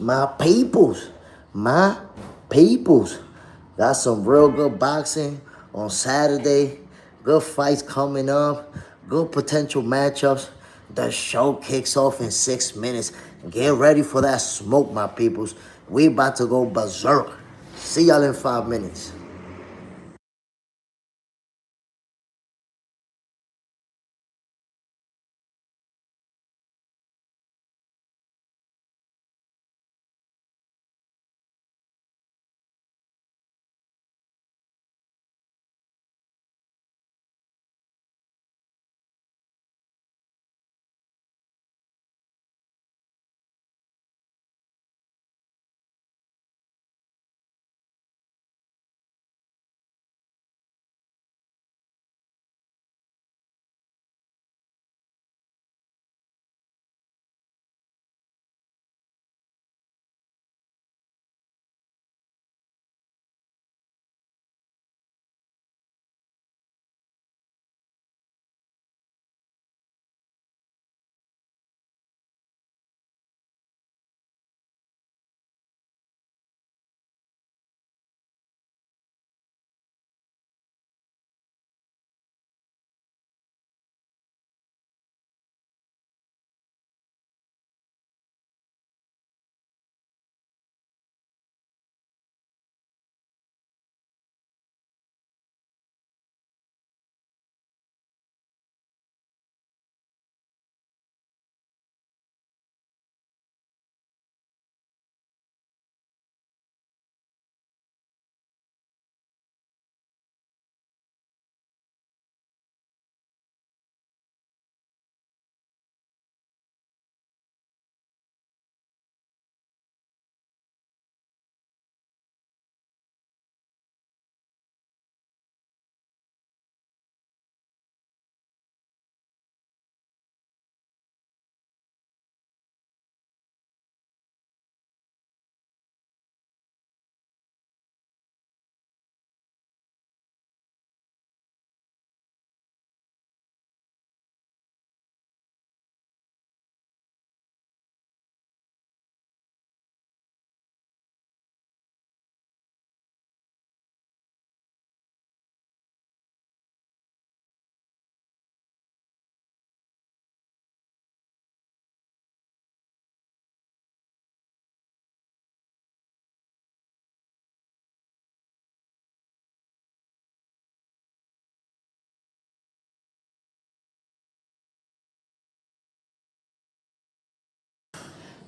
My peoples, my peoples. Got some real good boxing on Saturday. Good fights coming up. Good potential matchups. The show kicks off in 6 minutes. Get ready for that smoke, my peoples. We about to go berserk. See y'all in 5 minutes.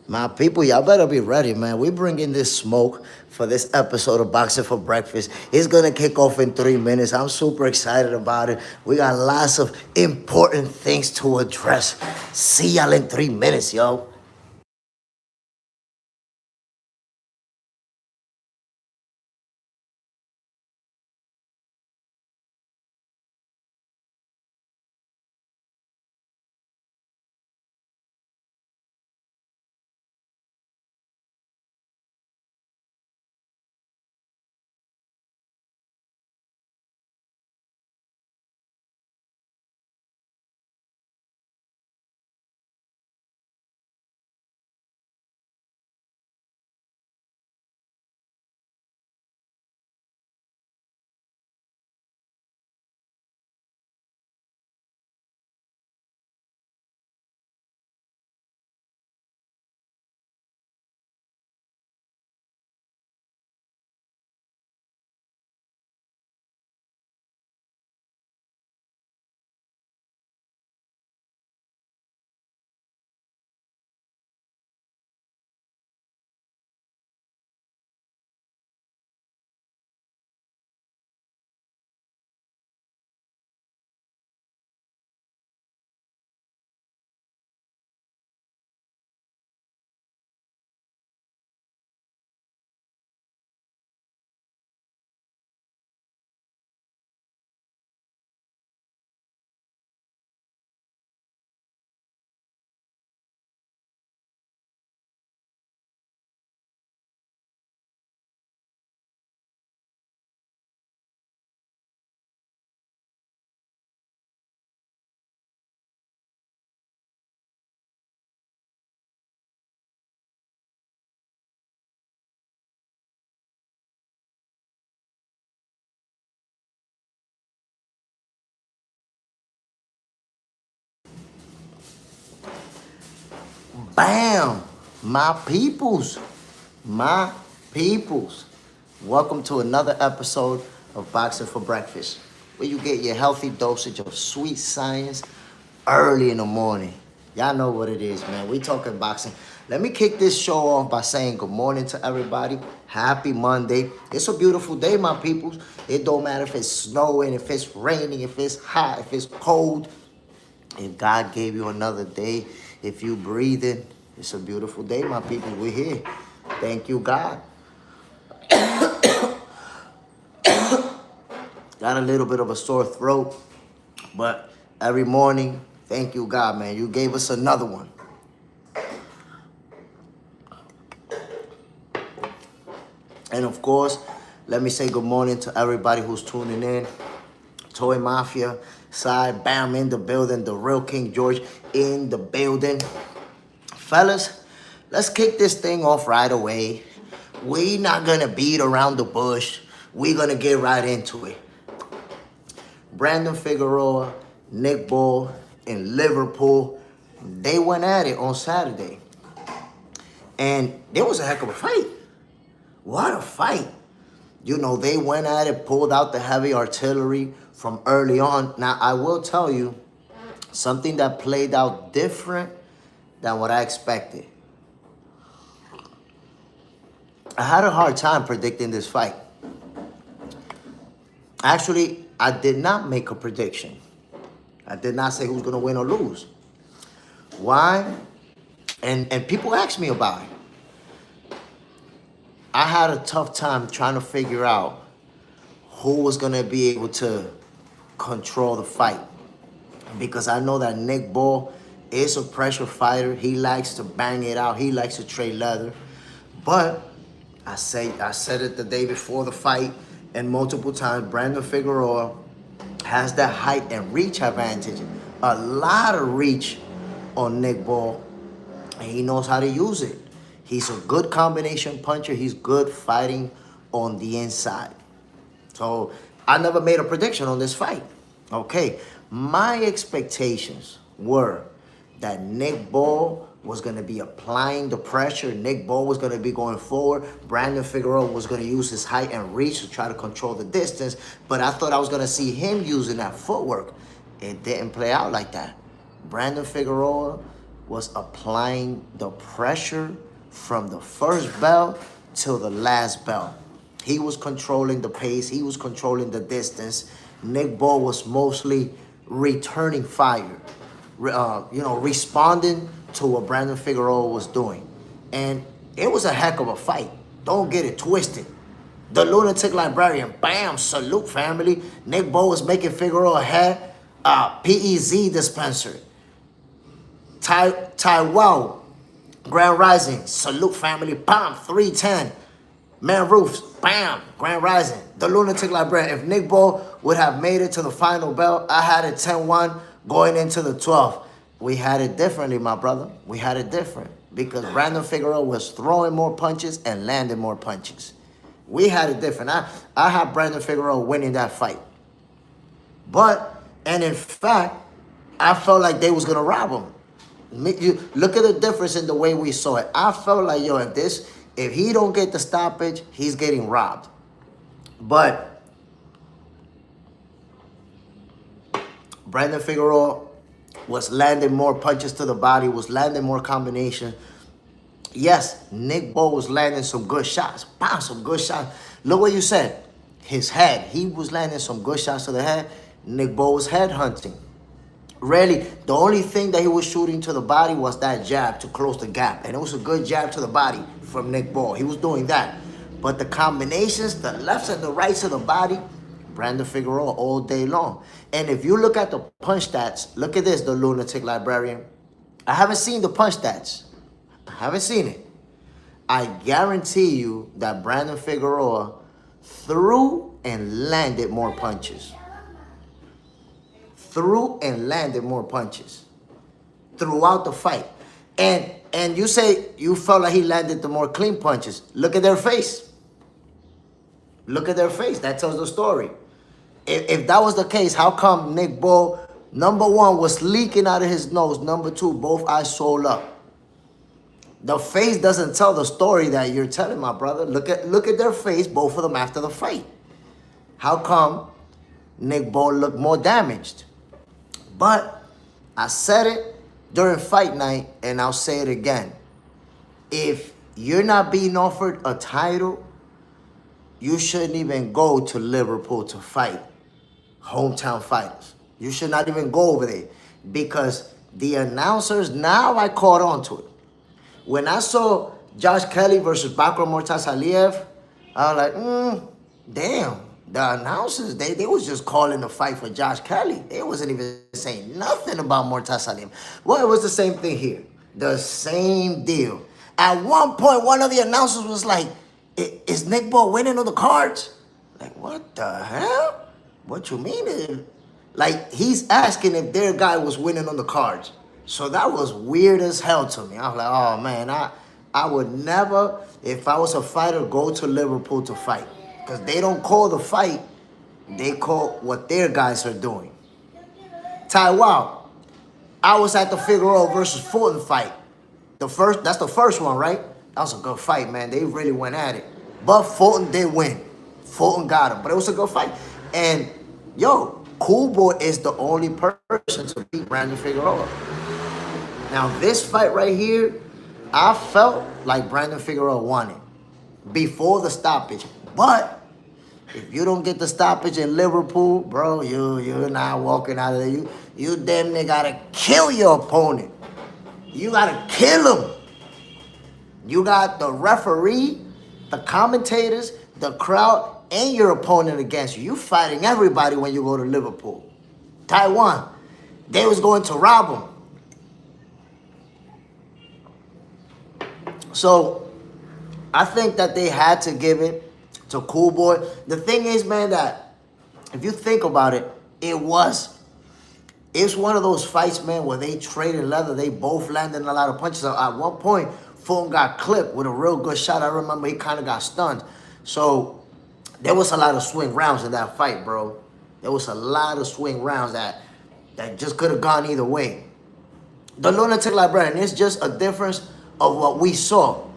My people, y'all better be ready, man. We bringing this smoke for this episode of Boxing for Breakfast. It's going to kick off in 3 minutes. I'm super excited about it. We got lots of important things to address. See y'all in 3 minutes, yo. Bam! My peoples. My peoples. Welcome to another episode of Boxing for Breakfast, where you get your healthy dosage of sweet science early in the morning. Y'all know what it is, man. We talking boxing. Let me kick this show off by saying good morning to everybody. Happy Monday. It's a beautiful day, my peoples. It don't matter if it's snowing, if it's raining, if it's hot, if it's cold. If God gave you another day, if you breathing, it's a beautiful day, my people. We're here. Thank you, God. Got a little bit of a sore throat, but every morning, thank you, God, man. You gave us another one. And of course, let me say good morning to everybody who's tuning in. Toy Mafia side, bam, in the building. The real King George in the building. Fellas, let's kick this thing off right away. We not gonna beat around the bush. We gonna get right into it. Brandon Figueroa, Nick Ball in Liverpool, they went at it on Saturday. And it was a heck of a fight. What a fight. You know, they went at it, pulled out the heavy artillery from early on. Now, I will tell you something that played out different than what I expected. I had a hard time predicting this fight. Actually, I did not make a prediction. I did not say who's going to win or lose. Why? And people ask me about it. I had a tough time trying to figure out who was going to be able to control the fight. Because I know that Nick Ball is a pressure fighter. He likes to bang it out. He likes to trade leather. But I said it the day before the fight and multiple times, Brandon Figueroa has that height and reach advantage. A lot of reach on Nick Ball, and he knows how to use it. He's a good combination puncher. He's good fighting on the inside. So I never made a prediction on this fight. Okay, my expectations were that Nick Ball was going to be applying the pressure. Nick Ball was going to be going forward. Brandon Figueroa was going to use his height and reach to try to control the distance. But I thought I was going to see him using that footwork. It didn't play out like that. Brandon Figueroa was applying the pressure from the first bell till the last bell. He was controlling the pace. He was controlling the distance. Nick Ball was mostly returning fire, responding to what Brandon Figueroa was doing. And it was a heck of a fight. Don't get it twisted. The lunatic librarian, bam, salute family. Nick Ball was making Figueroa head PEZ dispenser. Taiwan, Grand Rising, salute family, bam, 310. Man Roofs, bam, Grand Rising. The lunatic librarian. If Nick Ball would have made it to the final bell, I had it 10-1 going into the 12th. We had it differently, my brother. We had it different because Brandon Figueroa was throwing more punches and landing more punches. We had it different. I had Brandon Figueroa winning that fight. And in fact, I felt like they was going to rob him. Look at the difference in the way we saw it. I felt like, if he don't get the stoppage, he's getting robbed. But Brandon Figueroa was landing more punches to the body, was landing more combination. Yes, Nick Ball was landing some good shots. Bam, some good shots. Look what you said. His head. He was landing some good shots to the head. Nick Ball was head hunting. Really, the only thing that he was shooting to the body was that jab to close the gap. And it was a good jab to the body from Nick Ball. He was doing that. But the combinations, the lefts and the rights of the body, Brandon Figueroa all day long. And if you look at the punch stats, look at this, the lunatic librarian. I haven't seen the punch stats. I haven't seen it. I guarantee you that Brandon Figueroa threw and landed more punches. Throughout the fight. And you say you felt like he landed the more clean punches. Look at their face. That tells the story. If that was the case, how come Nick Ball, number one, was leaking out of his nose? Number two, both eyes swole up. The face doesn't tell the story that you're telling, my brother. Look at their face, both of them after the fight. How come Nick Ball looked more damaged? But I said it during fight night, and I'll say it again. If you're not being offered a title, you shouldn't even go to Liverpool to fight hometown fighters. You should not even go over there, because the announcers, now I caught on to it. When I saw Josh Kelly versus Bakr Murtasaliev, I was like, damn. The announcers, they was just calling the fight for Josh Kelly. They wasn't even saying nothing about Murtasaliev. Well, it was the same thing here. The same deal. At one point, one of the announcers was like, is Nick Ball winning on the cards? Like, what the hell? What you mean? Like, he's asking if their guy was winning on the cards. So that was weird as hell to me. I was like, oh man, I would never, if I was a fighter, go to Liverpool to fight. Because they don't call the fight, they call what their guys are doing. Taiwan, I was at the Figueroa versus Fulton fight. That's the first one, right? That was a good fight, man. They really went at it. But Fulton did win. Fulton got him. But it was a good fight. And, yo, Cool Boy is the only person to beat Brandon Figueroa. Now, this fight right here, I felt like Brandon Figueroa won it before the stoppage. But if you don't get the stoppage in Liverpool, bro, you're not walking out of there. You damn near gotta kill your opponent. You gotta kill him. You got the referee, the commentators, the crowd, and your opponent against you. You fighting everybody when you go to Liverpool. Taiwan, they was going to rob him. So I think that they had to give it to Cool Boy. The thing is, man, that if you think about it, it's one of those fights, man, where they traded leather. They both landed a lot of punches. At one point, Fulton got clipped with a real good shot. I remember he kind of got stunned. So there was a lot of swing rounds in that fight, bro. There was a lot of swing rounds that just could have gone either way. The lunatic librarian, it's just a difference of what we saw.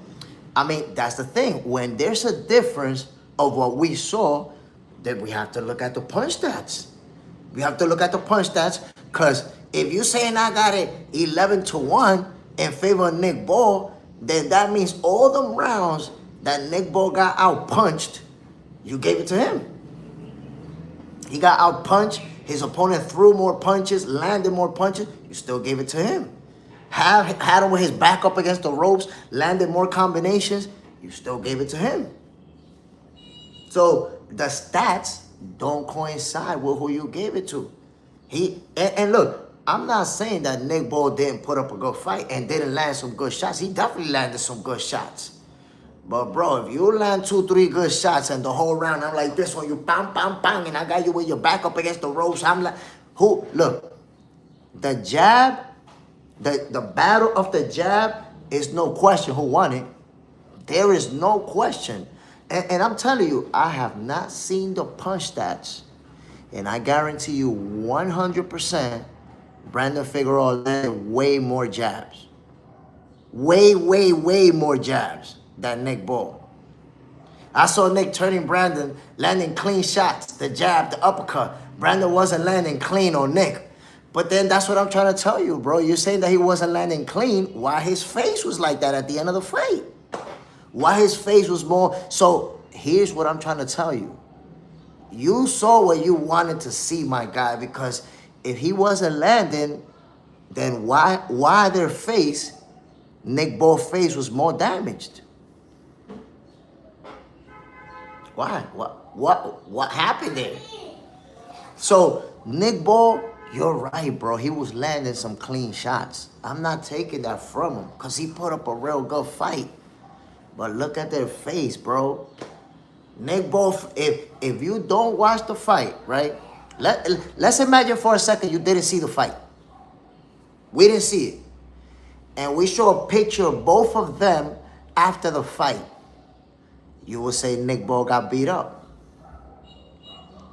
I mean, that's the thing. When there's a difference of what we saw, then we have to look at the punch stats. We have to look at the punch stats, because if you're saying I got it 11-1 in favor of Nick Ball, then that means all the rounds that Nick Ball got out-punched, you gave it to him. He got out-punched. His opponent threw more punches, landed more punches. You still gave it to him. Had him with his back up against the ropes, landed more combinations. You still gave it to him. So the stats don't coincide with who you gave it to. And look, I'm not saying that Nick Ball didn't put up a good fight and didn't land some good shots. He definitely landed some good shots. But bro, if you land 2-3 good shots and the whole round I'm like this one, you bang, bang, bang, and I got you with your back up against the ropes, I'm like, look, the jab, the battle of the jab is no question who won it. There is no question. And I'm telling you, I have not seen the punch stats. And I guarantee you 100% Brandon Figueroa landed way more jabs. Way more jabs than Nick Ball. I saw Nick turning Brandon, landing clean shots, the jab, the uppercut. Brandon wasn't landing clean on Nick. But then that's what I'm trying to tell you, bro. You're saying that he wasn't landing clean. Why his face was like that at the end of the fight? Why his face was more... So here's what I'm trying to tell you. You saw what you wanted to see, my guy, because if he wasn't landing, then why their face, Nick Ball's face, was more damaged? Why? What happened there? So Nick Ball, you're right, bro. He was landing some clean shots. I'm not taking that from him because he put up a real good fight. But look at their face, bro. Nick Ball, if you don't watch the fight, right? Let's imagine for a second you didn't see the fight. We didn't see it. And we show a picture of both of them after the fight. You will say Nick Ball got beat up.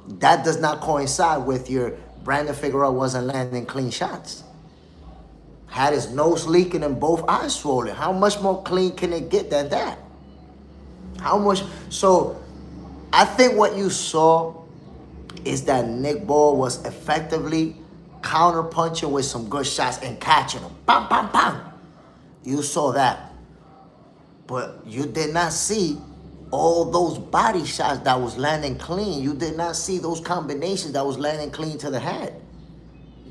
That does not coincide with your Brandon Figueroa wasn't landing clean shots. had his nose leaking and both eyes swollen. How much more clean can it get than that? How much? So I think what you saw is that Nick Ball was effectively counter-punching with some good shots and catching them. Bam, bam, bam. You saw that. But you did not see all those body shots that was landing clean. You did not see those combinations that was landing clean to the head.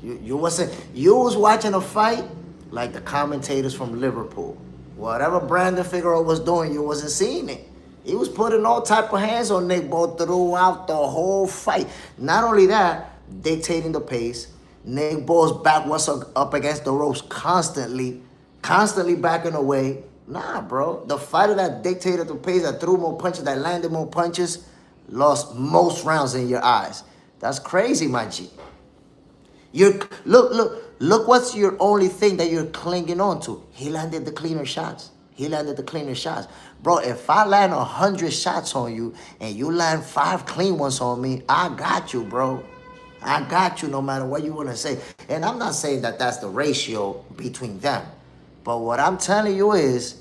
You was watching a fight like the commentators from Liverpool. Whatever Brandon Figueroa was doing, you wasn't seeing it. He was putting all type of hands on Nick Ball throughout the whole fight. Not only that, dictating the pace. Nick Ball's back was up against the ropes constantly backing away. Nah, bro. The fighter that dictated the pace, that threw more punches, that landed more punches, lost most rounds in your eyes. That's crazy, my G. Look what's your only thing that you're clinging on to. He landed the cleaner shots. Bro, if I land 100 shots on you and you land 5 clean ones on me, I got you, bro. I got you no matter what you want to say. And I'm not saying that that's the ratio between them. But what I'm telling you is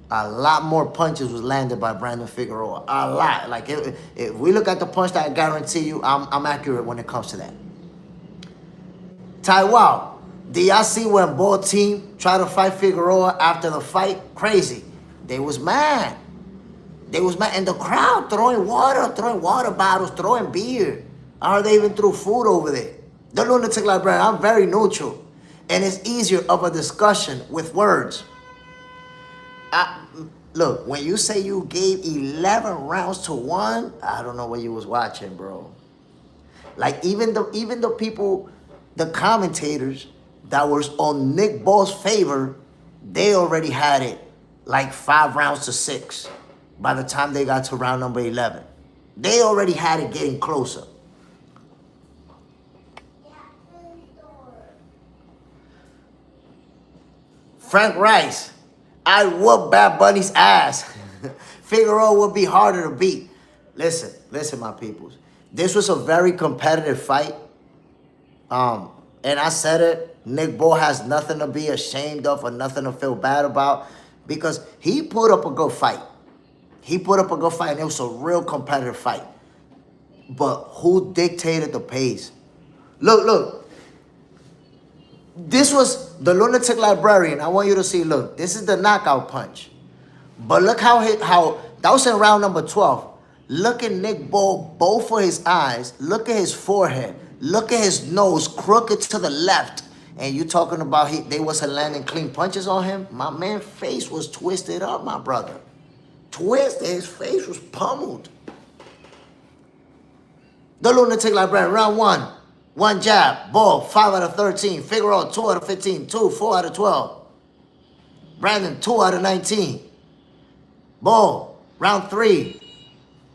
a lot more punches was landed by Brandon Figueroa. A lot. Like, if we look at the punch, I guarantee you I'm accurate when it comes to that. Taiwan, do y'all see when both team tried to fight Figueroa after the fight? Crazy. They was mad. And the crowd throwing water bottles, throwing beer. I heard they even threw food over there. The lunatic librarian, I'm very neutral. And it's easier of a discussion with words. Look, when you say you gave 11 rounds to 1, I don't know what you was watching, bro. Like, even the people, the commentators that was on Nick Ball's favor, they already had it like 5 rounds to 6 by the time they got to round number 11. They already had it getting closer. Frank Rice, I whoop Bad Bunny's ass. Figueroa would be harder to beat. Listen, my peoples. This was a very competitive fight. And I said it, Nick Ball has nothing to be ashamed of or nothing to feel bad about because he put up a good fight. And it was a real competitive fight. But who dictated the pace? Look. This was the lunatic librarian. I want you to see, look, this is the knockout punch. But look how that was in round number 12. Look at Nick Ball, both of his eyes. Look at his forehead. Look at his nose, crooked to the left. And you talking about they wasn't landing clean punches on him? My man's face was twisted up, my brother. Twisted, his face was pummeled. The lunatic librarian, round 1. 1 jab, Ball, 5 out of 13. Figueroa, 2 out of 15. 2, 4 out of 12. Brandon, 2 out of 19. Ball, round 3.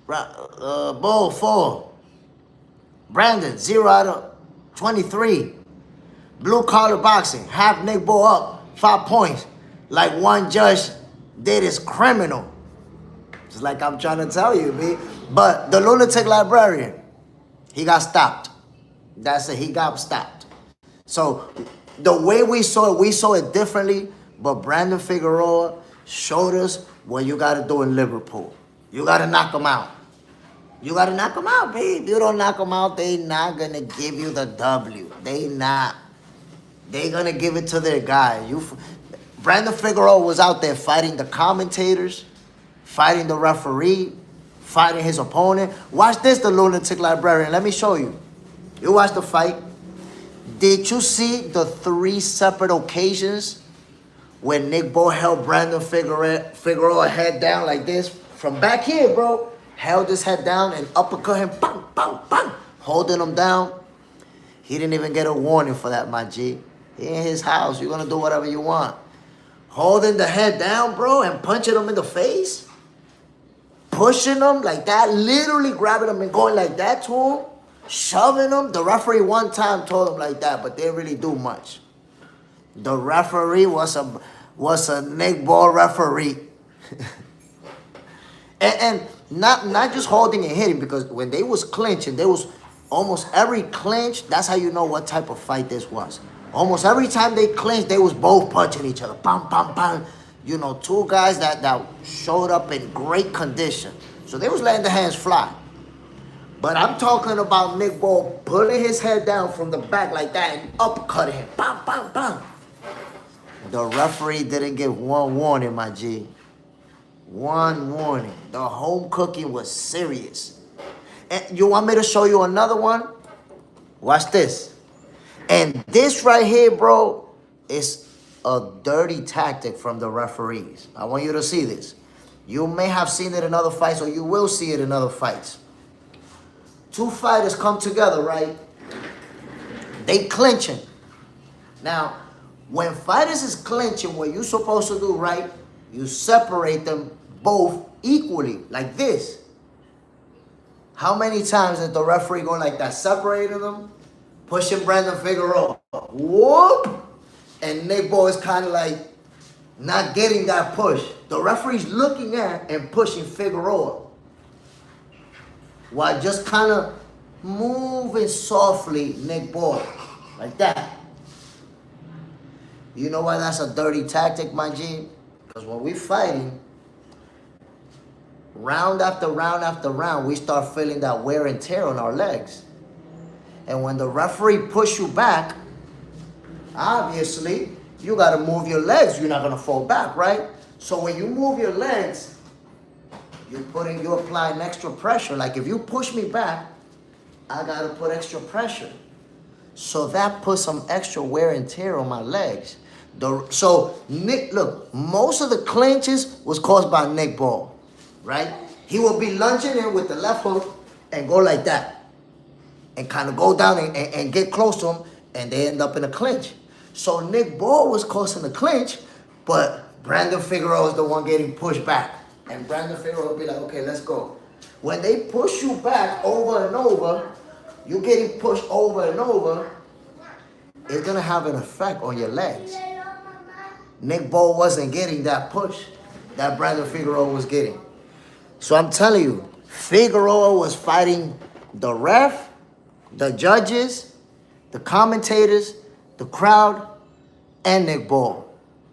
Ball, 4. Brandon, 0 out of 23. Blue collar boxing, half Nick Ball up, 5 points. Like one judge did is criminal. Just like I'm trying to tell you, man. But the lunatic librarian, he got stopped. That's it. He got stopped. So the way we saw it differently. But Brandon Figueroa showed us what you got to do in Liverpool. You got to knock him out. You got to knock him out, babe. If you don't knock him out, they not going to give you the W. They not. They going to give it to their guy. Brandon Figueroa was out there fighting the commentators, fighting the referee, fighting his opponent. Watch this, the lunatic librarian. Let me show you. You watched the fight. Did you see the 3 separate occasions when Nick Ball held Brandon Figueroa head down like this? From back here, bro. Held his head down and uppercut him. Bang, bang, bang. Holding him down. He didn't even get a warning for that, my G. He in his house. You're going to do whatever you want. Holding the head down, bro, and punching him in the face. Pushing him like that. Literally grabbing him and going like that to him. Shoving him. The referee one time told him like that, but they didn't really do much. The referee was a Nick Ball referee. and not just holding and hitting, because when they was clinching, there was almost every clinch. That's how you know what type of fight this was. Almost every time they clinched, they was both punching each other. Bam, bam, bam. You know, two guys that showed up in great condition. So they was letting the hands fly. But I'm talking about Nick Ball pulling his head down from the back like that and uppercutting him. Bam, bam, bam. The referee didn't give one warning, my G. One warning. The home cooking was serious. And you want me to show you another one? Watch this. And this right here, bro, is a dirty tactic from the referees. I want you to see this. You may have seen it in other fights, or you will see it in other fights. Two fighters come together, right? They clinching. Now, when fighters is clinching, what you're supposed to do, right? You separate them both equally, like this. How many times did the referee go like that, separating them, pushing Brandon Figueroa? Whoop! And Nick Ball is kind of like not getting that push. The referee's looking at and pushing Figueroa, while just kind of moving softly Nick Ball, like that. You know why that's a dirty tactic, my G? Because when we fighting, round after round after round, we start feeling that wear and tear on our legs. And when the referee push you back, obviously, you got to move your legs. You're not going to fall back, right? So when you move your legs, you applying extra pressure. Like if you push me back, I got to put extra pressure. So that puts some extra wear and tear on my legs. So Nick, look, most of the clinches was caused by Nick Ball, right? He will be lunging in with the left hook and go like that, and kind of go down and get close to him, and they end up in a clinch. So Nick Ball was causing the clinch, but Brandon Figueroa is the one getting pushed back. And Brandon Figueroa will be like, okay, let's go. When they push you back over and over, you're getting pushed over and over, it's going to have an effect on your legs. Nick Ball wasn't getting that push that Brandon Figueroa was getting. So I'm telling you, Figueroa was fighting the ref, the judges, the commentators, the crowd, and Nick Ball.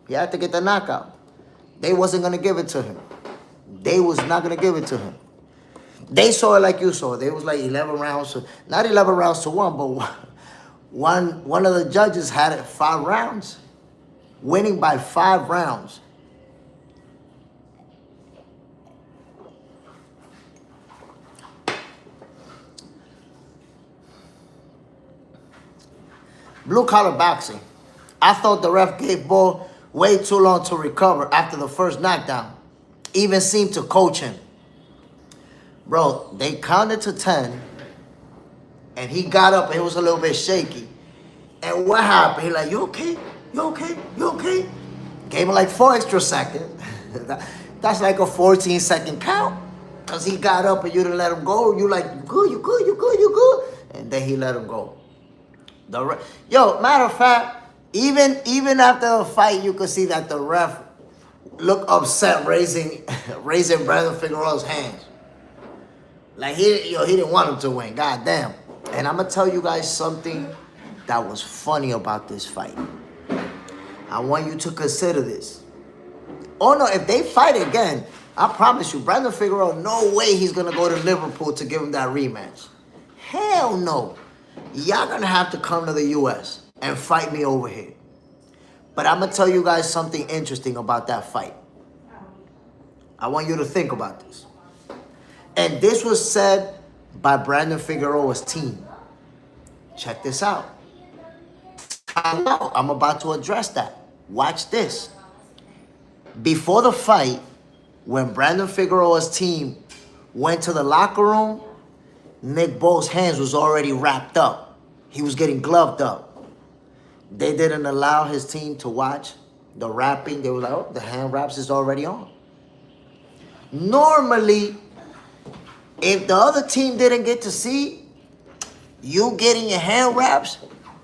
He had to get the knockout. They wasn't going to give it to him. They was not going to give it to him. They saw it like you saw it. They was like 11 rounds, not 11 rounds to 1, but one of the judges had it 5 rounds, winning by 5 rounds. Blue collar boxing. I thought the ref gave Ball way too long to recover after the first knockdown. Even seemed to coach him. Bro, they counted to 10, and he got up and it was a little bit shaky. And what happened? He like, you okay? You okay? You okay? Gave him like 4 extra seconds. That's like a 14-second count. Because he got up and you didn't let him go. You like, you good, you good, you good, you good. And then he let him go. Yo, matter of fact, even after the fight, you could see that the ref looked upset raising Brandon Figueroa's hands. Like, he didn't want him to win. God damn. And I'm going to tell you guys something that was funny about this fight. I want you to consider this. Oh, no, if they fight again, I promise you, Brandon Figueroa, no way he's going to go to Liverpool to give him that rematch. Hell no. Y'all going to have to come to the U.S. and fight me over here. But I'm going to tell you guys something interesting about that fight. I want you to think about this. And this was said by Brandon Figueroa's team. Check this out. I'm about to address that. Watch this. Before the fight, when Brandon Figueroa's team went to the locker room, Nick Ball's hands was already wrapped up. He was getting gloved up. They didn't allow his team to watch the wrapping. They were like, oh, the hand wraps is already on. Normally, if the other team didn't get to see you getting your hand wraps,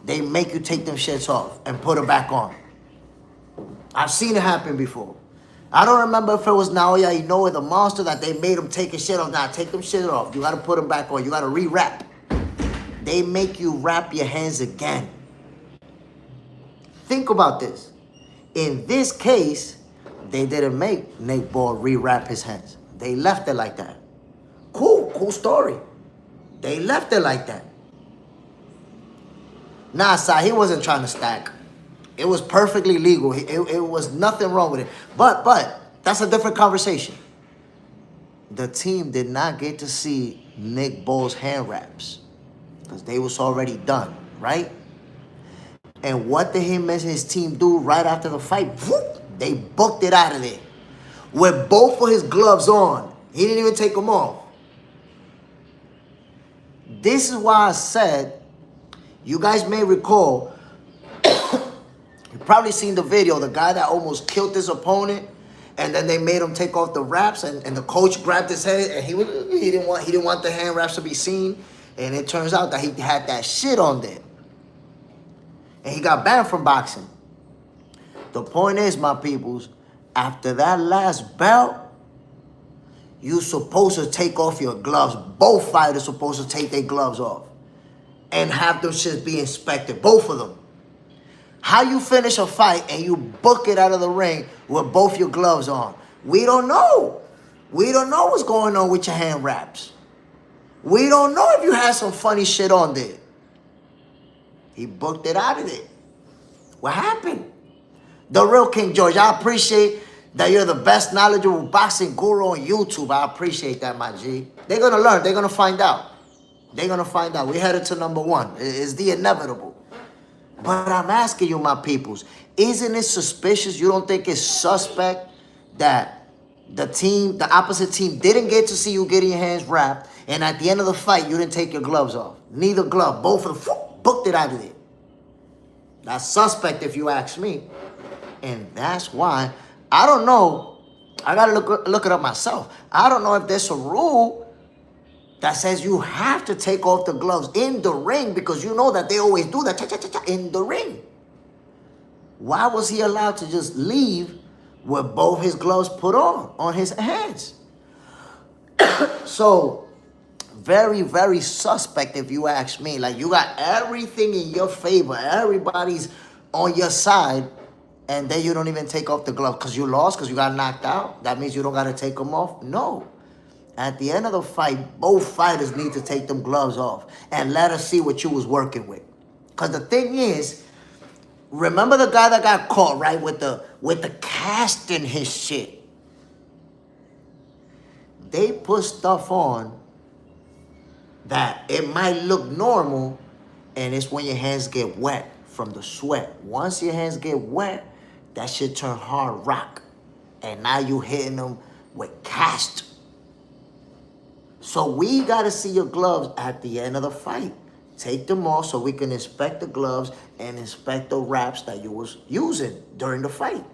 they make you take them shits off and put them back on. I've seen it happen before. I don't remember if it was Naoya Inoue, the monster, that they made him take his shit off. Nah, take them shit off. You got to put them back on. You got to re-wrap. They make you wrap your hands again. think about this. In this case, they didn't make Nick Ball rewrap his hands. They left it like that. Cool story. They left it like that. Nah, Si, he wasn't trying to stack. It was perfectly legal. It was nothing wrong with it. But that's a different conversation. The team did not get to see Nick Ball's hand wraps because they was already done, right? And what did him and his team do right after the fight? Whoop, they booked it out of there with both of his gloves on. He didn't even take them off. This is why I said, you guys may recall, you've probably seen the video, the guy that almost killed his opponent, and then they made him take off the wraps, and the coach grabbed his head, and he didn't want the hand wraps to be seen, and it turns out that he had that shit on there. And he got banned from boxing. The point is, my peoples, after that last bout, you're supposed to take off your gloves. Both fighters supposed to take their gloves off and have them shit be inspected, both of them. How you finish a fight and you book it out of the ring with both your gloves on? We don't know. We don't know what's going on with your hand wraps. We don't know if you had some funny shit on there. He booked it out of there. What happened? The real King George, I appreciate that you're the best knowledgeable boxing guru on YouTube. I appreciate that, my G. They're going to learn. They're going to find out. They're going to find out. We're headed to #1. It's the inevitable. But I'm asking you, my peoples, isn't it suspicious? You don't think it's suspect that the opposite team didn't get to see you getting your hands wrapped, and at the end of the fight, you didn't take your gloves off? Neither glove. Both of them booked it out of there. That's suspect if you ask me. And that's why, I don't know, I got to look it up myself. I don't know if there's a rule that says you have to take off the gloves in the ring, because you know that they always do that in the ring. Why was he allowed to just leave with both his gloves put on his hands? So, very, very suspect if you ask me. Like, you got everything in your favor. Everybody's on your side, and then you don't even take off the glove because you lost, because you got knocked out. That means you don't got to take them off? No. At the end of the fight, both fighters need to take them gloves off and let us see what you was working with. Because the thing is, remember the guy that got caught, right, with the cast in his shit? They put stuff on that it might look normal, and it's when your hands get wet from the sweat. Once your hands get wet, that shit turn hard rock. And now you hitting them with cast. So we got to see your gloves at the end of the fight. Take them off so we can inspect the gloves and inspect the wraps that you was using during the fight.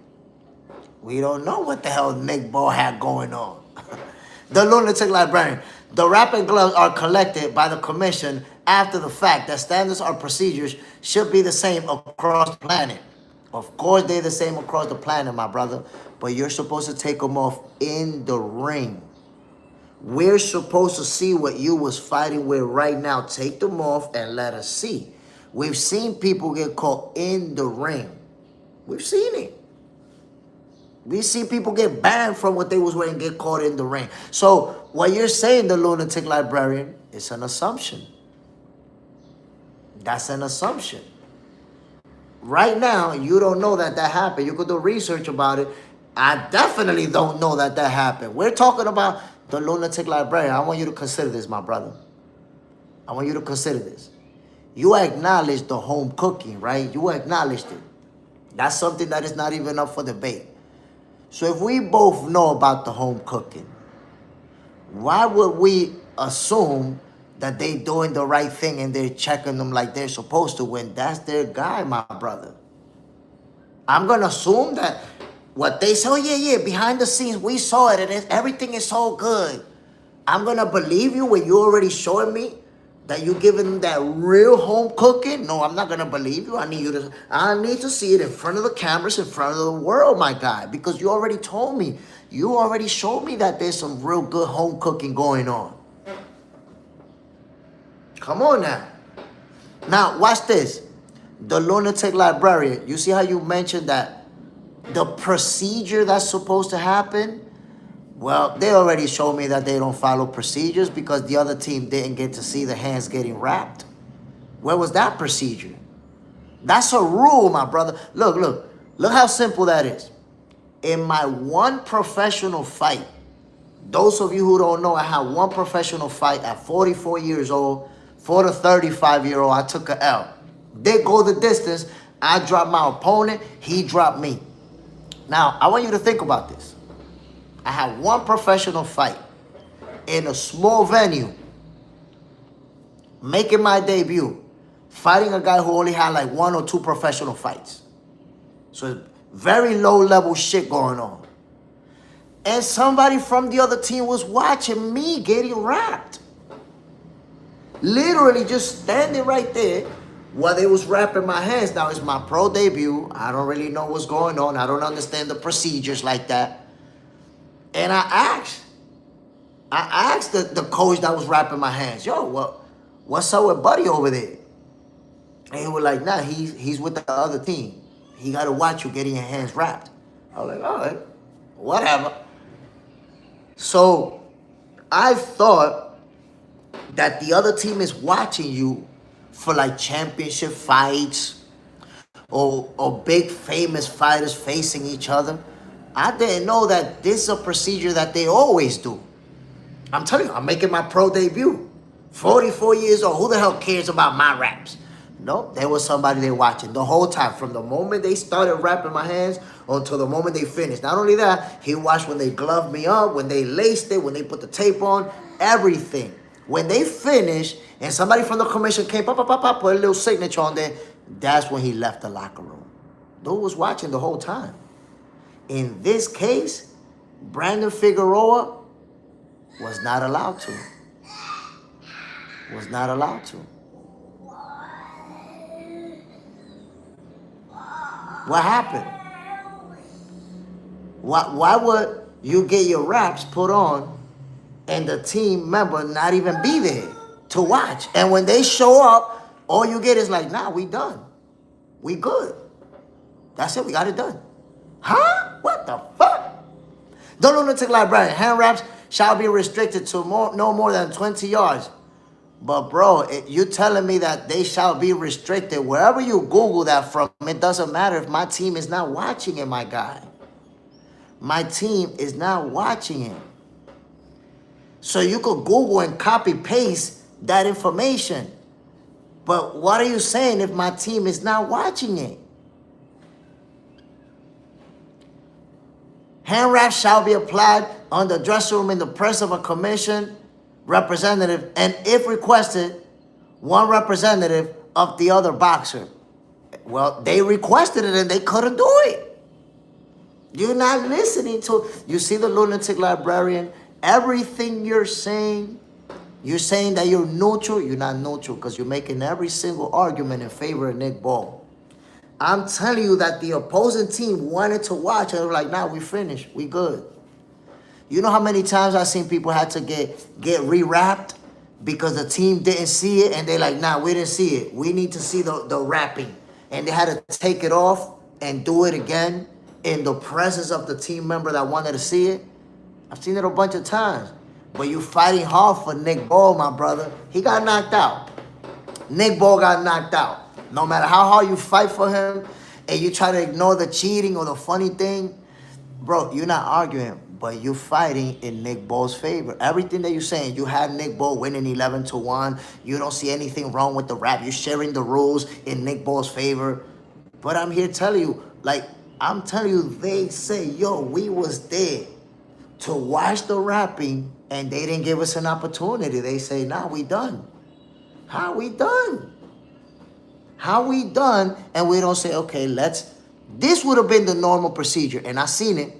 We don't know what the hell Nick Ball had going on. The lunatic librarian. The wrapping gloves are collected by the commission after the fact. That standards or procedures should be the same across the planet. Of course, they're the same across the planet, my brother. But you're supposed to take them off in the ring. We're supposed to see what you was fighting with right now. Take them off and let us see. We've seen people get caught in the ring. We've seen it. We see people get banned from what they was wearing, get caught in the ring. So what you're saying, the lunatic librarian, it's an assumption. That's an assumption. Right now, you don't know that happened. You could do research about it. I definitely don't know that happened. We're talking about the lunatic librarian. I want you to consider this, my brother. I want you to consider this. You acknowledged the home cooking, right? You acknowledged it. That's something that is not even up for debate. So if we both know about the home cooking, why would we assume that they doing the right thing and they're checking them like they're supposed to when that's their guy, my brother? I'm going to assume that what they say, oh, yeah, behind the scenes, we saw it, and everything is so good. I'm going to believe you when you already showing me that you giving them that real home cooking? No, I'm not going to believe you. I need to see it in front of the cameras, in front of the world, my guy, because you already told me. You already showed me that there's some real good home cooking going on. Come on now. Now, watch this. The lunatic librarian, you see how you mentioned that the procedure that's supposed to happen? Well, they already showed me that they don't follow procedures because the other team didn't get to see the hands getting wrapped. Where was that procedure? That's a rule, my brother. Look how simple that is. In my one professional fight, those of you who don't know, I had one professional fight at 44 years old. For the 35-year-old, I took a L. They go the distance. I dropped my opponent. He dropped me. Now, I want you to think about this. I had one professional fight in a small venue, making my debut, fighting a guy who only had like 1 or 2 professional fights. So very low-level shit going on. And somebody from the other team was watching me getting wrapped. Literally just standing right there while they was wrapping my hands. Now, it's my pro debut. I don't really know what's going on. I don't understand the procedures like that. And I asked the coach that was wrapping my hands, yo, what's up with Buddy over there? And he was like, nah, he's with the other team. He got to watch you getting your hands wrapped. I was like, all right, whatever. So I thought that the other team is watching you for like championship fights or big famous fighters facing each other. I didn't know that this is a procedure that they always do. I'm telling you, I'm making my pro debut. 44 years old, who the hell cares about my raps? No, there was somebody there watching the whole time. From the moment they started wrapping my hands until the moment they finished. Not only that, he watched when they gloved me up, when they laced it, when they put the tape on, everything. When they finished and somebody from the commission came, put a little signature on there, that's when he left the locker room. Dude was watching the whole time. In this case, Brandon Figueroa was not allowed to. Was not allowed to. What happened? Why would you get your wraps put on and the team member not even be there to watch? And when they show up, all you get is like, nah, we done. We good. That's it, we got it done. Huh? What the fuck? The lunatic librarian, hand wraps shall be restricted to no more than 20 yards. But bro, you telling me that they shall be restricted. Wherever you Google that from, it doesn't matter if my team is not watching it, my guy. My team is not watching it. So you could Google and copy paste that information. But what are you saying if my team is not watching it? Hand wraps shall be applied on the dressing room in the presence of a commission representative, and if requested, one representative of the other boxer. Well, they requested it and they couldn't do it. You're not listening to, you see the lunatic librarian, everything you're saying that you're neutral. You're not neutral because you're making every single argument in favor of Nick Ball. I'm telling you that the opposing team wanted to watch and they were like, nah, we finished, we good. You know how many times I've seen people had to get re-wrapped because the team didn't see it and they're like, nah, we didn't see it. We need to see the wrapping. And they had to take it off and do it again in the presence of the team member that wanted to see it. I've seen it a bunch of times. But you fighting hard for Nick Ball, my brother. He got knocked out. Nick Ball got knocked out. No matter how hard you fight for him and you try to ignore the cheating or the funny thing, bro, you're not arguing. But you're fighting in Nick Ball's favor. Everything that you're saying, you had Nick Ball winning 11-1. You don't see anything wrong with the rap. You're sharing the rules in Nick Ball's favor. But I'm here telling you, I'm telling you, they say, yo, we was there to watch the rapping and they didn't give us an opportunity. They say, nah, we done. How we done? How we done? And we don't say, okay, this would have been the normal procedure. And I seen it.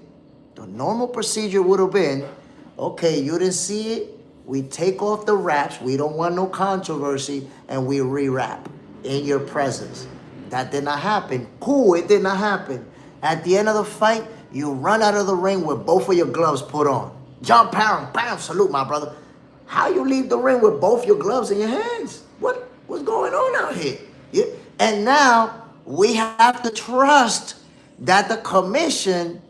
The normal procedure would have been, okay, you didn't see it, we take off the wraps, we don't want no controversy, and we re-wrap in your presence. That did not happen. Cool, it did not happen. At the end of the fight, you run out of the ring with both of your gloves put on. Jump, pound, bam, salute, my brother. How you leave the ring with both your gloves in your hands? What's going on out here? And now we have to trust that the commission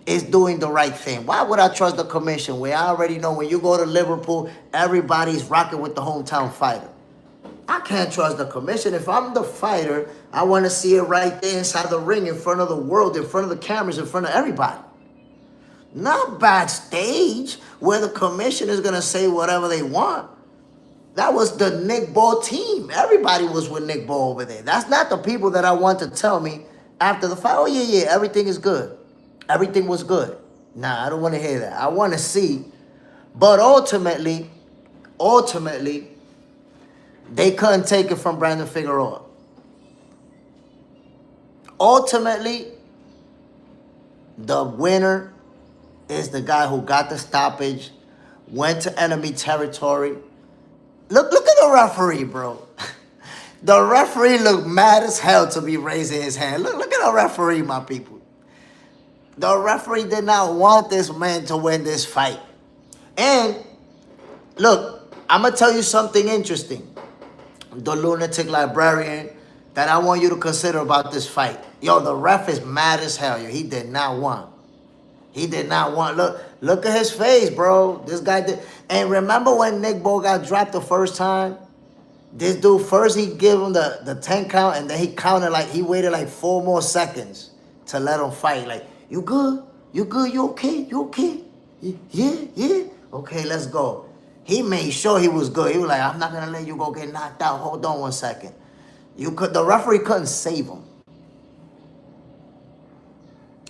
is doing the right thing. Why would I trust the commission where I already know when you go to Liverpool, everybody's rocking with the hometown fighter? I can't trust the commission. If I'm the fighter, I want to see it right there inside the ring, in front of the world, in front of the cameras, in front of everybody. Not backstage where the commission is going to say whatever they want. That was the Nick Ball team. Everybody was with Nick Ball over there. That's not the people that I want to tell me after the fight, oh, yeah, everything is good. Everything was good. Nah, I don't want to hear that. I want to see. But ultimately, they couldn't take it from Brandon Figueroa. Ultimately, the winner is the guy who got the stoppage, went to enemy territory. Look at the referee, bro. The referee looked mad as hell to be raising his hand. Look at the referee, my people. The referee did not want this man to win this fight. And look, I'm going to tell you something interesting. The lunatic librarian that I want you to consider about this fight. Yo, the ref is mad as hell. Yo. He did not want. He did not want. Look at his face, bro. This guy did. And remember when Nick Ball got dropped the first time? This dude, first he gave him the 10 count, and then he counted like, he waited like 4 more seconds to let him fight. Like, you good? You good? You okay? You okay? Yeah? Okay, let's go. He made sure he was good. He was like, I'm not going to let you go get knocked out. Hold on 1 second. The referee couldn't save him.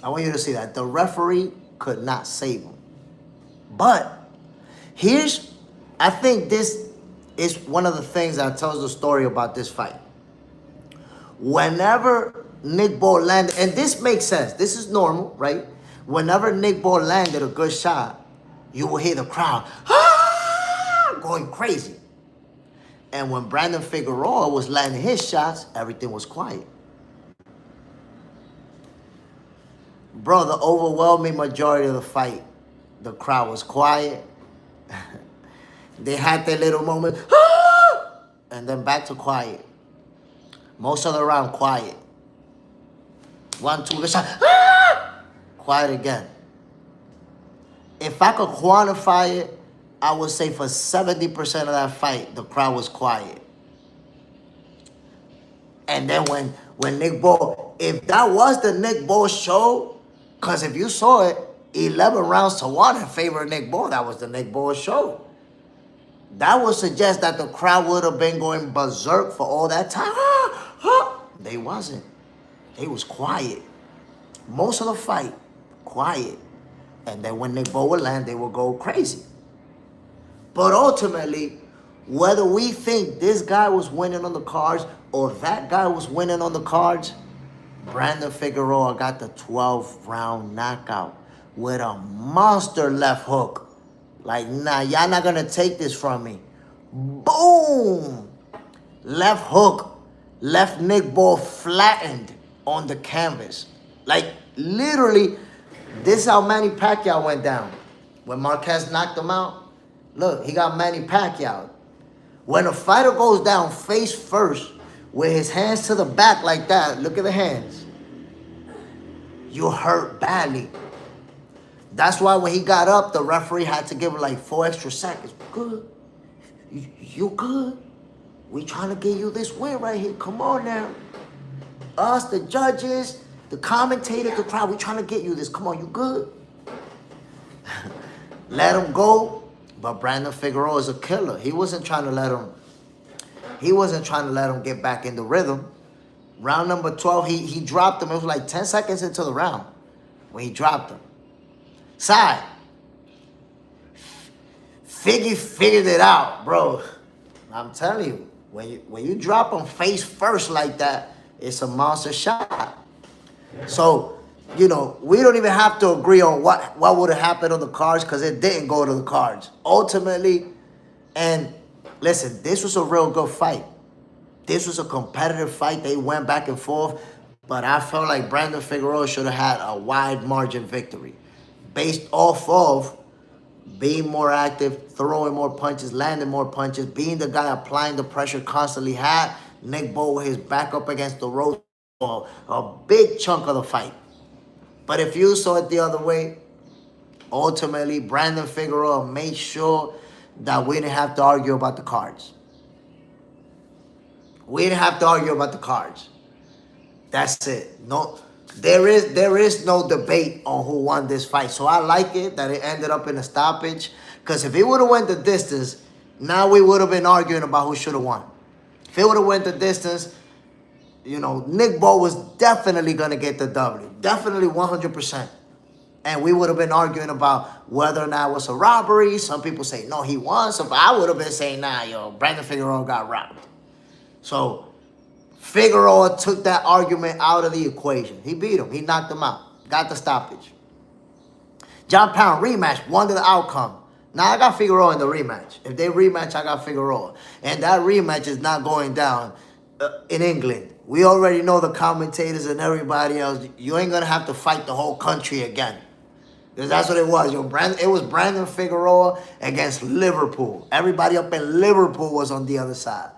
I want you to see that. The referee could not save him. But I think this is one of the things that tells the story about this fight. Whenever Nick Ball landed, and this makes sense. This is normal, right? Whenever Nick Ball landed a good shot, you will hear the crowd going crazy. And when Brandon Figueroa was landing his shots, everything was quiet. Bro, the overwhelming majority of the fight, the crowd was quiet. They had their little moment, and then back to quiet. Most of the round, quiet. 1, 2, good shot, quiet again. If I could quantify it, I would say for 70% of that fight, the crowd was quiet. And then when Nick Ball, if that was the Nick Ball show, because if you saw it, 11 rounds to 1 in favor of Nick Ball, that was the Nick Ball show. That would suggest that the crowd would have been going berserk for all that time. They wasn't. They was quiet. Most of the fight, quiet. And then when Nick Ball would land, they would go crazy. But ultimately, whether we think this guy was winning on the cards or that guy was winning on the cards, Brandon Figueroa got the 12th round knockout with a monster left hook. Like, nah, y'all not going to take this from me. Boom! Left hook. Left Nick Ball flattened on the canvas. Like, literally, this is how Manny Pacquiao went down. When Marquez knocked him out, look, he got Manny Pacquiao. When a fighter goes down face first, with his hands to the back like that, look at the hands, you hurt badly. That's why when he got up, the referee had to give him like 4 extra seconds. Good. You good? We trying to get you this win right here. Come on now. Us, the judges, the commentator, the crowd, we trying to get you this. Come on, you good? Let him go. But Brandon Figueroa is a killer. He wasn't trying to let him get back in the rhythm. Round number 12, he dropped him. It was like 10 seconds into the round when he dropped him. Side. Figgy figured it out, bro. I'm telling you, when you drop him face first like that, it's a monster shot. So, we don't even have to agree on what would have happened on the cards because it didn't go to the cards. Ultimately, and listen, this was a real good fight. This was a competitive fight. They went back and forth, but I felt like Brandon Figueroa should have had a wide margin victory based off of being more active, throwing more punches, landing more punches, being the guy applying the pressure constantly, had Nick Bo with his back up against the ropes for a big chunk of the fight. But if you saw it the other way, ultimately, Brandon Figueroa made sure that we didn't have to argue about the cards. We didn't have to argue about the cards. That's it. No, there is no debate on who won this fight. So I like it that it ended up in a stoppage. Because if it would have went the distance, now we would have been arguing about who should have won. If it would have went the distance, you know, Nick Bo was definitely going to get the W. Definitely 100%. And we would have been arguing about whether or not it was a robbery. Some people say, no, he won. So I would have been saying, nah, yo, Brandon Figueroa got robbed. So Figueroa took that argument out of the equation. He beat him. He knocked him out. Got the stoppage. John Pound rematch. Won the outcome. Now I got Figueroa in the rematch. If they rematch, I got Figueroa. And that rematch is not going down in England. We already know the commentators and everybody else. You ain't going to have to fight the whole country again. Because that's what it was. It was Brandon Figueroa against Liverpool. Everybody up in Liverpool was on the other side.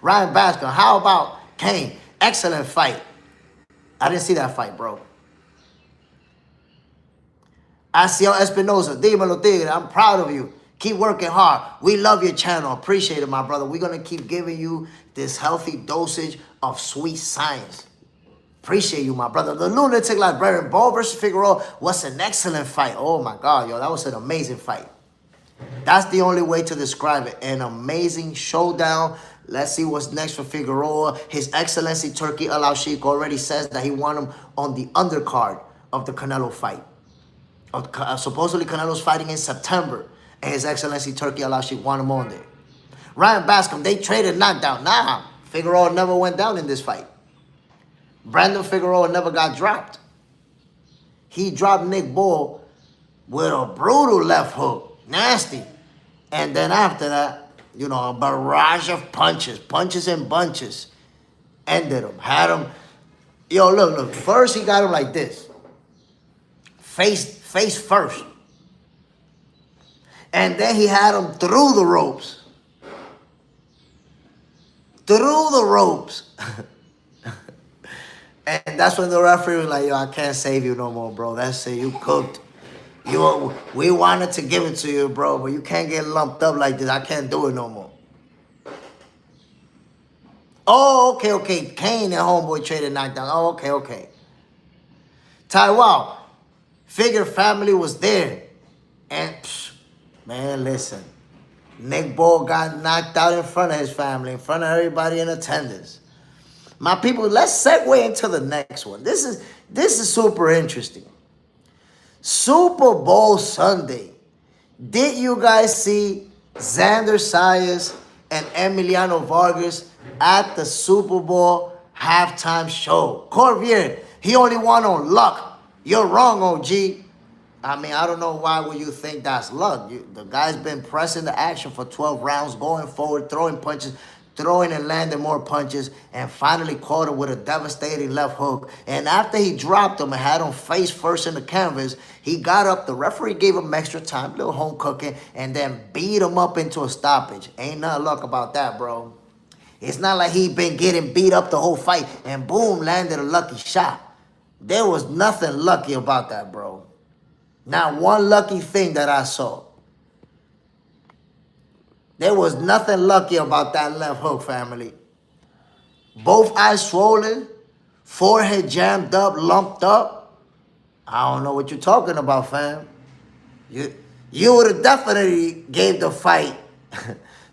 Ryan Baskin, how about Kane? Excellent fight. I didn't see that fight, bro. Asiel Espinosa, dímelo, Tigre. I'm proud of you. Keep working hard. We love your channel. Appreciate it, my brother. We're going to keep giving you this healthy dosage of sweet science. Appreciate you, my brother. The Lunatic Librarian, Bo versus Figueroa was an excellent fight. Oh, my God, yo. That was an amazing fight. That's the only way to describe it. An amazing showdown. Let's see what's next for Figueroa. His Excellency Turki Al-Sheikh already says that he won him on the undercard of the Canelo fight. Supposedly Canelo's fighting in September. And His Excellency Turki Al-Sheikh won him on there. Ryan Bascom, they traded knockdown. Nah, Figueroa never went down in this fight. Brandon Figueroa never got dropped. He dropped Nick Bo with a brutal left hook. Nasty. And then after that, you know, a barrage of punches. Punches in bunches. Ended him. Had him. Yo, look. First he got him like this. Face first. And then he had him through the ropes. Through the ropes. And that's when the referee was like, yo, I can't save you no more, bro. That's it. You cooked. We wanted to give it to you, bro, but you can't get lumped up like this. I can't do it no more. Oh, okay. Kane and Homeboy traded knockdown. Oh, okay. Taiwan. Figure family was there. And, man, listen. Nick Bo got knocked out in front of his family, in front of everybody in attendance. My people, let's segue into the next one. This is super interesting. Super Bowl Sunday. Did you guys see Xayas and Emiliano Vargas at the Super Bowl halftime show? Corvier, he only won on luck. You're wrong, OG. I mean, I don't know why would you think that's luck. The guy's been pressing the action for 12 rounds, going forward, throwing punches, throwing and landing more punches, and finally caught him with a devastating left hook. And after he dropped him and had him face first in the canvas, he got up. The referee gave him extra time, little home cooking, and then beat him up into a stoppage. Ain't nothing luck about that, bro. It's not like he been getting beat up the whole fight and boom, landed a lucky shot. There was nothing lucky about that, bro. Not one lucky thing that I saw. There was nothing lucky about that left hook, family. Both eyes swollen, forehead jammed up, lumped up. I don't know what you're talking about, fam. You would have definitely gave the fight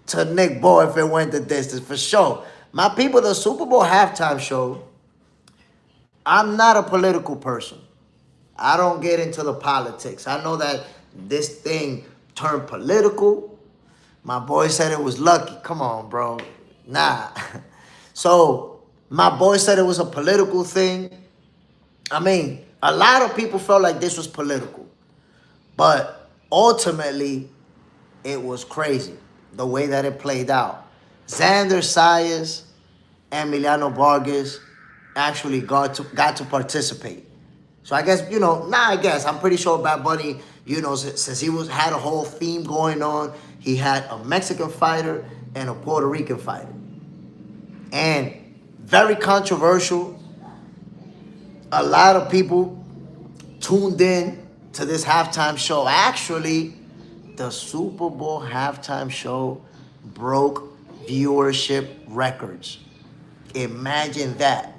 to Nick Bo if it went the distance, for sure. My people, the Super Bowl halftime show, I'm not a political person. I don't get into the politics. I know that this thing turned political. My boy said it was lucky. Come on, bro. Nah. So, my boy said it was a political thing. I mean, a lot of people felt like this was political. But ultimately, it was crazy the way that it played out. Xayas and Emiliano Vargas actually got to participate. So I guess, I'm pretty sure Bad Bunny, since he had a whole theme going on, he had a Mexican fighter and a Puerto Rican fighter. And very controversial. A lot of people tuned in to this halftime show. Actually, the Super Bowl halftime show broke viewership records. Imagine that.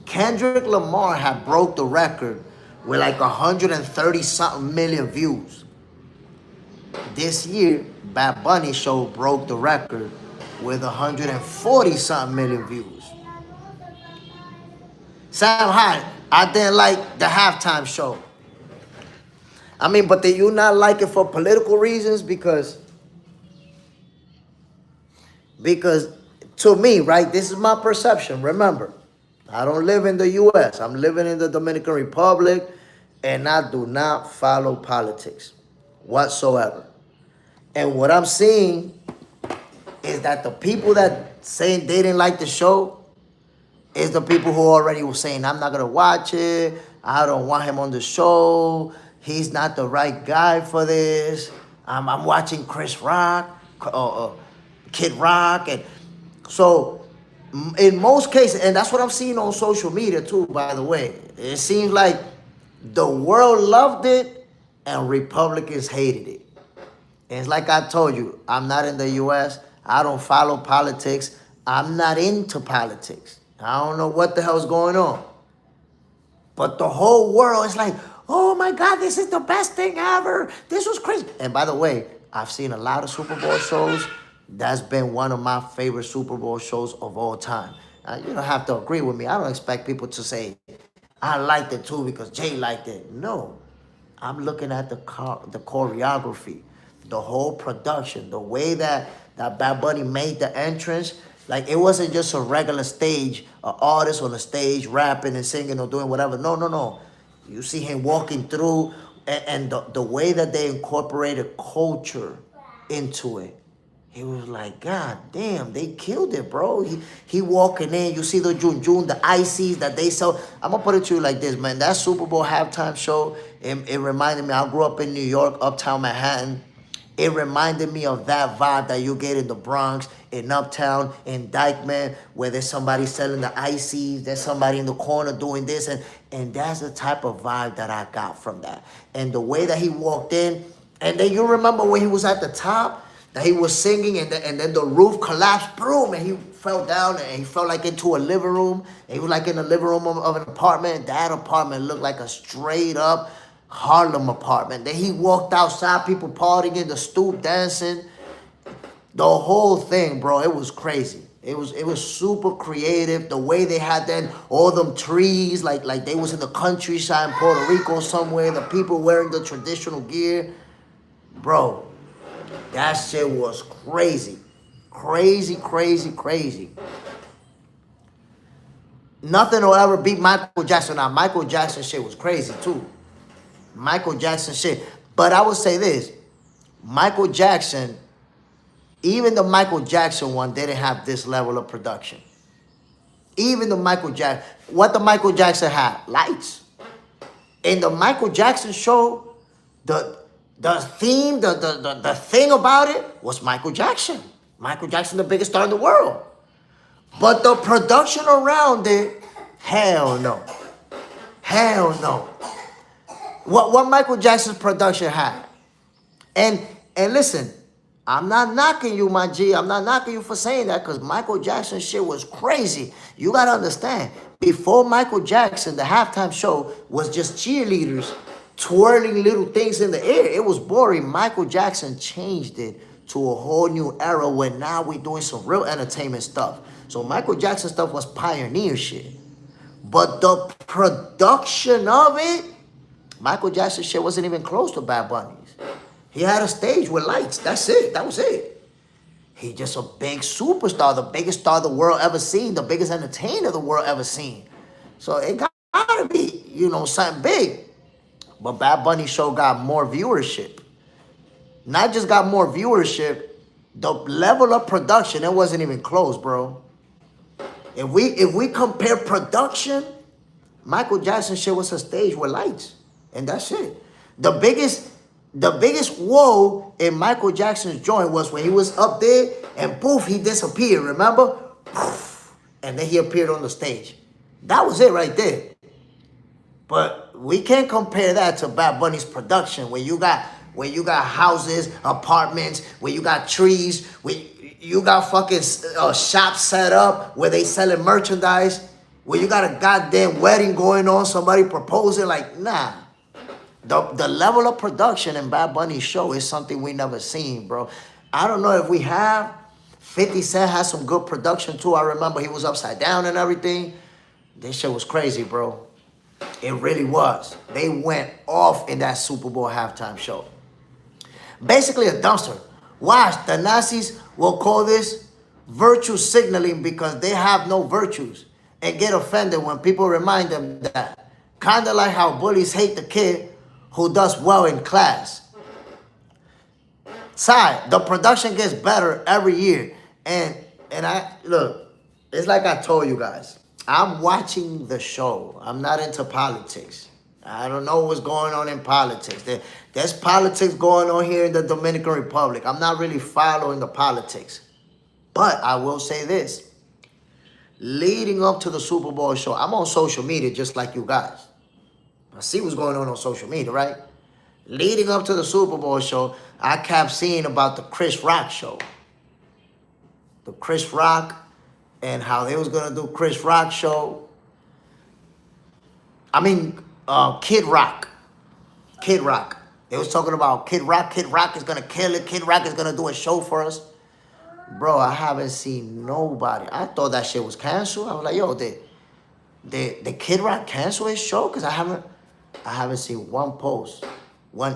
Kendrick Lamar had broke the record with like 130 something million views. This year, Bad Bunny show broke the record with 140 something million views. Sam Hyde, I didn't like the halftime show. I mean, but did you not like it for political reasons? Because to me, right, this is my perception. Remember, I don't live in the U.S. I'm living in the Dominican Republic, and I do not follow politics whatsoever. And what I'm seeing is that the people that saying they didn't like the show is the people who already were saying, I'm not going to watch it. I don't want him on the show. He's not the right guy for this. I'm watching Chris Rock, Kid Rock. And so in most cases, and that's what I'm seeing on social media too, by the way, it seems like the world loved it and Republicans hated it. And it's like I told you, I'm not in the U.S. I don't follow politics. I'm not into politics. I don't know what the hell's going on. But the whole world is like, oh my God, this is the best thing ever. This was crazy. And by the way, I've seen a lot of Super Bowl shows. That's been one of my favorite Super Bowl shows of all time. You don't have to agree with me. I don't expect people to say, I liked it too because Jay liked it. No. I'm looking at the choreography, the whole production, the way that Bad Bunny made the entrance. Like, it wasn't just a regular stage, an artist on the stage rapping and singing or doing whatever. No. You see him walking through, and the way that they incorporated culture into it. He was like, God damn, they killed it, bro. He walking in, you see the Jun, the ices that they sell. I'm going to put it to you like this, man. That Super Bowl halftime show, it reminded me, I grew up in New York, uptown Manhattan. It reminded me of that vibe that you get in the Bronx, in Uptown, in Dykeman, where there's somebody selling the ices, there's somebody in the corner doing this, and that's the type of vibe that I got from that. And the way that he walked in, and then you remember when he was at the top, that he was singing, and then the roof collapsed, boom, and he fell down, and he fell like into a living room. And he was like in the living room of an apartment. That apartment looked like a straight up Harlem apartment. Then he walked outside, people partying in the stoop, dancing. The whole thing, bro, it was crazy. It was super creative. The way they had then all them trees, like they was in the countryside in Puerto Rico somewhere. The people wearing the traditional gear, bro. That shit was crazy. Crazy. Nothing will ever beat Michael Jackson. Now, Michael Jackson shit was crazy, too. Michael Jackson shit. But I would say this. Michael Jackson, even the Michael Jackson one didn't have this level of production. Even the Michael Jackson. What the Michael Jackson had? Lights. In the Michael Jackson show, the theme, the thing about it was Michael Jackson. Michael Jackson, the biggest star in the world. But the production around it, hell no. What Michael Jackson's production had. And listen, I'm not knocking you, my G. I'm not knocking you for saying that, because Michael Jackson shit was crazy. You got to understand, before Michael Jackson, the halftime show was just cheerleaders twirling little things in the air. It was boring. Michael Jackson changed it to a whole new era where now we're doing some real entertainment stuff. So Michael Jackson stuff was pioneer shit. But the production of it, Michael Jackson shit wasn't even close to Bad Bunny's. He had a stage with lights. That's it. That was it. He just a big superstar, the biggest star the world ever seen, the biggest entertainer the world ever seen. So it gotta be, something big. But Bad Bunny show got more viewership. Not just got more viewership, the level of production, it wasn't even close, bro. If we compare production, Michael Jackson shit was a stage with lights. And that's it. The biggest whoa in Michael Jackson's joint was when he was up there and poof, he disappeared, remember? Poof. and then he appeared on the stage. That was it right there. But we can't compare that to Bad Bunny's production, where you got houses, apartments, where you got trees, where you got fucking shops set up where they selling merchandise, where you got a goddamn wedding going on, somebody proposing. Like, nah. The level of production in Bad Bunny's show is something we never seen, bro. I don't know if we have. 50 Cent has some good production too. I remember he was upside down and everything. This shit was crazy, bro. It really was. They went off in that Super Bowl halftime show. Basically a dumpster. Watch, the Nazis will call this virtue signaling because they have no virtues and get offended when people remind them that. Kind of like how bullies hate the kid who does well in class. Side, the production gets better every year. And I, look, it's like I told you guys. I'm watching the show. I'm not into politics. I don't know what's going on in politics. There's politics going on here in the Dominican Republic. I'm not really following the politics. But I will say this. Leading up to the Super Bowl show, I'm on social media just like you guys. I see what's going on social media, right? Leading up to the Super Bowl show, I kept seeing about the Chris Rock show. The Chris Rock and how they was going to do Chris Rock show. I mean, Kid Rock. Kid Rock. They was talking about Kid Rock. Kid Rock is going to kill it. Kid Rock is going to do a show for us. Bro, I haven't seen nobody. I thought that shit was canceled. I was like, yo, did Kid Rock cancel his show? Because I haven't seen one post,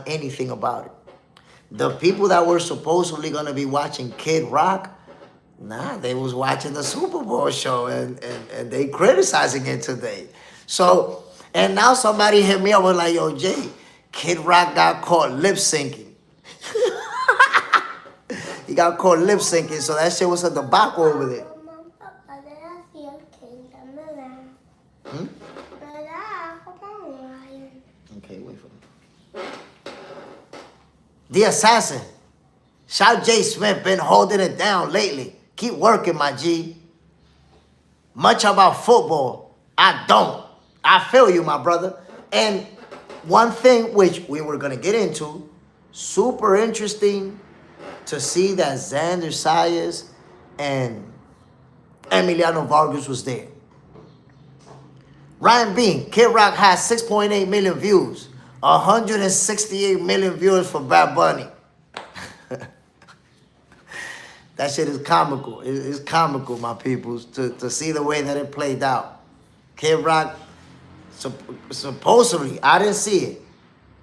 anything about it. The people that were supposedly going to be watching Kid Rock, nah, they was watching the Super Bowl show and they criticizing it today. So, and now somebody hit me up and like, yo, Jay, Kid Rock got caught lip syncing. He got caught lip syncing, so that shit was a debacle over there. Hmm? Okay, wait for me. The Assassin. Shout J. Smith, been holding it down lately. Keep working, my G. Much about football, I don't. I feel you, my brother. And one thing which we were going to get into, super interesting to see that Xayas and Emiliano Vargas was there. Ryan Bean, Kid Rock has 6.8 million views. 168 million viewers for Bad Bunny. That shit is comical. It's comical, my peoples, to see the way that it played out. Kid Rock, supposedly, I didn't see it,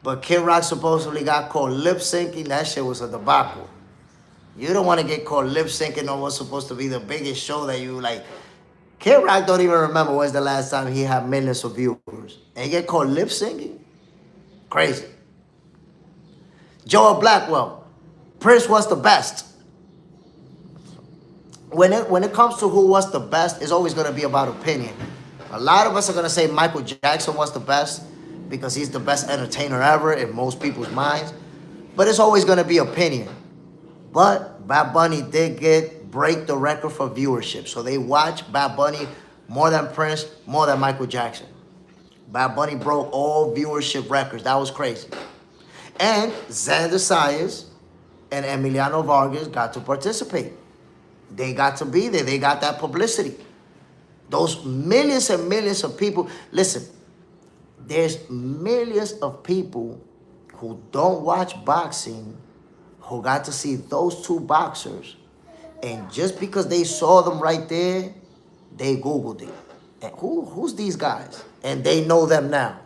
but Kid Rock supposedly got caught lip syncing. That shit was a debacle. You don't want to get caught lip syncing on what's supposed to be the biggest show that you like. Kid Rock don't even remember when's the last time he had millions of viewers. And he get caught lip syncing? Crazy. Joel Blackwell, Prince was the best. When it comes to who was the best, it's always going to be about opinion. A lot of us are going to say Michael Jackson was the best because he's the best entertainer ever in most people's minds. But it's always going to be opinion. But Bad Bunny did break the record for viewership. So they watch Bad Bunny more than Prince, more than Michael Jackson. Bad Bunny broke all viewership records. That was crazy. And Xayas and Emiliano Vargas got to participate. They got to be there. They got that publicity. Those millions and millions of people. Listen, there's millions of people who don't watch boxing who got to see those two boxers. And just because they saw them right there, they Googled it. And who's these guys? And they know them now.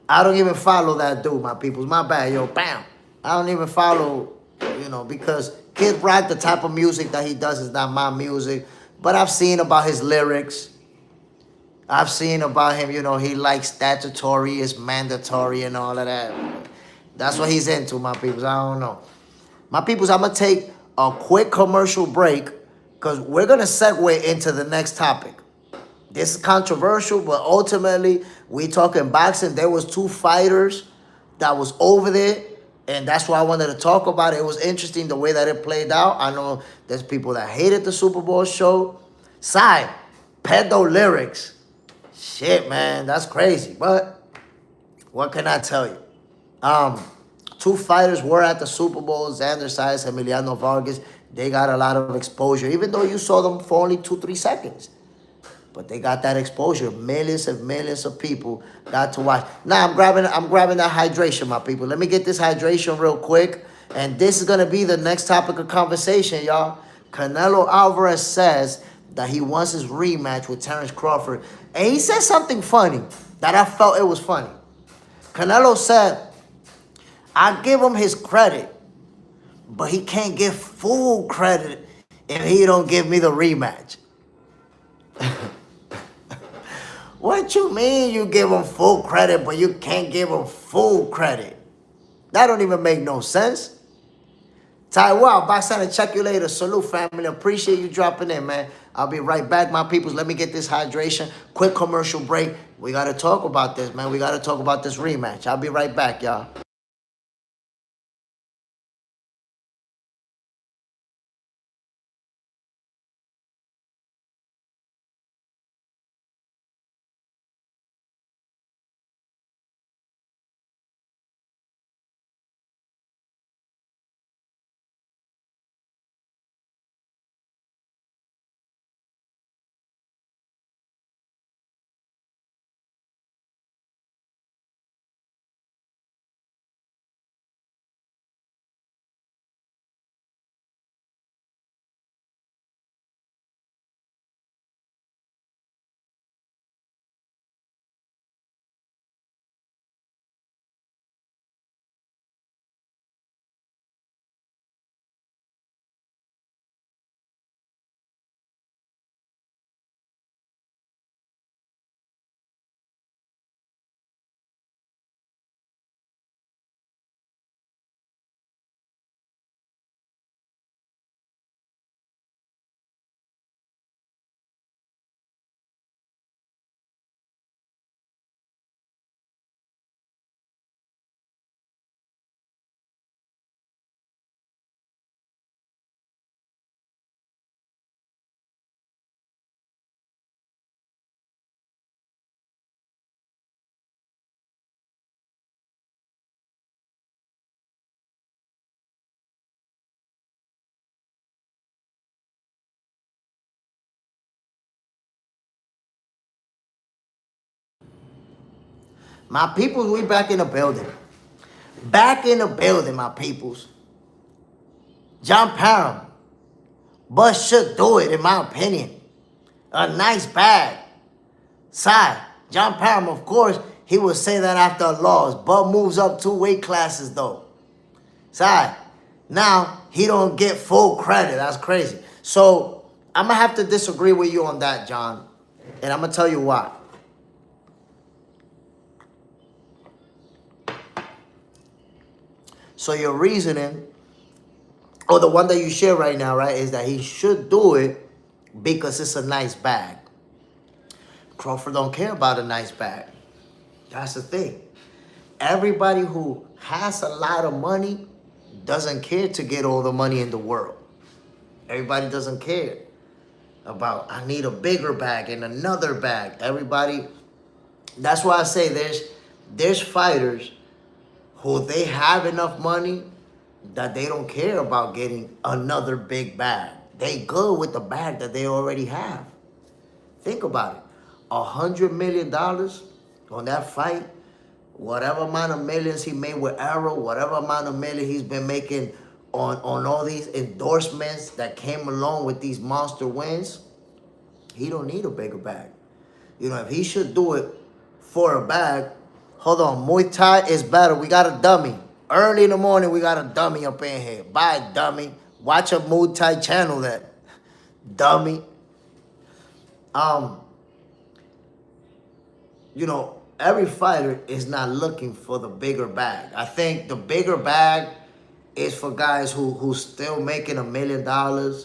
I don't even follow that dude, my peoples. My bad, yo, bam. I don't even follow, because Kid Rock, the type of music that he does is not my music. But I've seen about his lyrics. I've seen about him, he likes statutory, is mandatory, and all of that. That's what he's into, my peoples. I don't know. My peoples, I'm going to take a quick commercial break because we're going to segue into the next topic. This is controversial, but ultimately, we talking boxing. There was two fighters that was over there, and that's why I wanted to talk about it. It was interesting the way that it played out. I know there's people that hated the Super Bowl show. Side, pedo lyrics. Shit, man, that's crazy. But what can I tell you? Two fighters were at the Super Bowl, Xayas and Vargas. They got a lot of exposure, even though you saw them for only 2-3 seconds. But they got that exposure. Millions of people got to watch. Now I'm grabbing that hydration, my people. Let me get this hydration real quick. And this is gonna be the next topic of conversation, y'all. Canelo Alvarez says that he wants his rematch with Terrence Crawford. And he said something funny that I felt it was funny. Canelo said, I give him his credit, but he can't get full credit if he don't give me the rematch. What you mean you give him full credit, but you can't give him full credit? That don't even make no sense. Taiwan, Baxana, check you later. Salute, family. Appreciate you dropping in, man. I'll be right back, my peoples. Let me get this hydration. Quick commercial break. We got to talk about this, man. We got to talk about this rematch. I'll be right back, y'all. My peoples, we back in the building. Back in the building, my peoples. John Parham. But should do it, in my opinion. A nice bag. Side. John Parham, of course, he would say that after a loss. Bud moves up 2 weight classes, though. Side. Now, he don't get full credit. That's crazy. So, I'm going to have to disagree with you on that, John. And I'm going to tell you why. So, your reasoning, or the one that you share right now, right, is that he should do it because it's a nice bag. Crawford don't care about a nice bag. That's the thing. Everybody who has a lot of money doesn't care to get all the money in the world. Everybody doesn't care about, I need a bigger bag and another bag. Everybody, that's why I say there's fighters who they have enough money that they don't care about getting another big bag. They good with the bag that they already have. Think about it. $100 million on that fight, whatever amount of millions he made with Arrow, whatever amount of million he's been making on all these endorsements that came along with these monster wins, he don't need a bigger bag. If he should do it for a bag, hold on, Muay Thai is better. We got a dummy. Early in the morning, we got a dummy up in here. Bye, dummy. Watch a multi-channel that. Dummy. Um, you know, every fighter is not looking for the bigger bag. I think the bigger bag is for guys who's still making $1 million, $2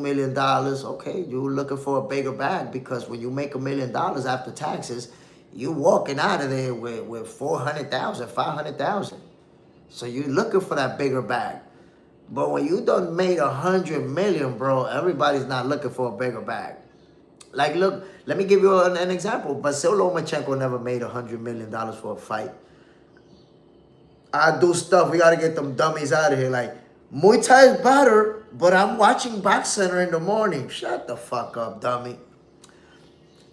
million. Okay, you're looking for a bigger bag because when you make $1 million after taxes, you walking out of there with 400,000, 500,000. So you're looking for that bigger bag. But when you done made 100 million, bro, everybody's not looking for a bigger bag. Like, look, let me give you an example. Vasyl Lomachenko never made $100 million for a fight. I do stuff. We got to get them dummies out of here. Like, Muay Thai is better, but I'm watching Box Center in the morning. Shut the fuck up, dummy.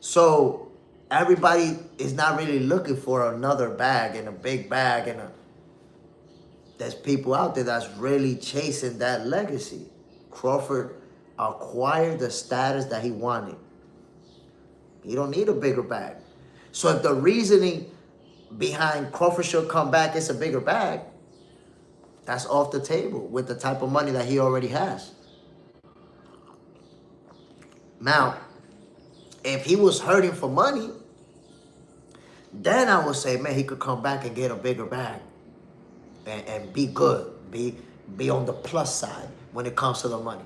So, everybody is not really looking for another bag and a big bag. There's people out there that's really chasing that legacy. Crawford acquired the status that he wanted. He don't need a bigger bag. So if the reasoning behind Crawford should come back is a bigger bag, that's off the table with the type of money that he already has. Now, if he was hurting for money, then I would say, man, he could come back and get a bigger bag and be good, be on the plus side when it comes to the money.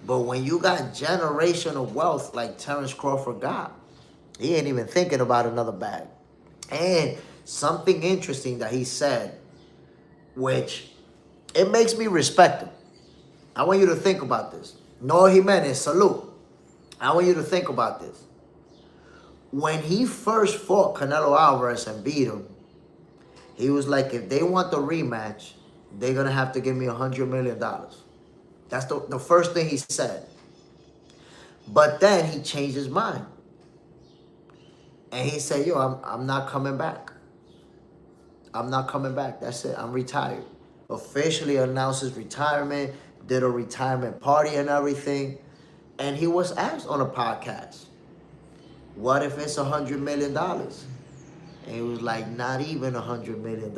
But when you got generational wealth like Terrence Crawford got, he ain't even thinking about another bag. And something interesting that he said, which it makes me respect him. I want you to think about this. Noah Jimenez, salute. I want you to think about this. When he first fought Canelo Alvarez and beat him, he was like, if they want the rematch, they're going to have to give me $100 million. That's the first thing he said. But then he changed his mind. And he said, yo, I'm not coming back. I'm not coming back. That's it. I'm retired. Officially announced his retirement, did a retirement party and everything. And he was asked on a podcast, what if it's $100 million? And he was like, not even $100 million.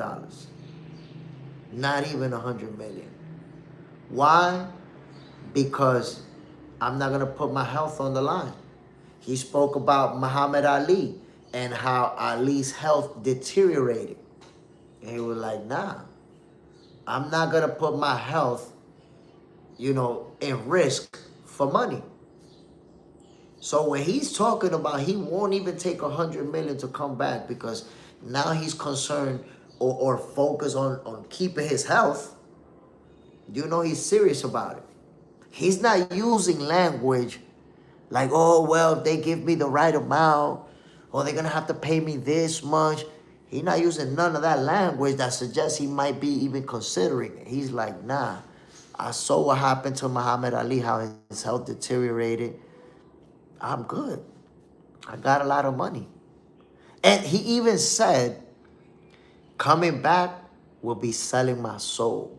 Not even $100 million. Why? Because I'm not going to put my health on the line. He spoke about Muhammad Ali and how Ali's health deteriorated. And he was like, nah, I'm not going to put my health, in risk for money. So when he's talking about he won't even take $100 million to come back because now he's concerned or focused on keeping his health, he's serious about it. He's not using language like, oh, well, if they give me the right amount, or they're going to have to pay me this much. He's not using none of that language that suggests he might be even considering it. He's like, nah, I saw what happened to Muhammad Ali, how his health deteriorated. I'm good. I got a lot of money. And he even said, coming back will be selling my soul.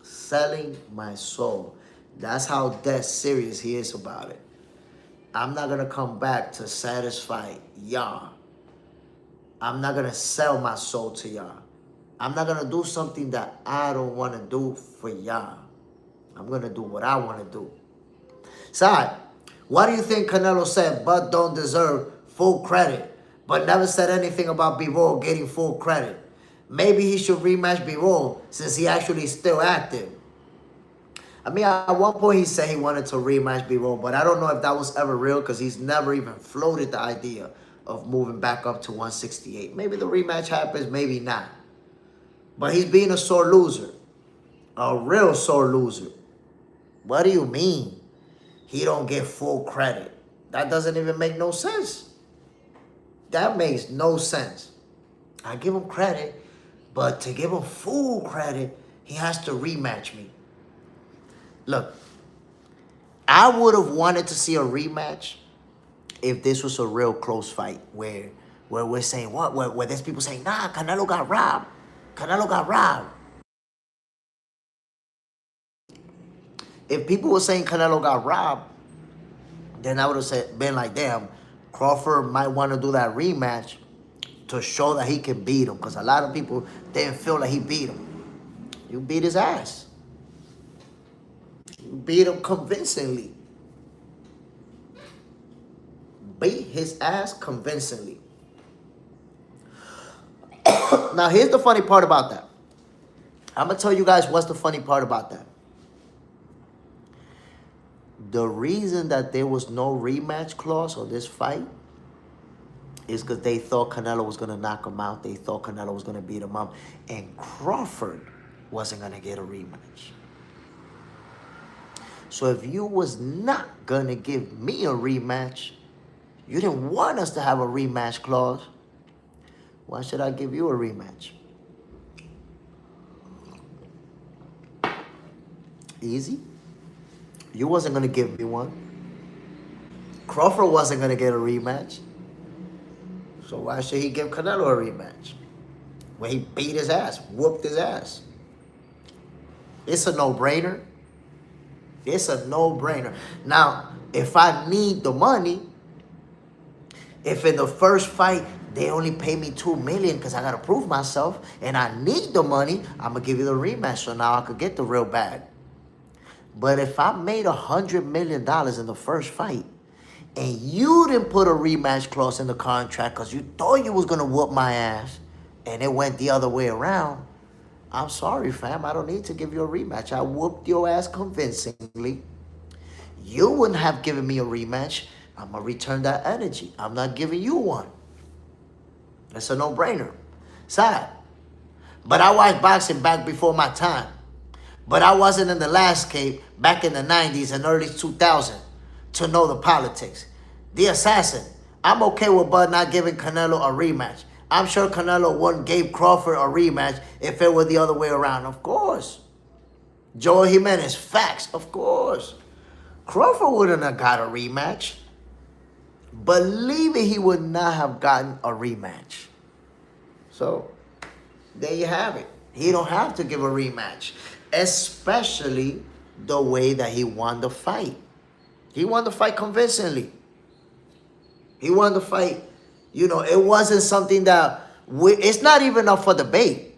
Selling my soul. That's how dead serious he is about it. I'm not going to come back to satisfy y'all. I'm not going to sell my soul to y'all. I'm not going to do something that I don't want to do for y'all. I'm going to do what I want to do. Sai, why do you think Canelo said Bud don't deserve full credit, but never said anything about Bivol getting full credit? Maybe he should rematch Bivol since he actually is still active. I mean, at one point he said he wanted to rematch Bivol, but I don't know if that was ever real because he's never even floated the idea of moving back up to 168. Maybe the rematch happens, maybe not. But he's being a sore loser. A real sore loser. What do you mean he don't get full credit? That doesn't even make no sense. That makes no sense. I give him credit, but to give him full credit, he has to rematch me. Look, I would have wanted to see a rematch if this was a real close fight where we're saying what? Where there's people saying, nah, Canelo got robbed. Canelo got robbed. If people were saying Canelo got robbed, then I would have been like, damn, Crawford might want to do that rematch to show that he can beat him. Because a lot of people didn't feel like he beat him. You beat his ass. You beat him convincingly. Beat his ass convincingly. Now, here's the funny part about that. I'm going to tell you guys what's the funny part about that. The reason that there was no rematch clause on this fight is because they thought Canelo was going to knock him out. They thought Canelo was going to beat him up. And Crawford wasn't going to get a rematch. So if you was not going to give me a rematch, you didn't want us to have a rematch clause, why should I give you a rematch? Easy. You wasn't going to give me one. Crawford wasn't going to get a rematch. So why should he give Canelo a rematch? When he beat his ass, whooped his ass. It's a no-brainer. It's a no-brainer. Now, if I need the money, if in the first fight they only pay me $2 million because I got to prove myself and I need the money, I'm going to give you the rematch so now I could get the real bag. But if I made $100 million in the first fight and you didn't put a rematch clause in the contract because you thought you was going to whoop my ass and it went the other way around, I'm sorry, fam. I don't need to give you a rematch. I whooped your ass convincingly. You wouldn't have given me a rematch. I'm going to return that energy. I'm not giving you one. It's a no-brainer. Sad. But I watched boxing back before my time. But I wasn't in the landscape back in the 90s and early 2000s to know the politics. The assassin. I'm okay with Bud not giving Canelo a rematch. I'm sure Canelo wouldn't give Crawford a rematch if it were the other way around. Of course. Joel Jimenez, facts. Of course. Crawford wouldn't have got a rematch. Believe me, he would not have gotten a rematch. So, there you have it. He don't have to give a rematch. Especially the way that he won the fight. He won the fight convincingly. He won the fight. You know, it wasn't something that... it's not even up for debate.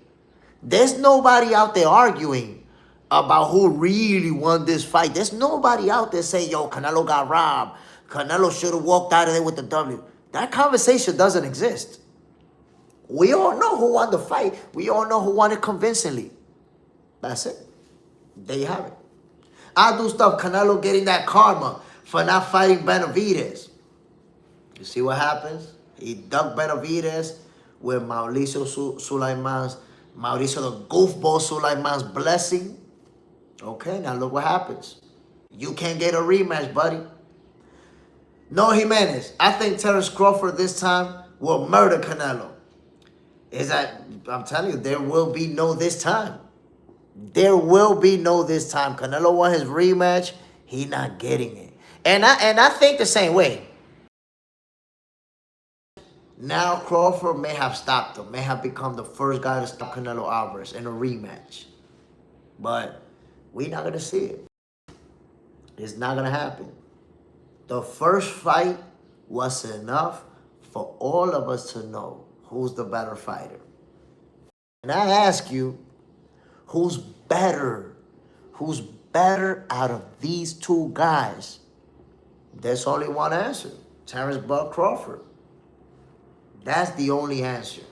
There's nobody out there arguing about who really won this fight. There's nobody out there saying, yo, Canelo got robbed. Canelo should have walked out of there with the W. That conversation doesn't exist. We all know who won the fight. We all know who won it convincingly. That's it. There you have it. I do stuff, Canelo getting that karma for not fighting Benavidez. You see what happens? He ducked Benavidez with Mauricio the goofball Sulaiman's blessing. Okay, now look what happens. You can't get a rematch, buddy. No Jimenez. I think Terence Crawford this time will murder Canelo. I'm telling you, there will be no this time. There will be no this time. Canelo won his rematch. He not getting it. And I think the same way. Now Crawford may have stopped him. May have become the first guy to stop Canelo Alvarez in a rematch. But we're not going to see it. It's not going to happen. The first fight was enough for all of us to know who's the better fighter. And I ask you, who's better? Who's better out of these two guys? There's only one answer. Terence Bud Crawford. That's the only answer.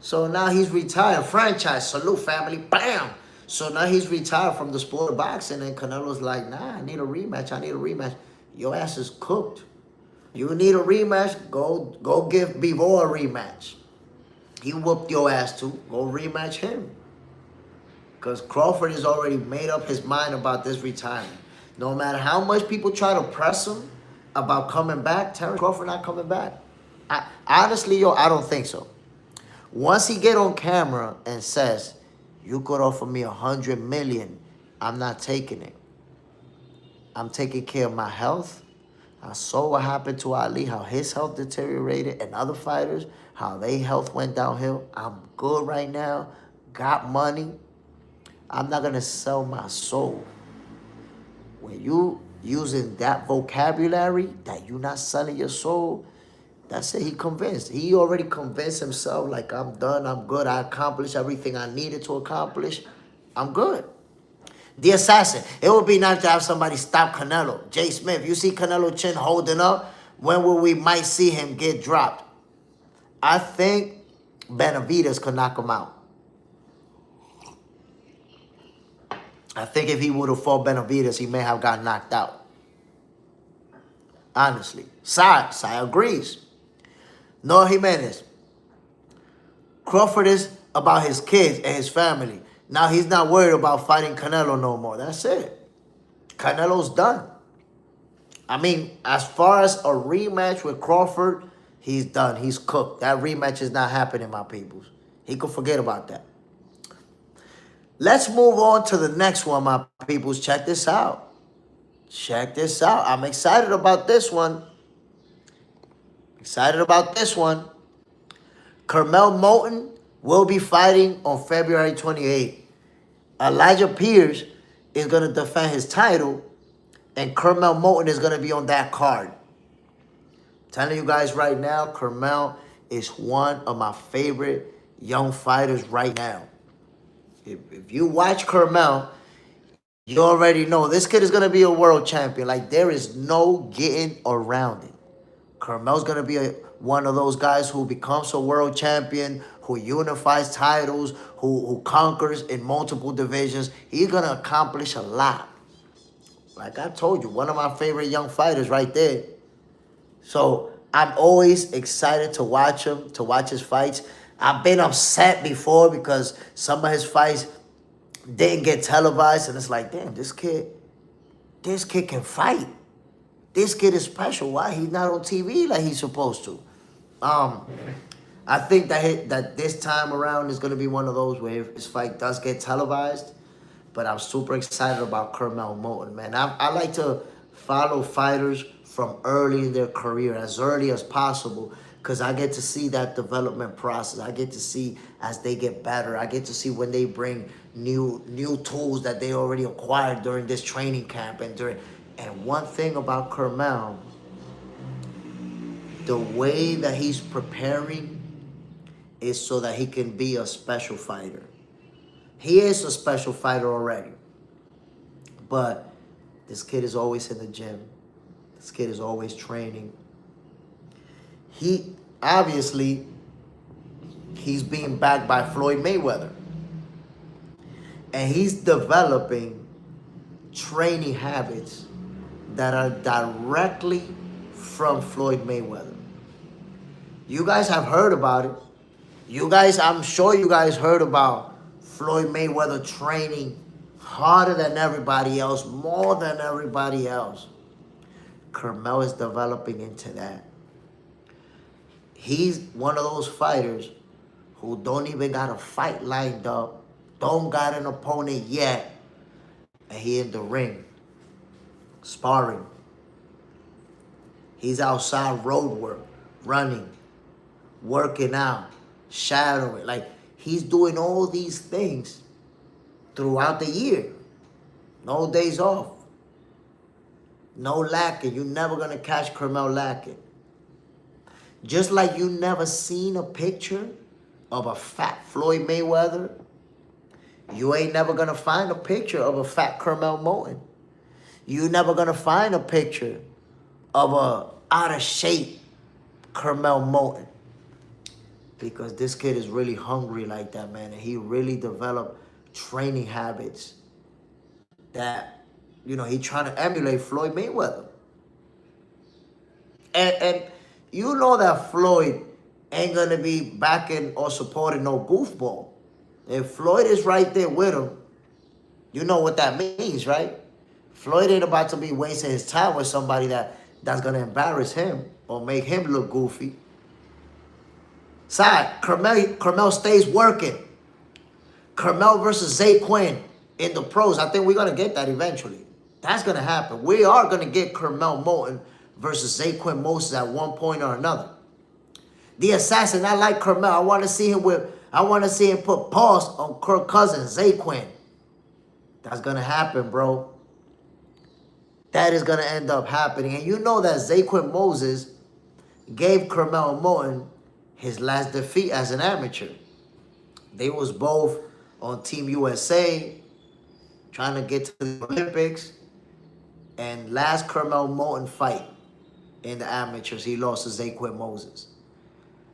So now he's retired. Franchise. Salute, family. Bam! So now he's retired from the sport of boxing. And Canelo's like, nah, I need a rematch. I need a rematch. Your ass is cooked. You need a rematch? Go give Bivol a rematch. He whooped your ass too. Go rematch him. Because Crawford has already made up his mind about this retirement. No matter how much people try to press him about coming back, Terence Crawford not coming back. Honestly, yo, I don't think so. Once he get on camera and says, you could offer me $100 million, I'm not taking it. I'm taking care of my health. I saw what happened to Ali, how his health deteriorated, and other fighters, how their health went downhill. I'm good right now, got money. I'm not going to sell my soul. When you using that vocabulary, that you're not selling your soul, That's it. He convinced. He already convinced himself, like, I'm done, I'm good, I accomplished everything I needed to accomplish. I'm good. The assassin. It would be nice to have somebody stop Canelo. Jay Smith, you see Canelo chin holding up? When will we might see him get dropped? I think Benavidez could knock him out. I think if he would have fought Benavidez, he may have got knocked out. Honestly. Sai agrees. No Jimenez. Crawford is about his kids and his family. Now he's not worried about fighting Canelo no more. That's it. Canelo's done. I mean, as far as a rematch with Crawford, he's done. He's cooked. That rematch is not happening, my peoples. He could forget about that. Let's move on to the next one, my peoples. Check this out. Check this out. I'm excited about this one. Excited about this one. Curmel Moulton will be fighting on February 28th. Elijah Pierce is going to defend his title, and Curmel Moulton is going to be on that card. Telling you guys right now, Curmel is one of my favorite young fighters right now. If you watch Curmel, you already know this kid is going to be a world champion. Like, there is no getting around it. Curmel's going to be one of those guys who becomes a world champion, who unifies titles, who conquers in multiple divisions. He's going to accomplish a lot. Like I told you, one of my favorite young fighters right there. So I'm always excited to watch him, to watch his fights. I've been upset before because some of his fights didn't get televised. And it's like, damn, this kid can fight. This kid is special. Why he's not on TV like he's supposed to? I think that this time around is going to be one of those where his fight does get televised. But I'm super excited about Curmel Moulton, man. I like to follow fighters from early in their career, as early as possible, because I get to see that development process. I get to see as they get better. I get to see when they bring new tools that they already acquired during this training camp. And one thing about Curmel, the way that he's preparing is so that he can be a special fighter. He is a special fighter already. But this kid is always in the gym. This kid is always training. He, obviously, he's being backed by Floyd Mayweather. And he's developing training habits that are directly from Floyd Mayweather. You guys have heard about it. I'm sure you guys heard about Floyd Mayweather training harder than everybody else, more than everybody else. Curmel is developing into that. He's one of those fighters who don't even got a fight lined up, don't got an opponent yet, and he in the ring, sparring. He's outside road work, running, working out, shadowing. Like, he's doing all these things throughout the year. No days off. No lacking. You're never going to catch Curmel lacking. Just like you never seen a picture of a fat Floyd Mayweather, you ain't never going to find a picture of a fat Curmel Moulton. You're never going to find a picture of a out-of-shape Curmel Moulton. Because this kid is really hungry like that, man. And he really developed training habits that, you know, he trying to emulate Floyd Mayweather. And you know that Floyd ain't going to be backing or supporting no goofball. If Floyd is right there with him, you know what that means, right? Floyd ain't about to be wasting his time with somebody that's going to embarrass him or make him look goofy. Side, Curmel stays working. Curmel versus Zay Quinn in the pros. I think we're going to get that eventually. That's going to happen. We are going to get Curmel Moulton versus Zay Quinn Moses at one point or another. The assassin, I like Curmel. I want to see him put paws on Kirk Cousins, Zay Quinn. That's going to happen, bro. That is going to end up happening. And you know that Zay Quinn Moses gave Curmel Morton his last defeat as an amateur. They was both on Team USA, trying to get to the Olympics. And last Curmel Morton fight in the amateurs, he lost to Zaquin Moses.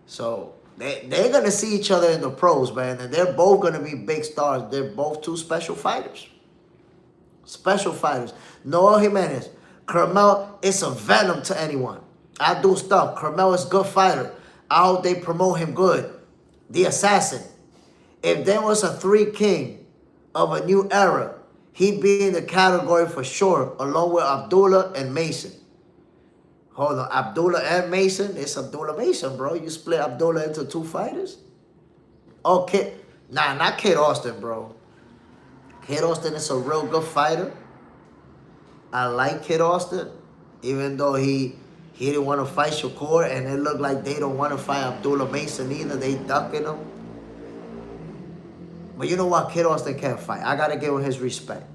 So they're going to see each other in the pros, man. And they're both going to be big stars. They're both two special fighters. Special fighters. Noel Jimenez. Curmel is a venom to anyone. I do stuff. Curmel is a good fighter. I hope they promote him good. The assassin. If there was a three king of a new era, he'd be in the category for sure, along with Abdullah and Mason. Hold on, Abdullah and Mason? It's Abdullah Mason, bro. You split Abdullah into two fighters? Oh, nah, not Kid Austin, bro. Kid Austin is a real good fighter. I like Kid Austin, even though he didn't want to fight Shakur, and it looked like they don't want to fight Abdullah Mason either. They ducking him. But you know what? Kid Austin can't fight. I got to give him his respect.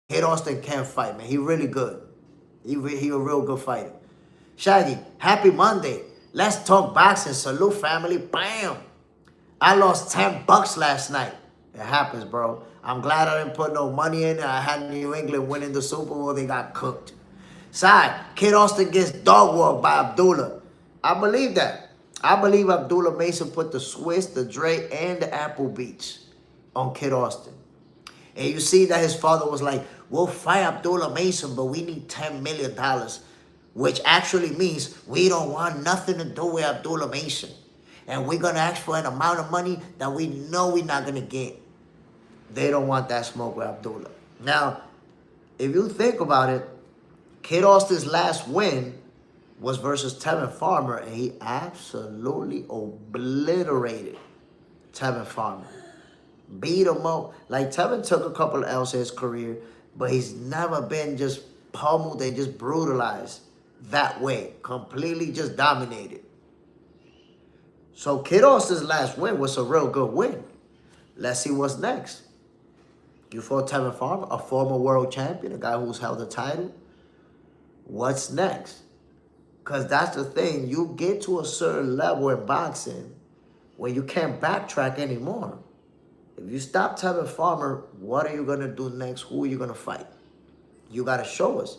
Kid Austin can't fight, man. He really good. He a real good fighter. Shaggy, happy Monday. Let's talk boxing. Salute, family. Bam. I lost $10 last night. It happens, bro. I'm glad I didn't put no money in. I had New England winning the Super Bowl. They got cooked. Side, Kid Austin gets dog walked by Abdullah. I believe that. I believe Abdullah Mason put the Swiss, the Dre, and the Apple Beach on Kid Austin. And you see that his father was like, we'll fight Abdullah Mason, but we need $10 million, which actually means we don't want nothing to do with Abdullah Mason. And we're going to ask for an amount of money that we know we're not going to get. They don't want that smoke with Abdullah. Now, if you think about it, Kid Austin's last win was versus Tevin Farmer, and he absolutely obliterated Tevin Farmer. Beat him up. Like, Tevin took a couple of L's in his career, but he's never been just pummeled and just brutalized that way. Completely just dominated. So Kid Austin's last win was a real good win. Let's see what's next. You fought Tevin Farmer, a former world champion, a guy who's held the title. What's next? Because that's the thing. You get to a certain level in boxing where you can't backtrack anymore. If you stop Tevin Farmer, what are you going to do next? Who are you going to fight? You got to show us.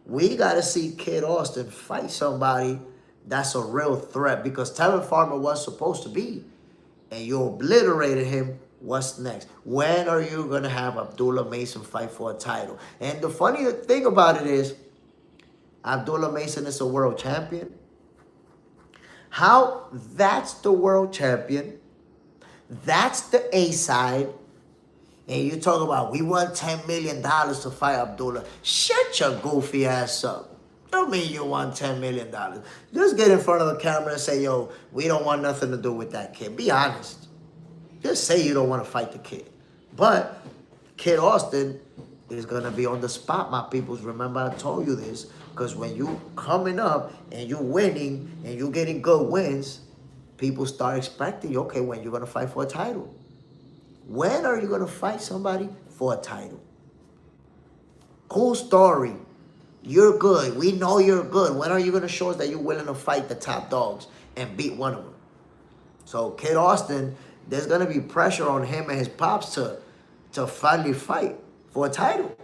We got to see Kid Austin fight somebody that's a real threat, because Tevin Farmer was supposed to be, and you obliterated him. What's next? When are you going to have Abdullah Mason fight for a title? And the funny thing about it is, Abdullah Mason is a world champion. How? That's the world champion. That's the A side. And you talk about, we want $10 million to fight Abdullah. Shut your goofy ass up. Don't mean you want $10 million. Just get in front of the camera and say, yo, we don't want nothing to do with that kid. Be honest. Just say you don't want to fight the kid. But Kid Austin is going to be on the spot, my peoples. Remember, I told you this. Because when you coming up and you winning and you getting good wins, people start expecting, okay, when you're going to fight for a title. When are you going to fight somebody for a title? Cool story. You're good. We know you're good. When are you going to show us that you're willing to fight the top dogs and beat one of them? So Kid Austin, there's going to be pressure on him and his pops to finally fight for a title.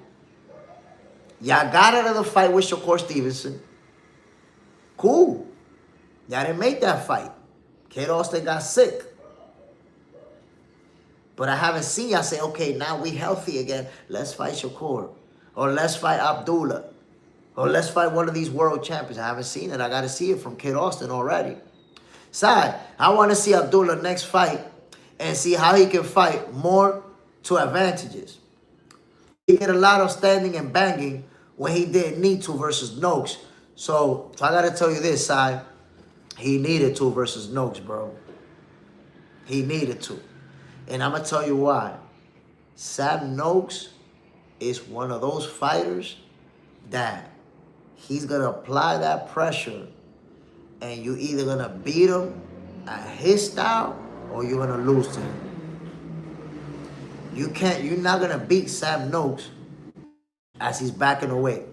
Y'all got out of the fight with Shakur Stevenson. Cool. Y'all didn't make that fight. Kid Austin got sick. But I haven't seen y'all say, okay, now we healthy again. Let's fight Shakur. Or let's fight Abdullah. Or let's fight one of these world champions. I haven't seen it. I got to see it from Kid Austin already. Side, I want to see Abdullah next fight and see how he can fight more to advantages. He did a lot of standing and banging when he didn't need to versus Noakes. So I got to tell you this, Side. He needed to versus Noakes, bro. He needed to. And I'm going to tell you why. Sam Noakes is one of those fighters that he's going to apply that pressure, and you either going to beat him at his style or you're going to lose to him. You're not going to beat Sam Noakes as he's backing away.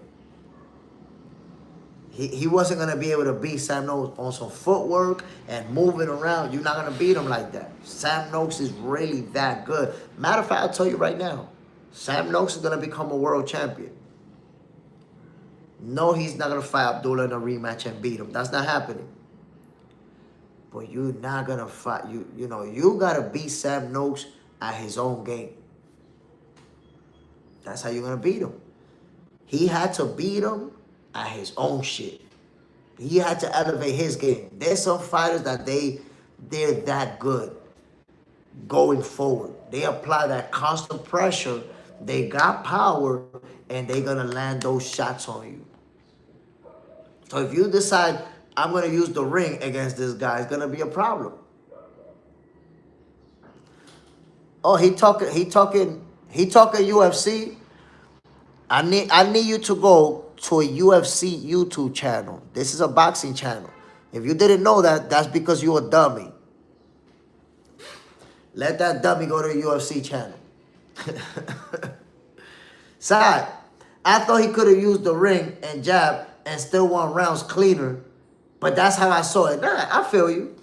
He wasn't going to be able to beat Sam Noakes on some footwork and moving around. You're not going to beat him like that. Sam Noakes is really that good. Matter of fact, I'll tell you right now, Sam Noakes is going to become a world champion. No, he's not going to fight Abdullah in a rematch and beat him. That's not happening. But you're not going to fight. You know, you got to beat Sam Noakes at his own game. That's how you're going to beat him. He had to beat him at his own shit. He had to elevate his game. There's some fighters that they're that good going forward. They apply that constant pressure. They got power, and they're going to land those shots on you. So if you decide, I'm going to use the ring against this guy, it's going to be a problem. Oh, he talking UFC. I need you to go to a UFC YouTube channel. This is a boxing channel. If you didn't know that, that's because you're a dummy. Let that dummy go to a UFC channel. Side, I thought he could have used the ring and jab and still won rounds cleaner, but that's how I saw it. Nah, I feel you.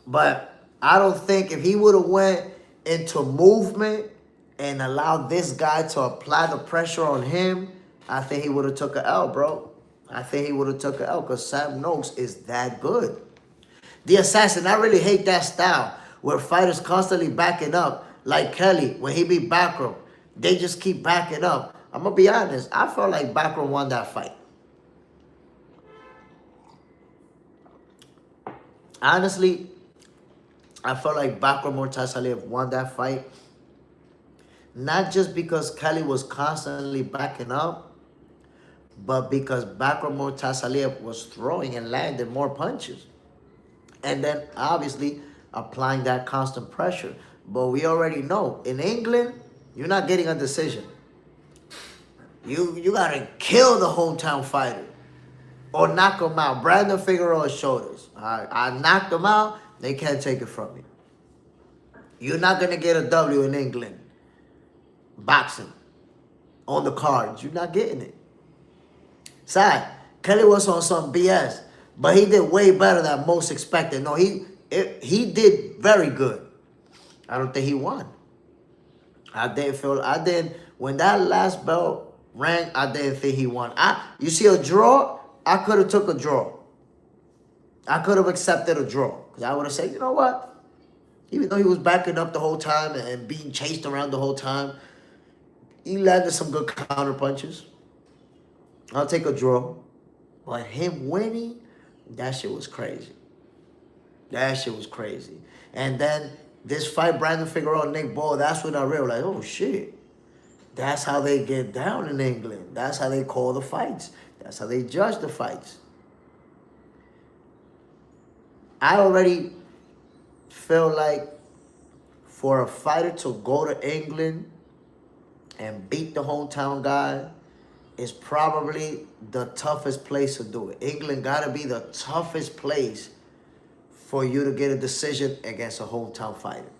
But I don't think if he would have went into movement and allowed this guy to apply the pressure on him, I think he would have took an L, bro. I think he would have took an L because Sam Noakes is that good. The Assassin, I really hate that style where fighters constantly backing up. Like Kelly, when he beat Backroom, they just keep backing up. I'm going to be honest. I felt like Backroom won that fight. Honestly, I felt like Backroom Mortazaliev won that fight. Not just because Kelly was constantly backing up, but because Backroom Mortazaliev was throwing and landing more punches. And then, obviously, applying that constant pressure. But we already know, in England, you're not getting a decision. You got to kill the hometown fighter or knock him out. Brandon Figueroa showed us. I knocked him out. They can't take it from me. You're not going to get a W in England. Boxing. On the cards. You're not getting it. Side, Kelly was on some BS, but he did way better than most expected. No, he did very good. I don't think he won. When that last bell rang, I didn't think he won. You see a draw, I could have took a draw. I could have accepted a draw. Because I would have said, you know what? Even though he was backing up the whole time and being chased around the whole time, he landed some good counter punches. I'll take a draw. But him winning, that shit was crazy. That shit was crazy. And then this fight, Brandon Figueroa and Nick Ball, that's when I realized, oh shit. That's how they get down in England. That's how they call the fights. That's how they judge the fights. I already feel like for a fighter to go to England and beat the hometown guy is probably the toughest place to do it. England got to be the toughest place for you to get a decision against a hometown fighter.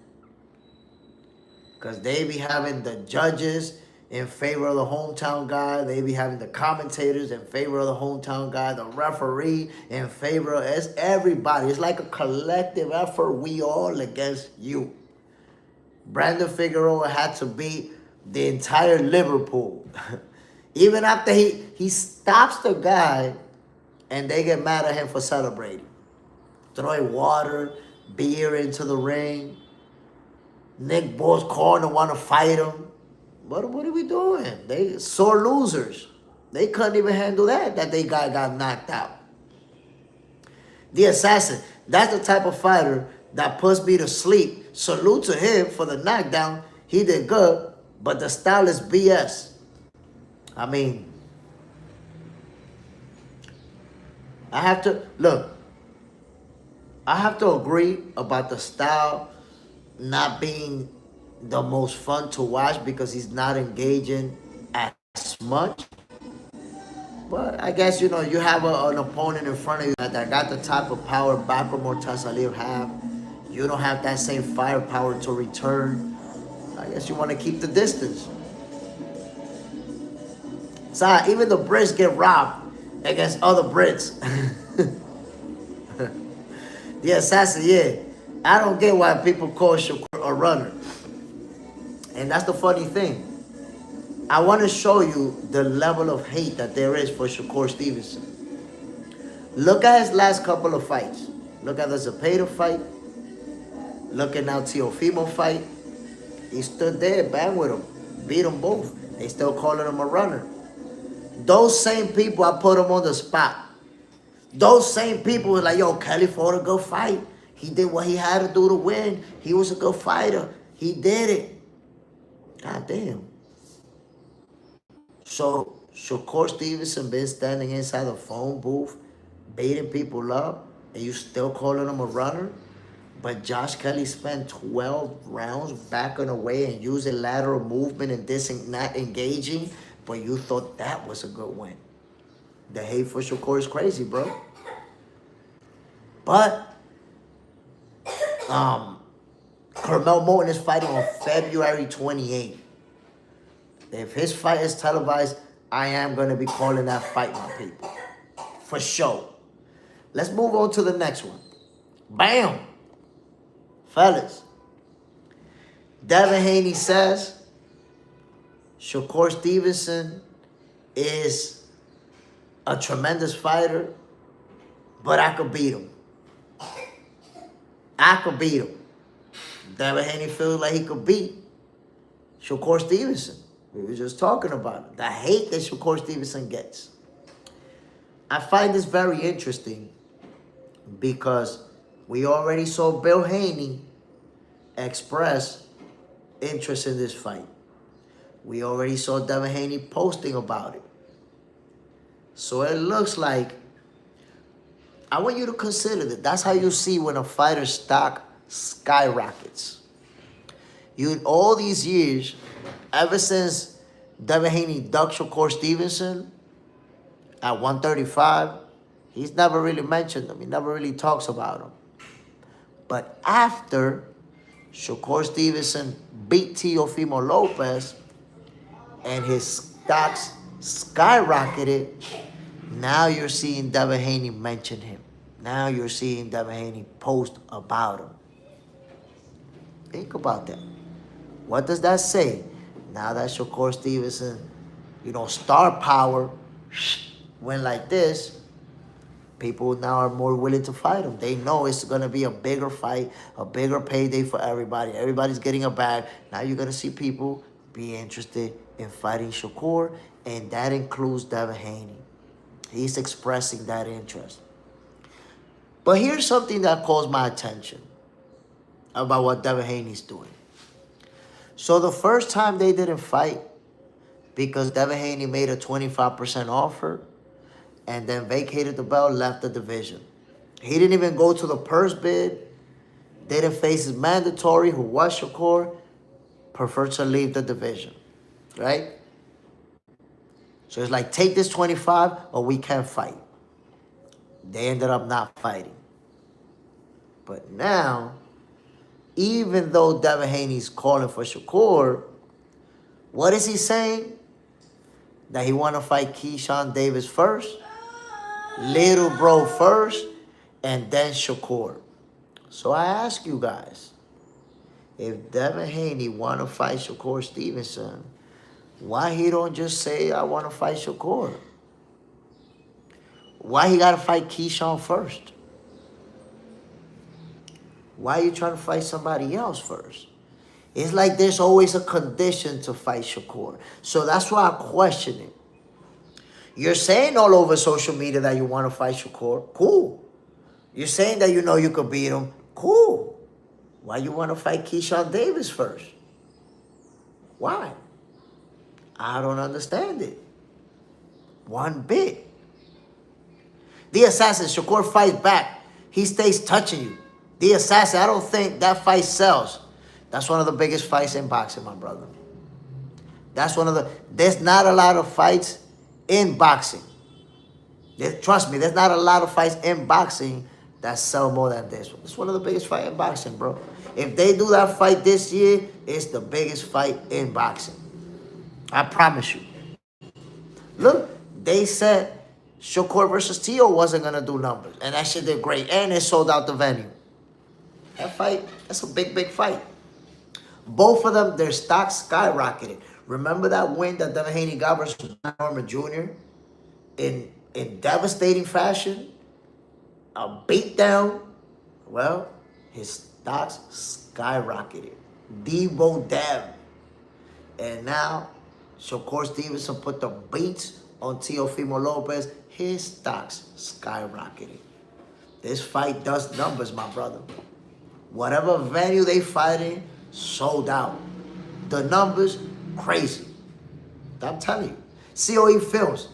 Because they be having the judges in favor of the hometown guy. They be having the commentators in favor of the hometown guy. The referee in favor of everybody. It's like a collective effort. We all against you. Brandon Figueroa had to beat the entire Liverpool. Even after he stops the guy and they get mad at him for celebrating. Throwing water, beer into the ring. Nick Ball's calling to want to fight him. What are we doing? They sore losers. They couldn't even handle that they guy got knocked out. The Assassin, that's the type of fighter that puts me to sleep. Salute to him for the knockdown. He did good, but the style is BS. I mean, I have to agree about the style not being the most fun to watch because he's not engaging as much. But I guess, you have an opponent in front of you that got the type of power Backroom or Tasalib have. You don't have that same firepower to return. I guess you want to keep the distance. So even the Brits get robbed. against other Brits. The assassin, yeah. I don't get why people call Shakur a runner. And that's the funny thing. I want to show you the level of hate that there is for Shakur Stevenson. Look at his last couple of fights. Look at the Zepeda fight. Look at now Teofimo fight. He stood there, bang with him, beat them both. They still calling him a runner. Those same people, I put him on the spot. Those same people were like, yo, Kelly fought a good fight. He did what he had to do to win. He was a good fighter. He did it. God damn. So Shakur Stevenson been standing inside the phone booth, beating people up, and you still calling him a runner? But Josh Kelly spent 12 rounds backing away and using lateral movement and this and not engaging, but you thought that was a good win. The hate for Shakur is crazy, bro. But Curmel Moten is fighting on February 28th. If his fight is televised, I am going to be calling that fight, my people. For sure. Let's move on to the next one. Bam! Fellas. Devin Haney says Shakur Stevenson is a tremendous fighter, but I could beat him. I could beat him. Devin Haney feels like he could beat Shakur Stevenson. We were just talking about it. The hate that Shakur Stevenson gets. I find this very interesting because we already saw Bill Haney express interest in this fight. We already saw Devin Haney posting about it. So it looks like, I want you to consider that. That's how you see when a fighter's stock skyrockets. All these years, ever since Devin Haney ducked Shakur Stevenson at 135, he's never really mentioned him. He never really talks about him. But after Shakur Stevenson beat Teofimo Lopez and his stocks skyrocketed, now you're seeing Devin Haney mention him. Now you're seeing Devin Haney post about him. Think about that. What does that say? Now that Shakur Stevenson, star power went like this, people now are more willing to fight him. They know it's going to be a bigger fight, a bigger payday for everybody. Everybody's getting a bag. Now you're going to see people be interested in fighting Shakur, and that includes Devin Haney. He's expressing that interest. But here's something that calls my attention about what Devin Haney's doing. So the first time they didn't fight, because Devin Haney made a 25% offer and then vacated the belt, left the division. He didn't even go to the purse bid. Didn't face his mandatory, who was Shakur, preferred to leave the division, right? So it's like, take this 25 or we can't fight. They ended up not fighting. But now, even though Devin Haney's calling for Shakur, what is he saying? That he want to fight Keyshawn Davis first, little bro first, and then Shakur. So I ask you guys, if Devin Haney want to fight Shakur Stevenson, why he don't just say, I want to fight Shakur? Why he got to fight Keyshawn first? Why are you trying to fight somebody else first? It's like there's always a condition to fight Shakur. So that's why I question it. You're saying all over social media that you want to fight Shakur. Cool. You're saying that you know you could beat him. Cool. Why you want to fight Keyshawn Davis first? Why? I don't understand it. One bit. The assassin, Shakur fights back. He stays touching you. The assassin, I don't think that fight sells. That's one of the biggest fights in boxing, my brother. There's not a lot of fights in boxing. Trust me, there's not a lot of fights in boxing that sell more than this one. It's one of the biggest fights in boxing, bro. If they do that fight this year, it's the biggest fight in boxing. I promise you. Look, they said Shakur versus Tio wasn't going to do numbers. And that shit did great. And it sold out the venue. That fight, that's a big, big fight. Both of them, their stocks skyrocketed. Remember that win that Devin Haney got versus Norman Jr. in devastating fashion? A beatdown? Well, his stocks skyrocketed. Devo Dev. And now, Shakur Stevenson put the beats on Teofimo Lopez. His stocks skyrocketed. This fight does numbers, my brother. Whatever venue they fight in, sold out. The numbers, crazy. I'm telling you. COE Films.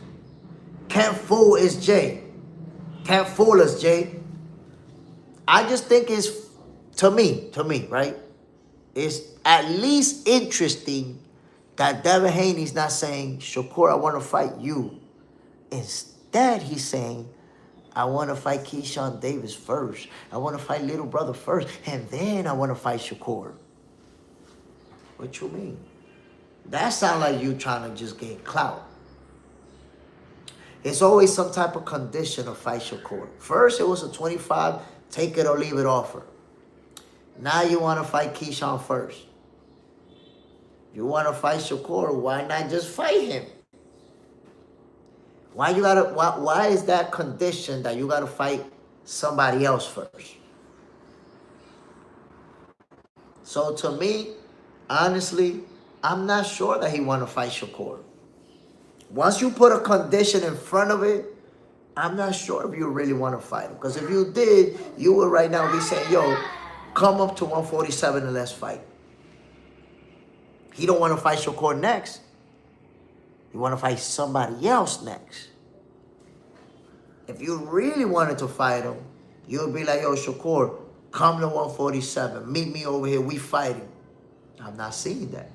Can't fool is Jay. Can't fool us, Jay. I just think it's, to me, right? It's at least interesting that Devin Haney's not saying, Shakur, I want to fight you. Instead, he's saying, I want to fight Keyshawn Davis first. I want to fight Little Brother first. And then I want to fight Shakur. What you mean? That sounds like you trying to just gain clout. It's always some type of condition to fight Shakur. First, it was a 25, take it or leave it offer. Now you want to fight Keyshawn first. You want to fight Shakur, why not just fight him? Why is that condition that you gotta fight somebody else first? So to me, honestly, I'm not sure that he wanna fight Shakur. Once you put a condition in front of it, I'm not sure if you really wanna fight him. Because if you did, you would right now be saying, yo, come up to 147 and let's fight. He don't wanna fight Shakur next. You want to fight somebody else next. If you really wanted to fight him, you would be like, yo, Shakur, come to 147. Meet me over here. We fighting. I'm not seeing that.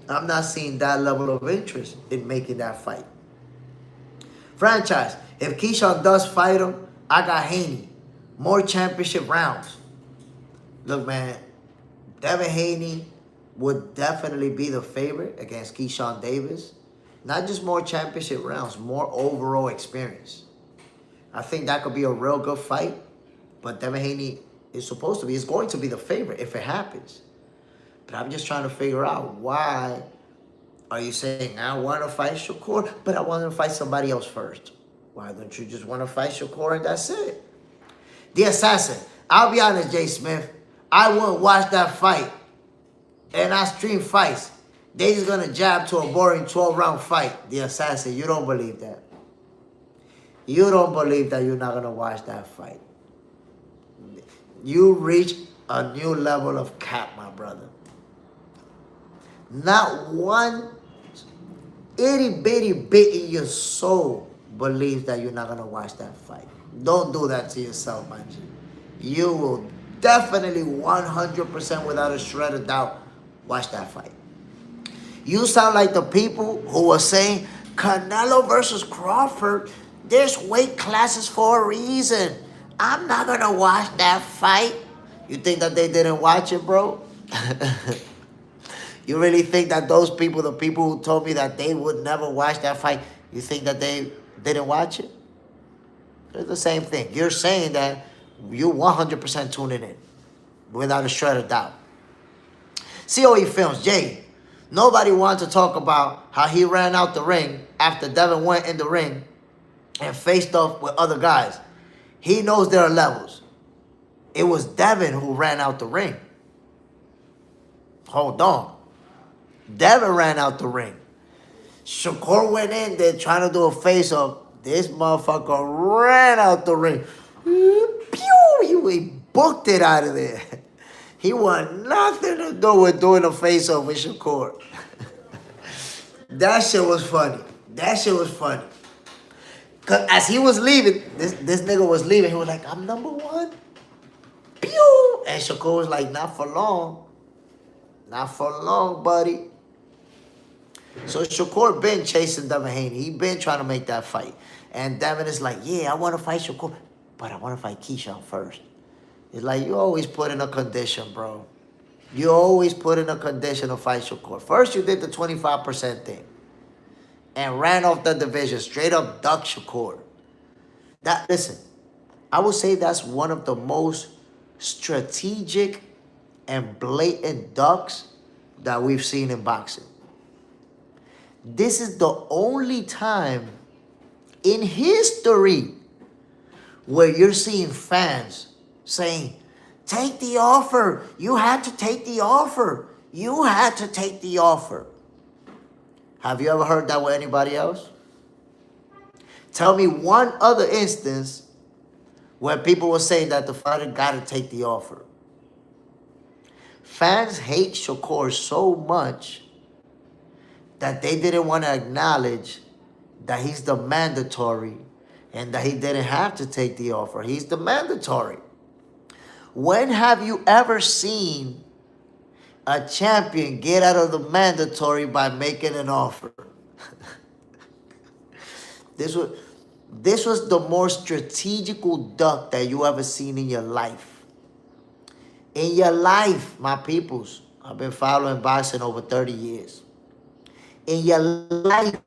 I'm not seeing that level of interest in making that fight. Franchise, if Keyshawn does fight him, I got Haney. More championship rounds. Look, man, Devin Haney would definitely be the favorite against Keyshawn Davis. Not just more championship rounds, more overall experience. I think that could be a real good fight. But Devin Haney is going to be the favorite if it happens. But I'm just trying to figure out, why are you saying, I want to fight Shakur, but I want to fight somebody else first? Why don't you just want to fight Shakur and that's it? The Assassin. I'll be honest, Jay Smith. I wouldn't watch that fight. And I stream fights. They just gonna jab to a boring 12-round fight. The Assassin, you don't believe that. You don't believe that you're not gonna watch that fight. You reach a new level of cap, my brother. Not one itty-bitty bit in your soul believes that you're not gonna watch that fight. Don't do that to yourself, man. You will definitely 100% without a shred of doubt watch that fight. You sound like the people who were saying, Canelo versus Crawford, there's weight classes for a reason. I'm not going to watch that fight. You think that they didn't watch it, bro? You really think that those people, the people who told me that they would never watch that fight, you think that they didn't watch it? It's the same thing. You're saying that you 100% tuning in without a shred of doubt. COE Films, Jay, nobody wanted to talk about how he ran out the ring after Devin went in the ring and faced off with other guys. He knows there are levels. It was Devin who ran out the ring. Hold on. Devin ran out the ring. Shakur went in there trying to do a face-off. This motherfucker ran out the ring. Pew! He booked it out of there. He want nothing to do with doing a face-off with Shakur. That shit was funny. That shit was funny. Because as he was leaving, this nigga was leaving. He was like, I'm number one. Pew! And Shakur was like, not for long. Not for long, buddy. So Shakur been chasing Devin Haney. He been trying to make that fight. And Devin is like, yeah, I want to fight Shakur, but I want to fight Keyshawn first. It's like, you always put in a condition, bro. You always put in a condition to fight Shakur. First, you did the 25% thing. and ran off the division. Straight up duck Shakur. Listen, I would say that's one of the most strategic and blatant ducks that we've seen in boxing. This is the only time in history where you're seeing fans saying, take the offer. You had to take the offer. You had to take the offer. Have you ever heard that with anybody else? Tell me one other instance where people were saying that the fighter got to take the offer. Fans hate Shakur so much that they didn't want to acknowledge that he's the mandatory and that he didn't have to take the offer. He's the mandatory. When have you ever seen a champion get out of the mandatory by making an offer? This was the most strategical duck that you ever seen in your life. In your life, my peoples. I've been following boxing over 30 years. In your life,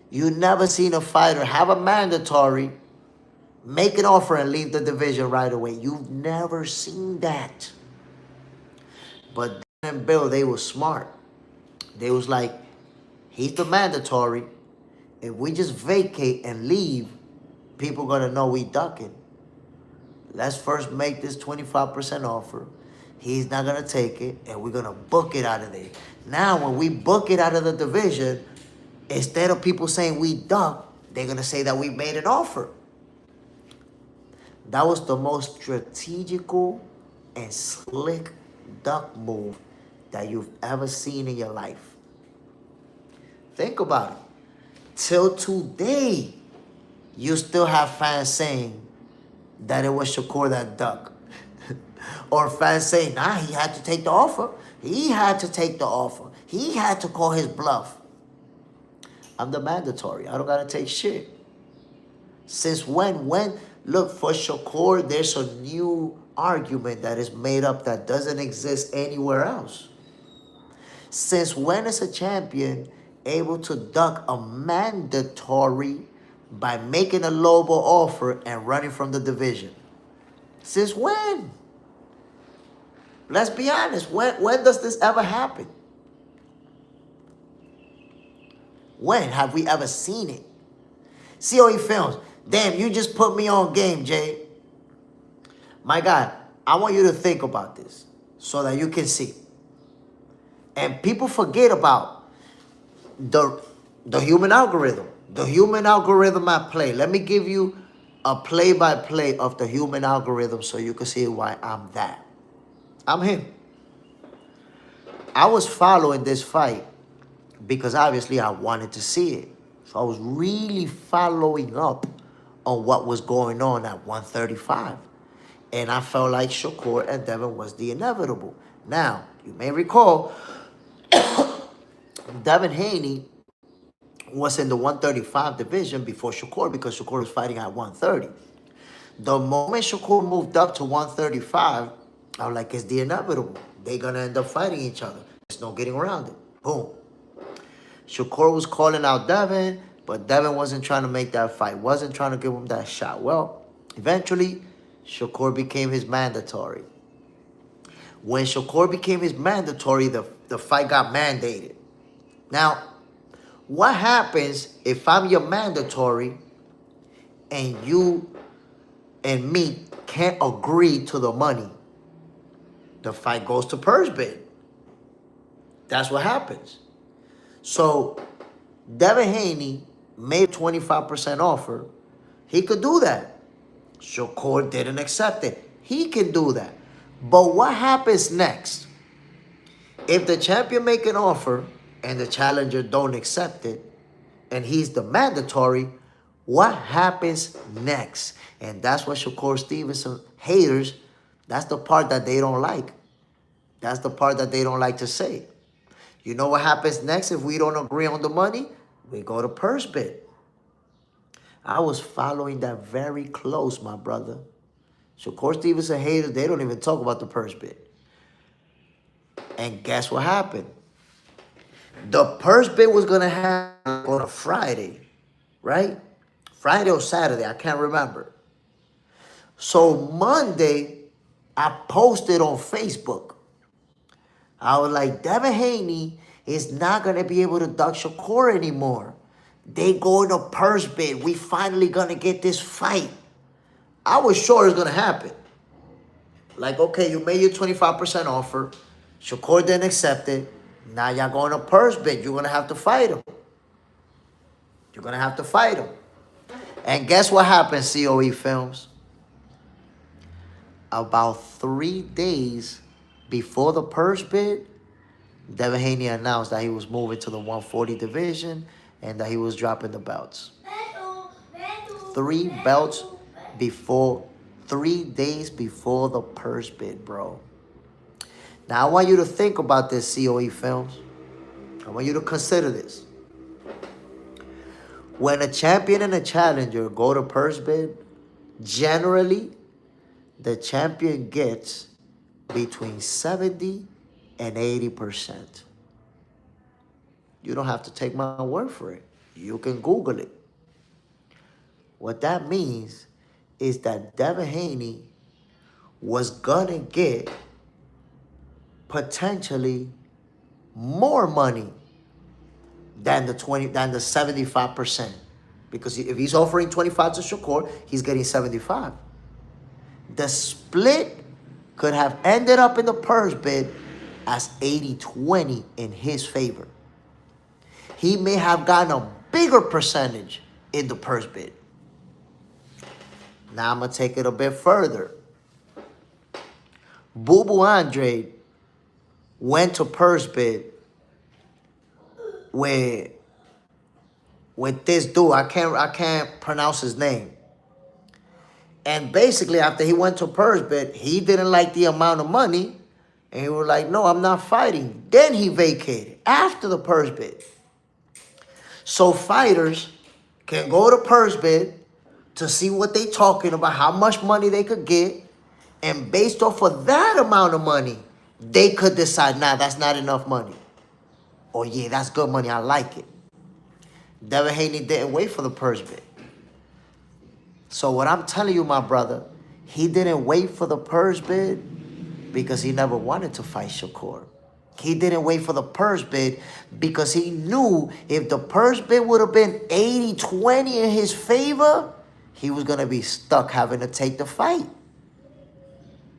you never seen a fighter have a mandatory, make an offer, and leave the division right away. You've never seen that. But Dan and Bill, they were smart. They was like, he's the mandatory. If we just vacate and leave, people gonna know we ducking. Let's first make this 25% offer. He's not gonna take it, and we're gonna book it out of there. Now, when we book it out of the division, instead of people saying we duck, they're gonna say that we made an offer. That was the most strategical and slick duck move that you've ever seen in your life. Think about it. Till today, you still have fans saying that it was Shakur that ducked. Or fans saying, nah, he had to take the offer. He had to take the offer. He had to call his bluff. I'm the mandatory. I don't got to take shit. Since when? Look, for Shakur, there's a new argument that is made up that doesn't exist anywhere else. Since when is a champion able to duck a mandatory by making a lowball offer and running from the division? Since when? Let's be honest. When does this ever happen? When have we ever seen it? COE Films. Damn, you just put me on game, Jay. My God, I want you to think about this so that you can see. And people forget about the human algorithm. The human algorithm at play. Let me give you a play-by-play of the human algorithm so you can see why I'm that. I'm him. I was following this fight because obviously I wanted to see it. So I was really following up on what was going on at 135. And I felt like Shakur and Devin was the inevitable. Now, you may recall, Devin Haney was in the 135 division before Shakur because Shakur was fighting at 130. The moment Shakur moved up to 135, I was like, it's the inevitable. They're going to end up fighting each other. There's no getting around it. Boom. Shakur was calling out Devin, but Devin wasn't trying to make that fight, wasn't trying to give him that shot. Well, eventually, Shakur became his mandatory. When Shakur became his mandatory, the fight got mandated. Now, what happens if I'm your mandatory and you and me can't agree to the money? The fight goes to purse bid. That's what happens. So, Devin Haney made a 25% offer. He could do that. Shakur didn't accept it. He can do that. But what happens next? If the champion make an offer and the challenger don't accept it, and he's the mandatory, what happens next? And that's what Shakur Stevenson haters, that's the part that they don't like. That's the part that they don't like to say. You know what happens next if we don't agree on the money? We go to purse bid. I was following that very close, my brother. Shakur Stevenson haters, they don't even talk about the purse bid. And guess what happened? The purse bid was going to happen on a Friday, right? Friday or Saturday, I can't remember. So Monday, I posted on Facebook. I was like, Devin Haney is not going to be able to duck Shakur anymore. They go in a purse bid. We finally going to get this fight. I was sure it's going to happen. Like, okay, you made your 25% offer. Shakur didn't accept it. Now y'all going to purse bid. You're going to have to fight him. You're going to have to fight him. And guess what happened, COE Films? About 3 days before the purse bid, Devin Haney announced that he was moving to the 140 division and that he was dropping the belts. 3 belts before, 3 days before the purse bid, bro. Now, I want you to think about this, COE Films. I want you to consider this. When a champion and a challenger go to purse bid, generally, the champion gets between 70 and 80%. You don't have to take my word for it. You can Google it. What that means is that Devin Haney was gonna get potentially more money than the 75%. Because if he's offering 25 to Shakur, he's getting 75. The split could have ended up in the purse bid as 80-20 in his favor. He may have gotten a bigger percentage in the purse bid. Now I'm going to take it a bit further. Boo Boo Andre went to purse bid with this dude. I can't pronounce his name. And basically, after he went to purse bid, he didn't like the amount of money. And he was like, no, I'm not fighting. Then he vacated after the purse bid. So fighters can go to purse bid to see what they talking about, how much money they could get. And based off of that amount of money, they could decide, nah, that's not enough money. Or yeah, that's good money, I like it. Devin Haney didn't wait for the purse bid. So what I'm telling you, my brother, he didn't wait for the purse bid because he never wanted to fight Shakur. He didn't wait for the purse bid because he knew if the purse bid would have been 80-20 in his favor, he was going to be stuck having to take the fight.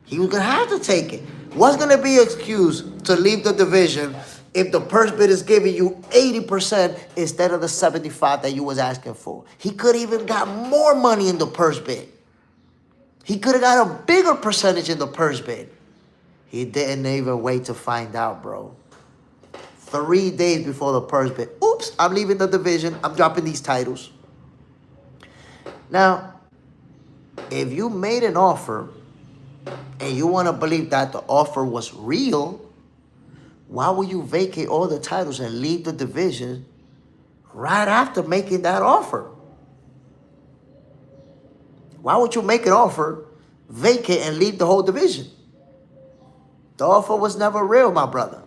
He was going to have to take it. What's going to be an excuse to leave the division if the purse bid is giving you 80% instead of the 75 that you was asking for? He could have even got more money in the purse bid. He could have got a bigger percentage in the purse bid. He didn't even wait to find out, bro. 3 days before the purse bid. Oops, I'm leaving the division. I'm dropping these titles. Now, if you made an offer and you want to believe that the offer was real, why would you vacate all the titles and leave the division right after making that offer? Why would you make an offer, vacate, and leave the whole division? The offer was never real, my brother.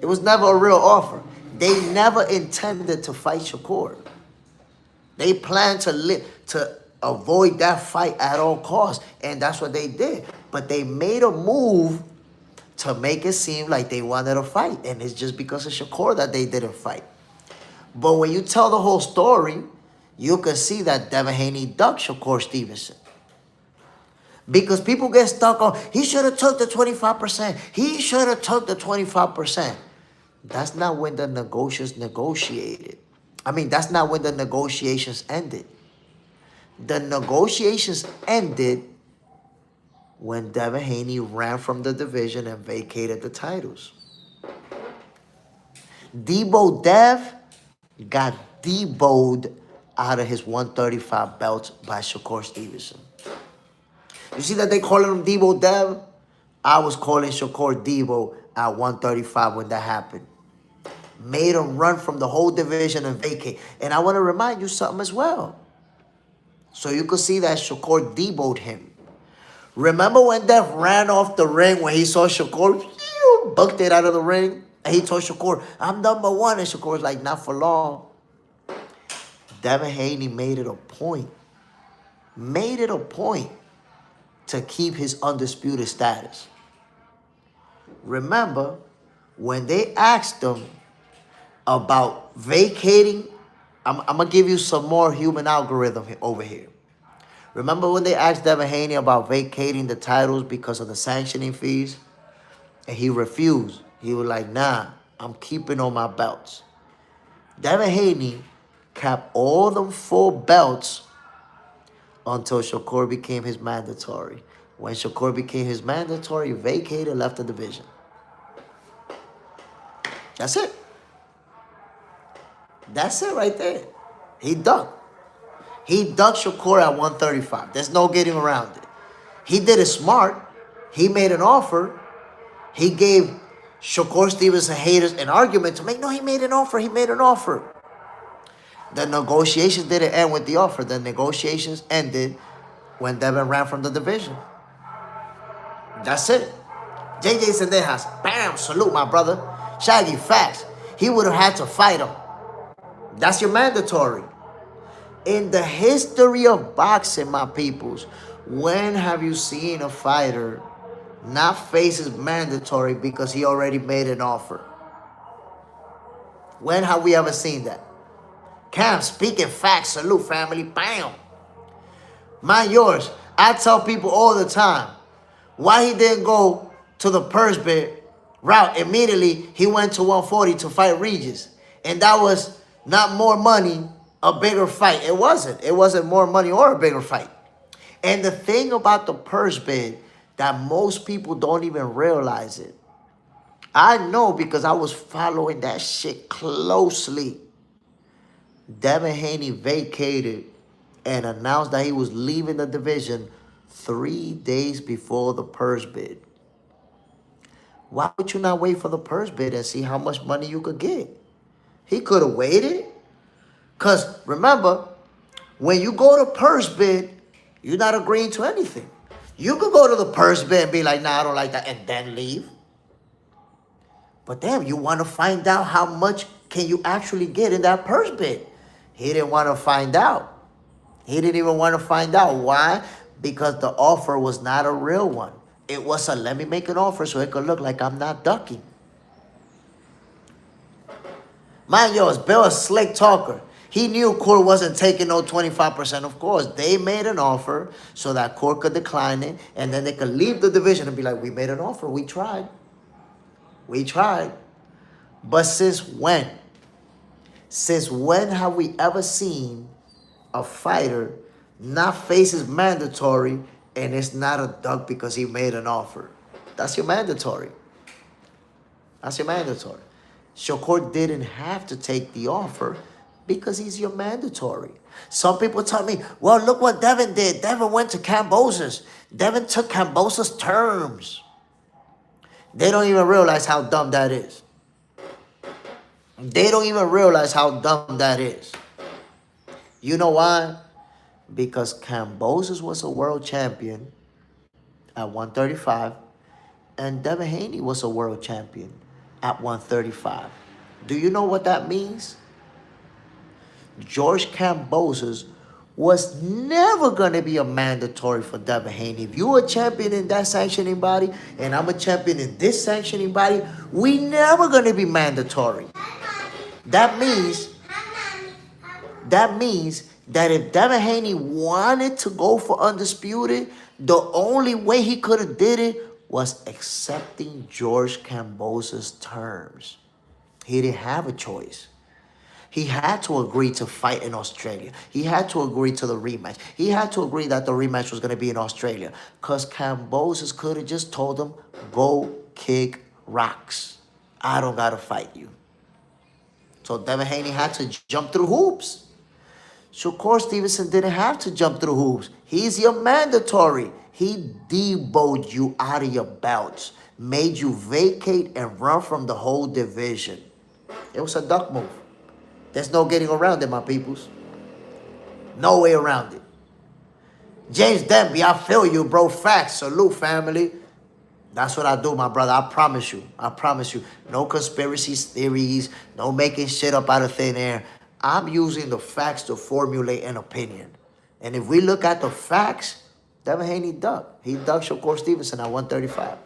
It was never a real offer. They never intended to fight Shakur. They planned to avoid that fight at all costs, and that's what they did. But they made a move to make it seem like they wanted to fight, and it's just because of Shakur that they didn't fight. But when you tell the whole story, you can see that Devin Haney ducked Shakur Stevenson. Because people get stuck on, he should have took the 25%. He should have took the 25%. That's not when the negotiations negotiated. I mean, that's not when the negotiations ended. The negotiations ended when Devin Haney ran from the division and vacated the titles. Debo Dev got Debo'd out of his 135 belts by Shakur Stevenson. You see that they calling him Debo Dev? I was calling Shakur Debo at 135 when that happened. Made him run from the whole division and vacate. And I want to remind you something as well. So you could see that Shakur Debo'd him. Remember when Dev ran off the ring when he saw Shakur, bucked it out of the ring? And he told Shakur, I'm #1. And Shakur was like, not for long. Devin Haney made it a point to keep his undisputed status. Remember, when they asked him about vacating, I'm going to give you some more human algorithm over here. Remember when they asked Devin Haney about vacating the titles because of the sanctioning fees? And he refused. He was like, nah, I'm keeping all my belts. Devin Haney kept all them 4 belts until Shakur became his mandatory. When Shakur became his mandatory, vacated, left the division. That's it. That's it right there. He ducked. He ducked Shakur at 135. There's no getting around it. He did it smart. He made an offer. He gave Shakur Stevenson haters an argument to make. No, he made an offer. He made an offer. The negotiations didn't end with the offer. The negotiations ended when Devin ran from the division. That's it. Xayas and Vargas, bam, salute my brother. Shaggy, facts. He would have had to fight him. That's your mandatory. In the history of boxing, my peoples, when have you seen a fighter not face his mandatory because he already made an offer? When have we ever seen that? Cam, speaking facts, salute family, bam. Mind yours, I tell people all the time, why he didn't go to the purse bid route immediately, he went to 140 to fight Regis. And that was not more money, a bigger fight. It wasn't. It wasn't more money or a bigger fight. And the thing about the purse bid that most people don't even realize it. I know because I was following that shit closely. Devin Haney vacated and announced that he was leaving the division 3 days before the purse bid. Why would you not wait for the purse bid and see how much money you could get? He could have waited. Because remember, when you go to purse bid, you're not agreeing to anything. You could go to the purse bid and be like, nah, I don't like that, and then leave. But damn, you want to find out how much can you actually get in that purse bid. He didn't want to find out. He didn't even want to find out. Why? Because the offer was not a real one. It was a let me make an offer so it could look like I'm not ducking. Mind yours, Bill a slick talker. He knew Court wasn't taking no 25%. Of course, they made an offer so that Court could decline it, and then they could leave the division and be like, we made an offer. We tried. We tried. But since when? Since when have we ever seen a fighter not face his mandatory and it's not a duck because he made an offer? That's your mandatory. That's your mandatory. Shakur didn't have to take the offer because he's your mandatory. Some people tell me, well, look what Devin did. Devin went to Cambosa's. Devin took Cambosa's terms. They don't even realize how dumb that is. They don't even realize how dumb that is. You know why? Because Cambosa's was a world champion at 135, and Devin Haney was a world champion at 135. Do you know what that means? George Cambosa's was never going to be a mandatory for Devin Haney. If you're a champion in that sanctioning body and I'm a champion in this sanctioning body, we never going to be mandatory. That means that if Devin Haney wanted to go for undisputed, the only way he could have did it was accepting George Cambosa's terms. He didn't have a choice. He had to agree to fight in Australia. He had to agree to the rematch. He had to agree that the rematch was going to be in Australia. Because Cambosa's could have just told him, go kick rocks. I don't got to fight you. So Devin Haney had to jump through hoops. Shakur Stevenson didn't have to jump through hoops. He's your mandatory. He deboed you out of your belts, made you vacate and run from the whole division. It was a duck move. There's no getting around it, my peoples. No way around it. James Denby, I feel you, bro. Facts. Salute, family. That's what I do, my brother. I promise you. I promise you. No conspiracy theories. No making shit up out of thin air. I'm using the facts to formulate an opinion. And if we look at the facts, Devin Haney ducked. He ducked Shakur Stevenson at 135.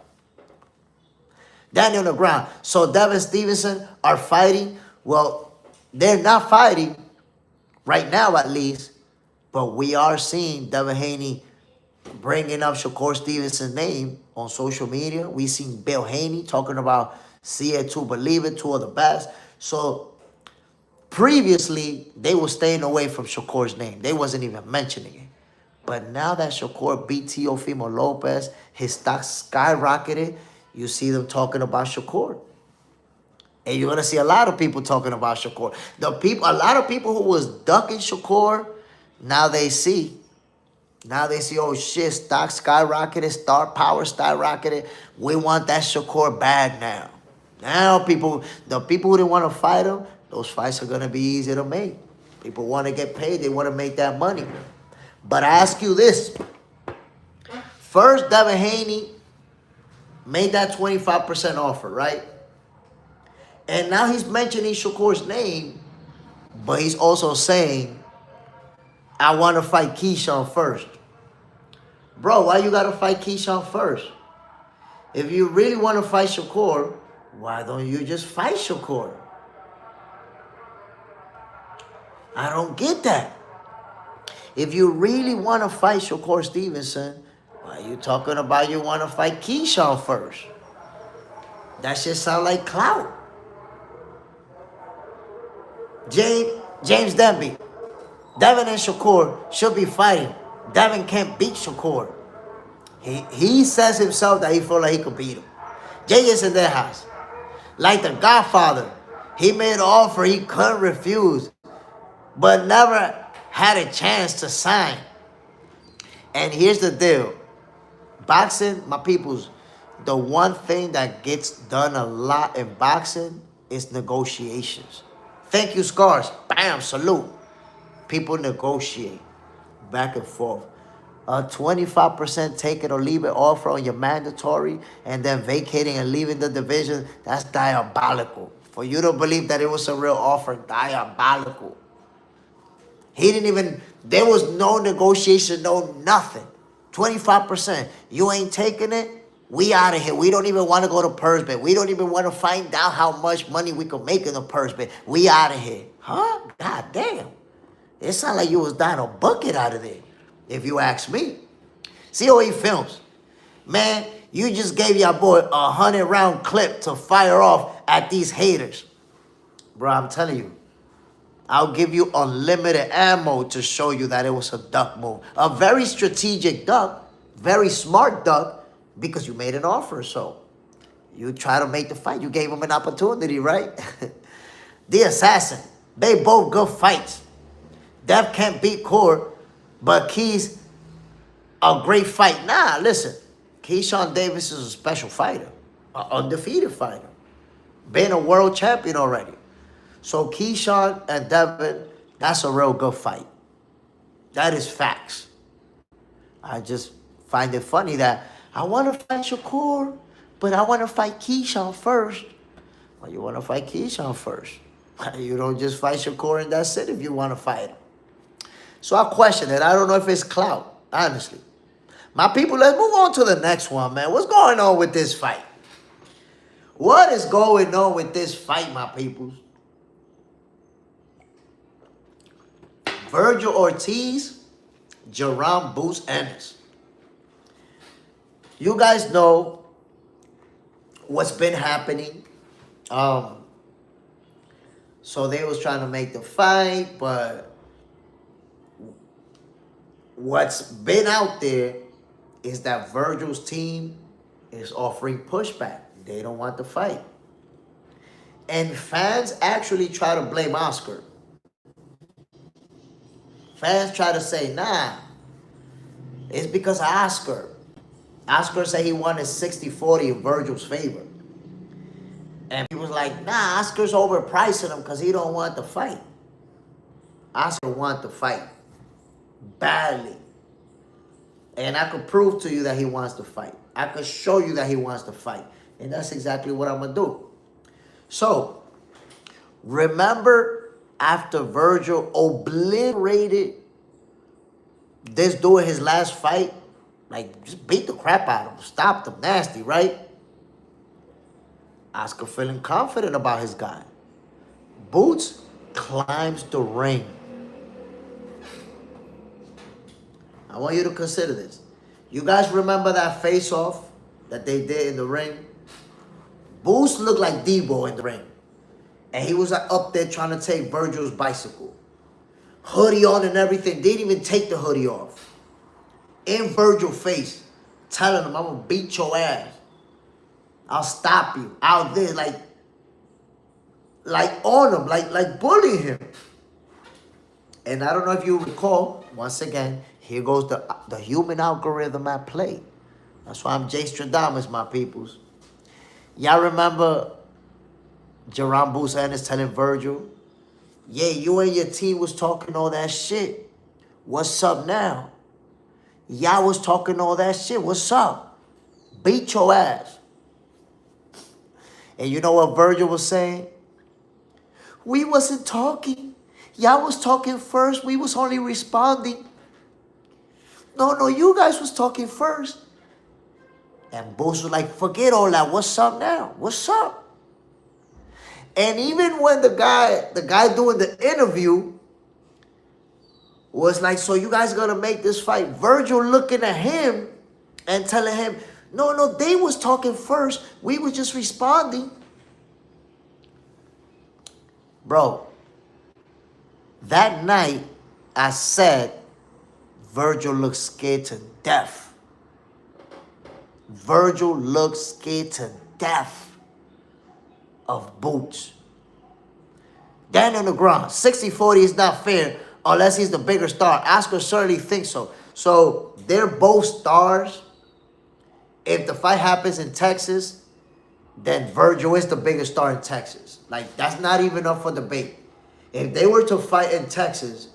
Danny on the ground. So Devin Stevenson are fighting. Well, they're not fighting right now at least, but we are seeing Devin Haney bringing up Shakur Stevenson's name on social media. We seen Bill Haney talking about see it to believe it, two of the best. So previously, they were staying away from Shakur's name. They wasn't even mentioning it. But now that Shakur beat Teofimo Lopez, his stock skyrocketed. You see them talking about Shakur. And you're going to see a lot of people talking about Shakur. A lot of people who was ducking Shakur, now they see. Now they see, oh shit, stock skyrocketed, star power skyrocketed. We want that Shakur bag now. Now the people who didn't want to fight him, those fights are going to be easy to make. People want to get paid. They want to make that money. But I ask you this. First, Devin Haney made that 25% offer, right? And now he's mentioning Shakur's name, but he's also saying, I want to fight Keyshawn first. Bro, why you got to fight Keyshawn first? If you really want to fight Shakur, why don't you just fight Shakur? I don't get that. If you really want to fight Shakur Stevenson, why are you talking about you want to fight Keyshawn first? That shit sound like clout. James Denby. Devin and Shakur should be fighting. Devin can't beat Shakur. He says himself that he feel like he could beat him. Xayas and Vargas. Like the Godfather. He made an offer he couldn't refuse, but never had a chance to sign. And here's the deal. Boxing, my peoples, the one thing that gets done a lot in boxing is negotiations. Thank you, Scars. Bam, salute. People negotiate back and forth. A 25% take it or leave it offer on your mandatory and then vacating and leaving the division, that's diabolical. For you to believe that it was a real offer, diabolical. He didn't even, there was no negotiation, no nothing. 25%. You ain't taking it, we out of here. We don't even want to go to purse bet. We don't even want to find out how much money we could make in the purse bet. We out of here. Huh? God damn. It sounded like you was dying a bucket out of there, if you ask me. See how he films. Man, you just gave your boy a 100-round clip to fire off at these haters. Bro, I'm telling you. I'll give you unlimited ammo to show you that it was a duck move. A very strategic duck, very smart duck, because you made an offer. So you try to make the fight. You gave him an opportunity, right? The Assassin. They both good fights. Dev can't beat Core, but Key's a great fight. Nah, listen. Keyshawn Davis is a special fighter. An undefeated fighter. Been a world champion already. So Keyshawn and Devin, that's a real good fight. That is facts. I just find it funny that I want to fight Shakur, but I want to fight Keyshawn first. Well, you want to fight Keyshawn first. You don't just fight Shakur and that's it if you want to fight him. So I question it. I don't know if it's clout, honestly. My people, let's move on to the next one, man. What's going on with this fight? What is going on with this fight, my peoples? Virgil Ortiz, Jerome Boots Ennis. You guys know what's been happening. So they was trying to make the fight, but what's been out there is that Virgil's team is offering pushback. They don't want the fight. And fans actually try to blame Oscar. Fans try to say, nah, it's because of Oscar. Oscar said he wanted 60-40 in Virgil's favor. And he was like, nah, Oscar's overpricing him because he don't want the fight. Oscar wants the fight badly. And I could prove to you that he wants to fight. I could show you that he wants to fight. And that's exactly what I'm going to do. So, remember after Virgil obliterated this dude in his last fight, like just beat the crap out of him, stopped him nasty, right? Oscar feeling confident about his guy. Boots climbs the ring. I want you to consider this. You guys remember that face-off that they did in the ring? Boots looked like Debo in the ring. And he was up there trying to take Virgil's bicycle. Hoodie on and everything. Didn't even take the hoodie off. In Virgil's face. Telling him, I'm going to beat your ass. I'll stop you. Out there, like on him, like bullying him. And I don't know if you recall, once again, here goes the human algorithm at play. That's why I'm Jay Stradamus, my peoples. Y'all remember Jerome Boots Ennis telling Virgil, yeah, you and your team was talking all that shit. What's up now? Y'all was talking all that shit. What's up? Beat your ass. And you know what Virgil was saying? We wasn't talking. Y'all was talking first. We was only responding. No, you guys was talking first. And Boots was like, forget all that. What's up now? What's up? And even when the guy doing the interview was like, so you guys gonna make this fight? Virgil looking at him and telling him, no, they was talking first. We were just responding. Bro, that night I said Virgil looked scared to death. Virgil looked scared to death of Boots. Dan on the ground. 60-40 is not fair unless he's the bigger star. Oscar certainly thinks so. So they're both stars. If the fight happens in Texas, then Virgil is the biggest star in Texas. Like, that's not even up for debate. If they were to fight in Texas,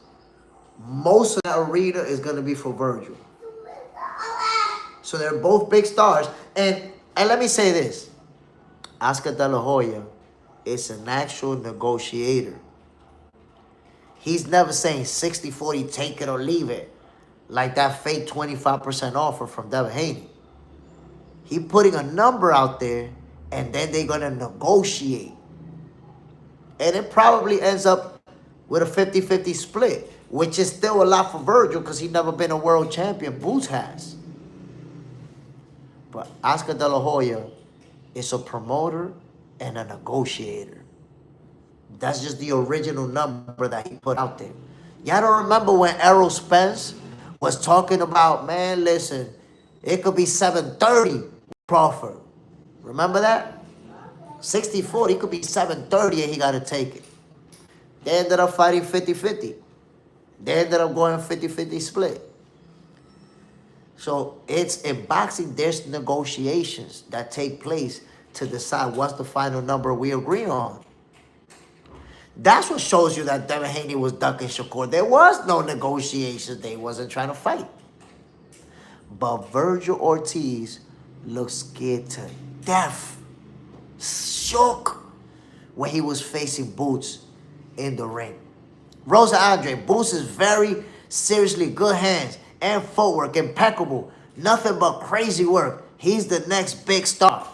most of that arena is going to be for Virgil. So they're both big stars. And let me say this. Oscar De La Hoya is an actual negotiator. He's never saying 60-40, take it or leave it, like that fake 25% offer from Devin Haney. He putting a number out there, and then they're going to negotiate. And it probably ends up with a 50-50 split, which is still a lot for Virgil because he's never been a world champion. Boots has. But Oscar De La Hoya is a promoter and a negotiator. That's just the original number that he put out there. Y'all don't remember when Errol Spence was talking about, man, listen, it could be 730 Crawford. Remember that? 60-40, it could be 730 and he got to take it. They ended up fighting 50-50. They ended up going 50-50 split. So it's in boxing, there's negotiations that take place to decide what's the final number we agree on. That's what shows you that Devin Haney was ducking Shakur. There was no negotiations. They wasn't trying to fight. But Virgil Ortiz looked scared to death. Shook when he was facing Boots in the ring. Rosa Andre, Boots is very seriously good hands and footwork, impeccable. Nothing but crazy work. He's the next big star.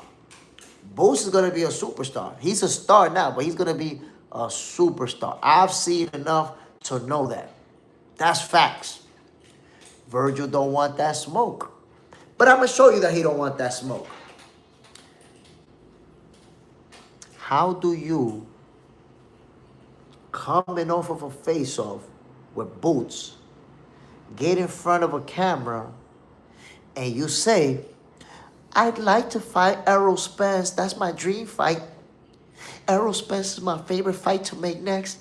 Boots is going to be a superstar. He's a star now, but he's going to be a superstar. I've seen enough to know that. That's facts. Virgil don't want that smoke. But I'm going to show you that he don't want that smoke. How do you, coming off of a face-off with Boots, get in front of a camera and you say, I'd like to fight Errol Spence. That's my dream fight. Errol Spence is my favorite fight to make next.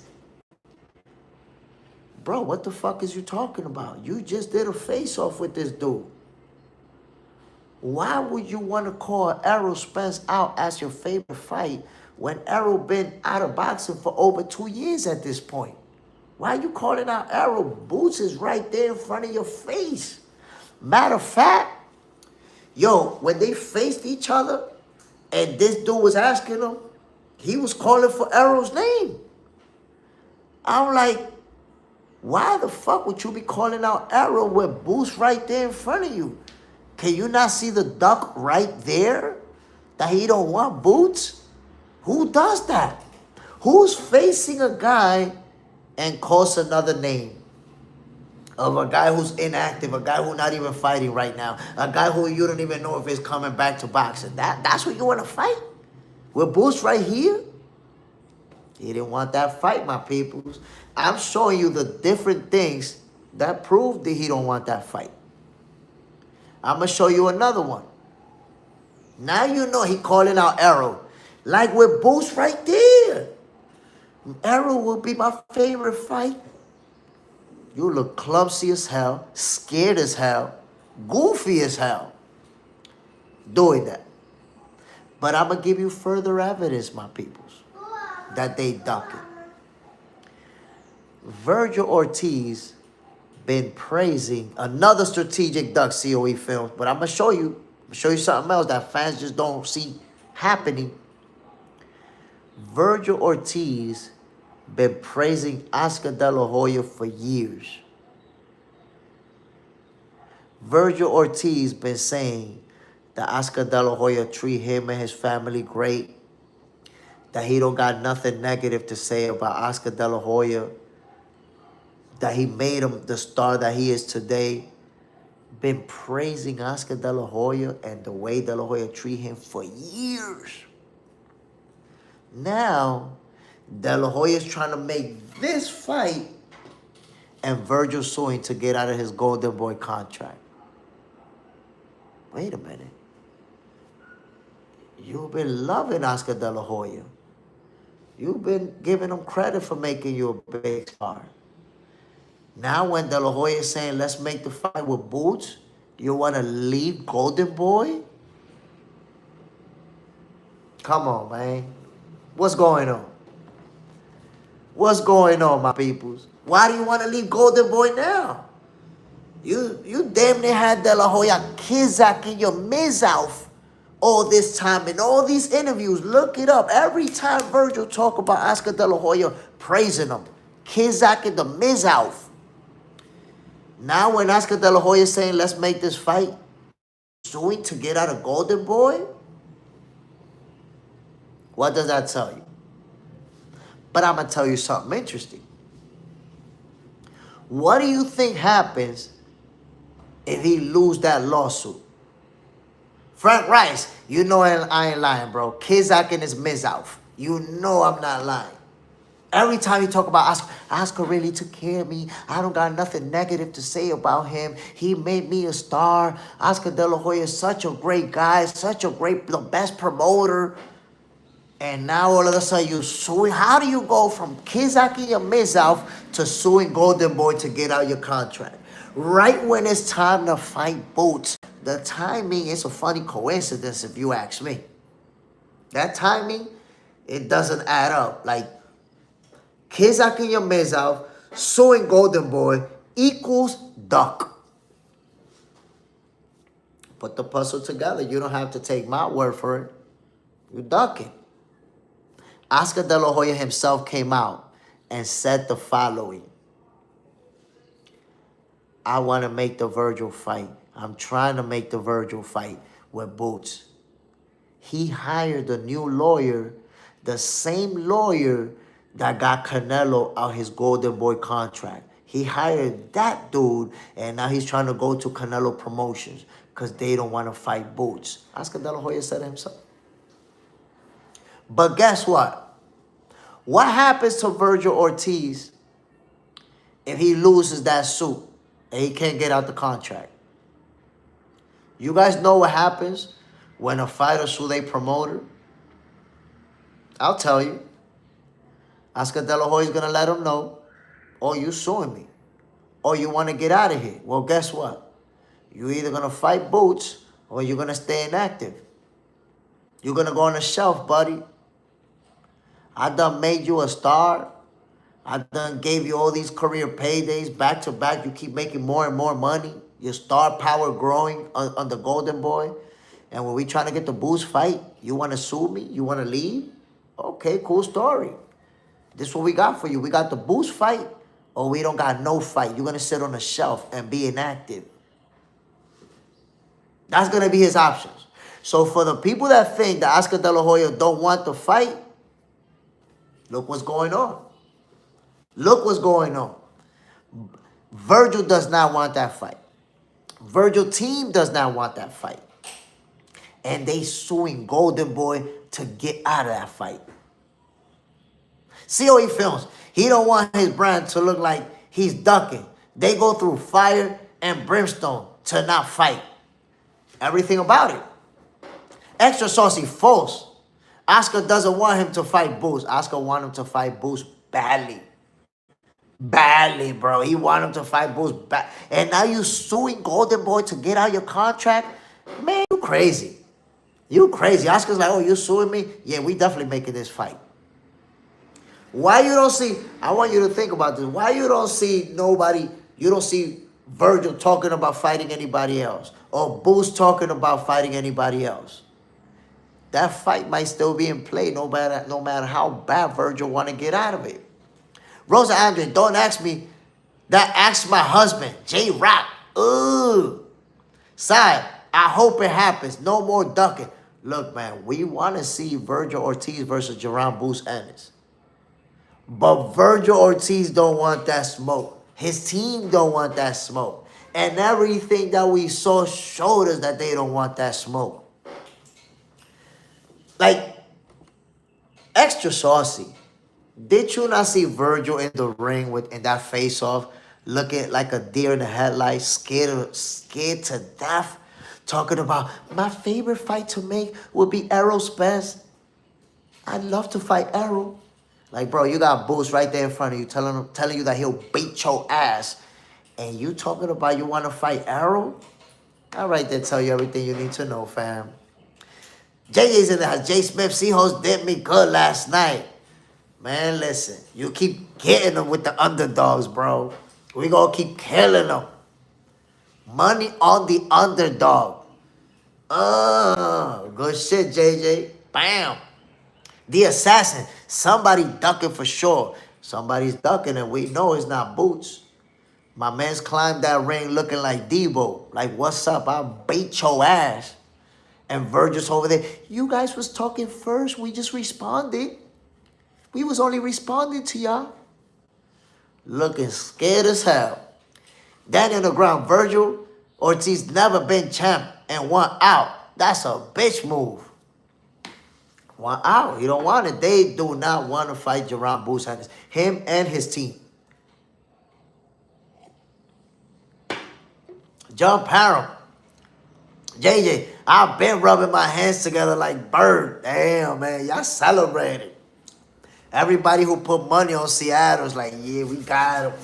Bro, what the fuck is you talking about? You just did a face-off with this dude. Why would you want to call Errol Spence out as your favorite fight when Errol been out of boxing for over 2 years at this point? Why are you calling out Errol? Boots is right there in front of your face. Matter of fact, yo, when they faced each other and this dude was asking him, he was calling for Errol's name. I'm like, why the fuck would you be calling out Arrow with Boots right there in front of you? Can you not see the duck right there? That he don't want Boots? Who does that? Who's facing a guy and calls another name? Of a guy who's inactive, a guy who's not even fighting right now, a guy who you don't even know if he's coming back to boxing. That's what you want to fight? With Boots right here? He didn't want that fight, my peoples. I'm showing you the different things that prove that he don't want that fight. I'm going to show you another one. Now you know he calling out Arrow. Like with Boots right there. Arrow will be my favorite fight. You look clumsy as hell, scared as hell, goofy as hell doing that. But I'm going to give you further evidence, my peoples, that they duck it. Virgil Ortiz been praising another strategic duck COE film, but I'm going to show you. Something else that fans just don't see happening. Virgil Ortiz been praising Oscar De La Hoya for years. Virgil Ortiz been saying that Oscar De La Hoya treat him and his family great, that he don't got nothing negative to say about Oscar De La Hoya, that he made him the star that he is today. Been praising Oscar De La Hoya and the way De La Hoya treat him for years. Now, De La Hoya is trying to make this fight and Virgil suing to get out of his Golden Boy contract. Wait a minute. You've been loving Oscar De La Hoya. You've been giving him credit for making you a big star. Now when De La Hoya is saying, let's make the fight with Boots, you want to leave Golden Boy? Come on, man. What's going on? What's going on, my peoples? Why do you want to leave Golden Boy now? You damn near had De La Hoya Kizak in your mouth all this time in all these interviews. Look it up. Every time Virgil talk about Oscar De La Hoya, praising him. Kizak in the mouth. Now when Oscar De La Hoya is saying, let's make this fight, suing to get out of Golden Boy? What does that tell you? But I'm going to tell you something interesting. What do you think happens if he lose that lawsuit? Frank Rice, you know I ain't lying, bro. Kizak in his mouth. You know I'm not lying. Every time he talk about Oscar really took care of me. I don't got nothing negative to say about him. He made me a star. Oscar De La Hoya is such a great guy, the best promoter. And now all of a sudden you suing. How do you go from Kizak in your mouth to suing Golden Boy to get out your contract? Right when it's time to fight Boots. The timing is a funny coincidence if you ask me. That timing, it doesn't add up. Like, Kizak in your mouth, suing Golden Boy equals duck. Put the puzzle together. You don't have to take my word for it. You're ducking. Oscar De La Hoya himself came out and said the following. I want to make the Virgil fight. I'm trying to make the Virgil fight with Boots. He hired a new lawyer, the same lawyer that got Canelo out his Golden Boy contract. He hired that dude, and now he's trying to go to Canelo Promotions because they don't want to fight Boots. Oscar De La Hoya said himself. But guess what? What happens to Virgil Ortiz if he loses that suit and he can't get out the contract? You guys know what happens when a fighter sue their promoter? I'll tell you. Oscar De La Hoya is going to let him know, oh, you suing me. Oh, you want to get out of here. Well, guess what? You're either going to fight Boots or you're going to stay inactive. You're going to go on the shelf, buddy. I done made you a star. I done gave you all these career paydays back to back. You keep making more and more money. Your star power growing on the Golden Boy. And when we trying to get the Boots fight, you want to sue me? You want to leave? Okay, cool story. This is what we got for you. We got the Boost fight, or we don't got no fight. You're going to sit on the shelf and be inactive. That's going to be his options. So for the people that think that Oscar De La Hoya don't want the fight, look what's going on. Look what's going on. Virgil does not want that fight. Virgil team does not want that fight. And they suing Golden Boy to get out of that fight. See how he films. He don't want his brand to look like he's ducking. They go through fire and brimstone to not fight. Everything about it. Extra saucy false. Oscar doesn't want him to fight Boost. Oscar want him to fight Boost badly. Badly, bro. He want him to fight Boost bad. And now you suing Golden Boy to get out your contract? Man, you crazy. You crazy. Oscar's like, oh, you suing me? Yeah, we definitely making this fight. Why you don't see, I want you to think about this. Why you don't see nobody, you don't see Virgil talking about fighting anybody else, or Boost talking about fighting anybody else? That fight might still be in play no matter how bad Virgil want to get out of it. Rosa Andre, don't ask me that. Ask my husband, J-Rock. Ooh. Side, I hope it happens. No more ducking. Look, man, we want to see Virgil Ortiz versus Jerron Boost Ennis. But Virgil Ortiz don't want that smoke. His team don't want that smoke. And everything that we saw showed us that they don't want that smoke. Like, extra saucy. Did you not see Virgil in the ring in that face-off, looking like a deer in the headlights, scared to death, talking about, my favorite fight to make would be Errol Spence. I'd love to fight Errol. Like, bro, you got Boost right there in front of you telling you that he'll beat your ass. And you talking about you want to fight Errol? I right there tell you everything you need to know, fam. JJ's in the house. Jay Smith, Seahawks did me good last night. Man, listen. You keep getting them with the underdogs, bro. We gonna keep killing them. Money on the underdog. Good shit, JJ. Bam. The assassin. Somebody ducking for sure. Somebody's ducking and we know it's not Boots. My man's climbed that ring looking like Debo. Like, what's up? I'll beat your ass. And Virgil's over there. You guys was talking first. We just responded. We was only responding to y'all. Looking scared as hell. Then in the ground, Virgil Ortiz never been champ and won out. That's a bitch move. One out. You don't want it. They do not want to fight Jerron Boost Ennis. Him and his team. John Parham. JJ, I've been rubbing my hands together like bird. Damn, man. Y'all celebrated. Everybody who put money on Seattle's like, yeah, we got him.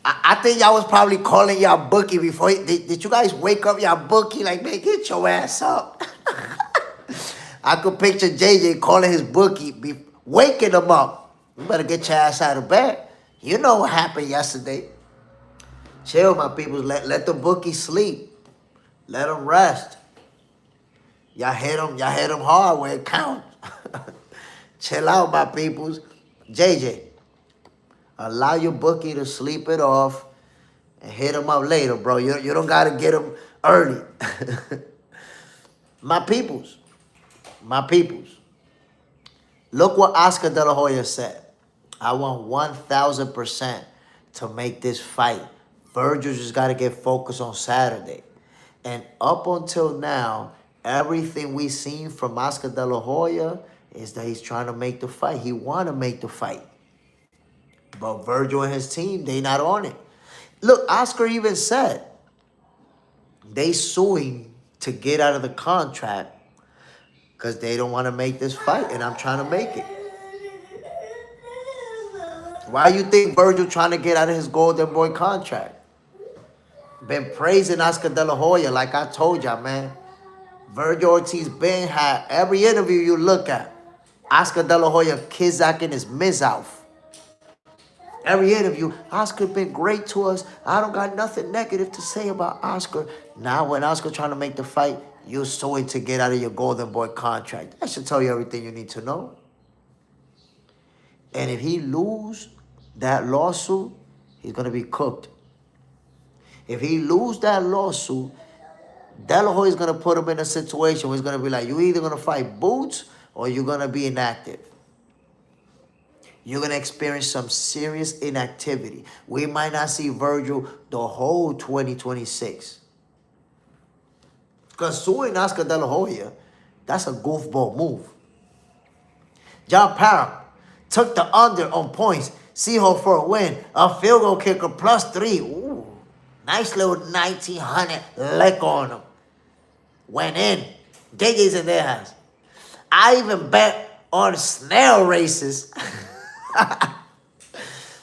I think y'all was probably calling y'all bookie before. Did you guys wake up y'all bookie? Like, man, get your ass up. I could picture JJ calling his bookie, waking him up. You better get your ass out of bed. You know what happened yesterday. Chill, my people. Let the bookie sleep. Let him rest. Y'all hit him hard where it counts. Chill out, my peoples. JJ, allow your bookie to sleep it off and hit him up later, bro. You don't got to get him early. My peoples. My peoples. Look what Oscar De La Hoya said. I want 1,000% to make this fight. Virgil just got to get focused on Saturday. And up until now, everything we've seen from Oscar De La Hoya is that he's trying to make the fight. He want to make the fight. But Virgil and his team, they not on it. Look, Oscar even said they suing to get out of the contract because they don't want to make this fight, and I'm trying to make it. Why you think Virgil trying to get out of his Golden Boy contract? Been praising Oscar De La Hoya like I told y'all, man. Virgil Ortiz been had every interview you look at. Oscar De La Hoya kizak his mizouth. Every interview, Oscar been great to us. I don't got nothing negative to say about Oscar. Now when Oscar trying to make the fight, you're suing to get out of your Golden Boy contract. That should tell you everything you need to know. And if he lose that lawsuit, he's going to be cooked. If he lose that lawsuit, De La Hoya is going to put him in a situation where he's going to be like, you either going to fight Boots or you're going to be inactive. You're going to experience some serious inactivity. We might not see Virgil the whole 2026. Because suing Oscar De La Hoya, that's a goofball move. John Parham took the under on points. Seahold for a win. A field goal kicker +3. Ooh, nice little 1900 lick on him. Went in. JJ's in their house. I even bet on snail races.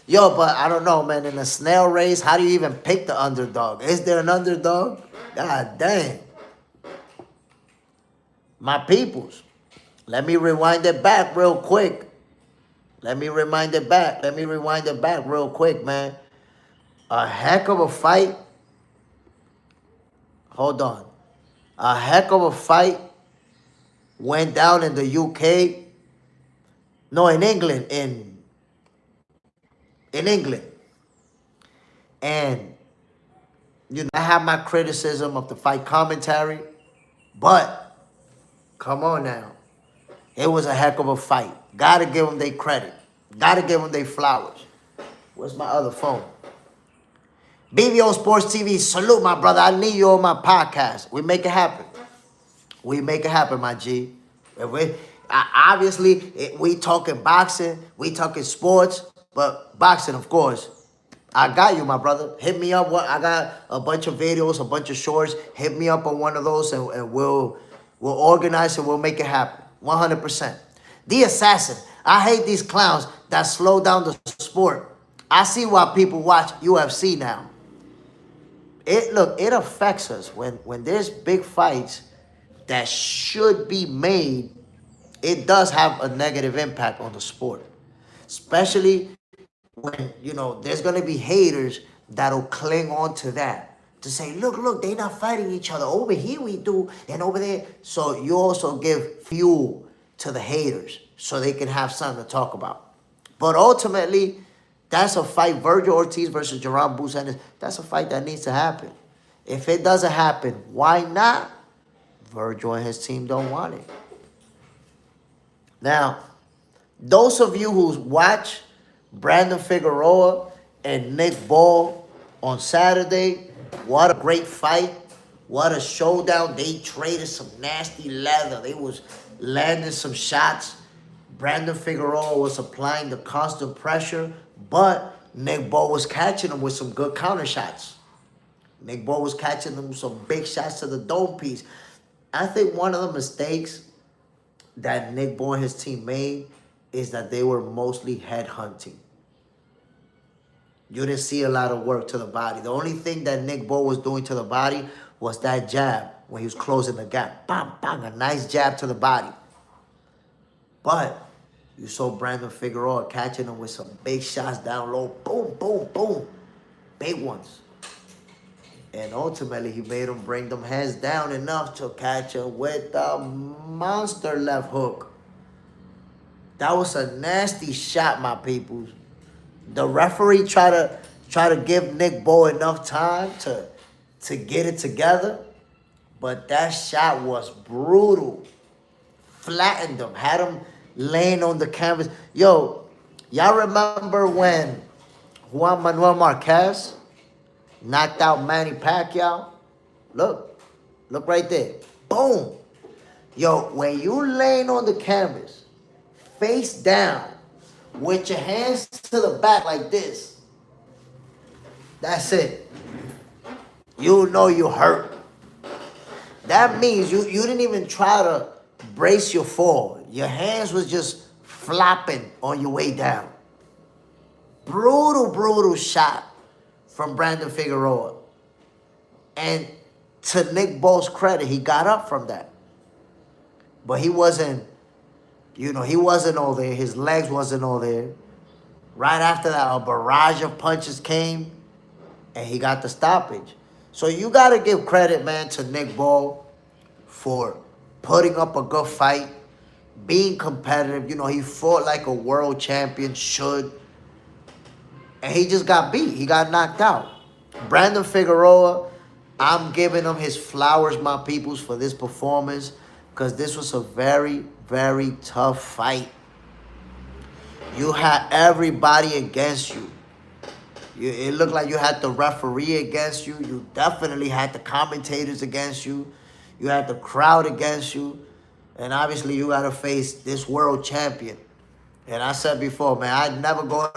Yo, but I don't know, man. In a snail race, how do you even pick the underdog? Is there an underdog? God dang. My peoples. Let me rewind it back real quick. Let me rewind it back real quick, man. A heck of a fight. Hold on. A heck of a fight went down in the UK. No, in England. In England. And, you know, I have my criticism of the fight commentary. But, come on now. It was a heck of a fight. Gotta give them their credit. Gotta give them their flowers. Where's my other phone? BVO Sports TV, salute my brother. I need you on my podcast. We make it happen. We make it happen, my G. Obviously, we talking boxing, we talking sports, but boxing, of course. I got you, my brother. Hit me up. I got a bunch of videos, a bunch of shorts. Hit me up on one of those, and we'll organize and we'll make it happen. 100%. The Assassin. I hate these clowns that slow down the sport. I see why people watch UFC now. It affects us when there's big fights that should be made. It does have a negative impact on the sport, especially when, you know, there's gonna be haters that'll cling on to that to say, look, they not fighting each other. Over here we do, and over there. So you also give fuel to the haters so they can have something to talk about. But ultimately, that's a fight. Virgil Ortiz versus Jerome Boots Ennis. That's a fight that needs to happen. If it doesn't happen, why not? Virgil and his team don't want it. Now, those of you who watch Brandon Figueroa and Nick Ball on Saturday, what a great fight. What a showdown. They traded some nasty leather. They was landing some shots. Brandon Figueroa was applying the constant pressure, but Nick Ball was catching him with some good counter shots. Nick Ball was catching them with some big shots to the dome piece. I think one of the mistakes that Nick Ball and his team made is that they were mostly head hunting. You didn't see a lot of work to the body. The only thing that Nick Ball was doing to the body was that jab when he was closing the gap. Bang, bang, a nice jab to the body. But you saw Brandon Figueroa catching him with some big shots down low. Boom, boom, boom. Big ones. And ultimately, he made him bring them hands down enough to catch him with a monster left hook. That was a nasty shot, my peoples. The referee tried to give Nick Ball enough time to get it together, but that shot was brutal. Flattened him, had him laying on the canvas. Yo, y'all remember when Juan Manuel Marquez knocked out Manny Pacquiao? Look right there. Boom. Yo, when you laying on the canvas, face down, with your hands to the back like this, that's it. You know you hurt. That means you didn't even try to brace your fall. Your hands was just flopping on your way down. Brutal shot from Brandon Figueroa. And to Nick Ball's credit, he got up from that. But he wasn't, he wasn't all there. His legs wasn't all there. Right after that, a barrage of punches came, and he got the stoppage. So you got to give credit, man, to Nick Ball for putting up a good fight, being competitive. You know, he fought like a world champion should. And he just got beat. He got knocked out. Brandon Figueroa, I'm giving him his flowers, my peoples, for this performance. Because this was a very, very tough fight. You had everybody against you. It looked like you had the referee against you. You definitely had the commentators against you. You had the crowd against you. And obviously, you got to face this world champion. And I said before, man, I'd never go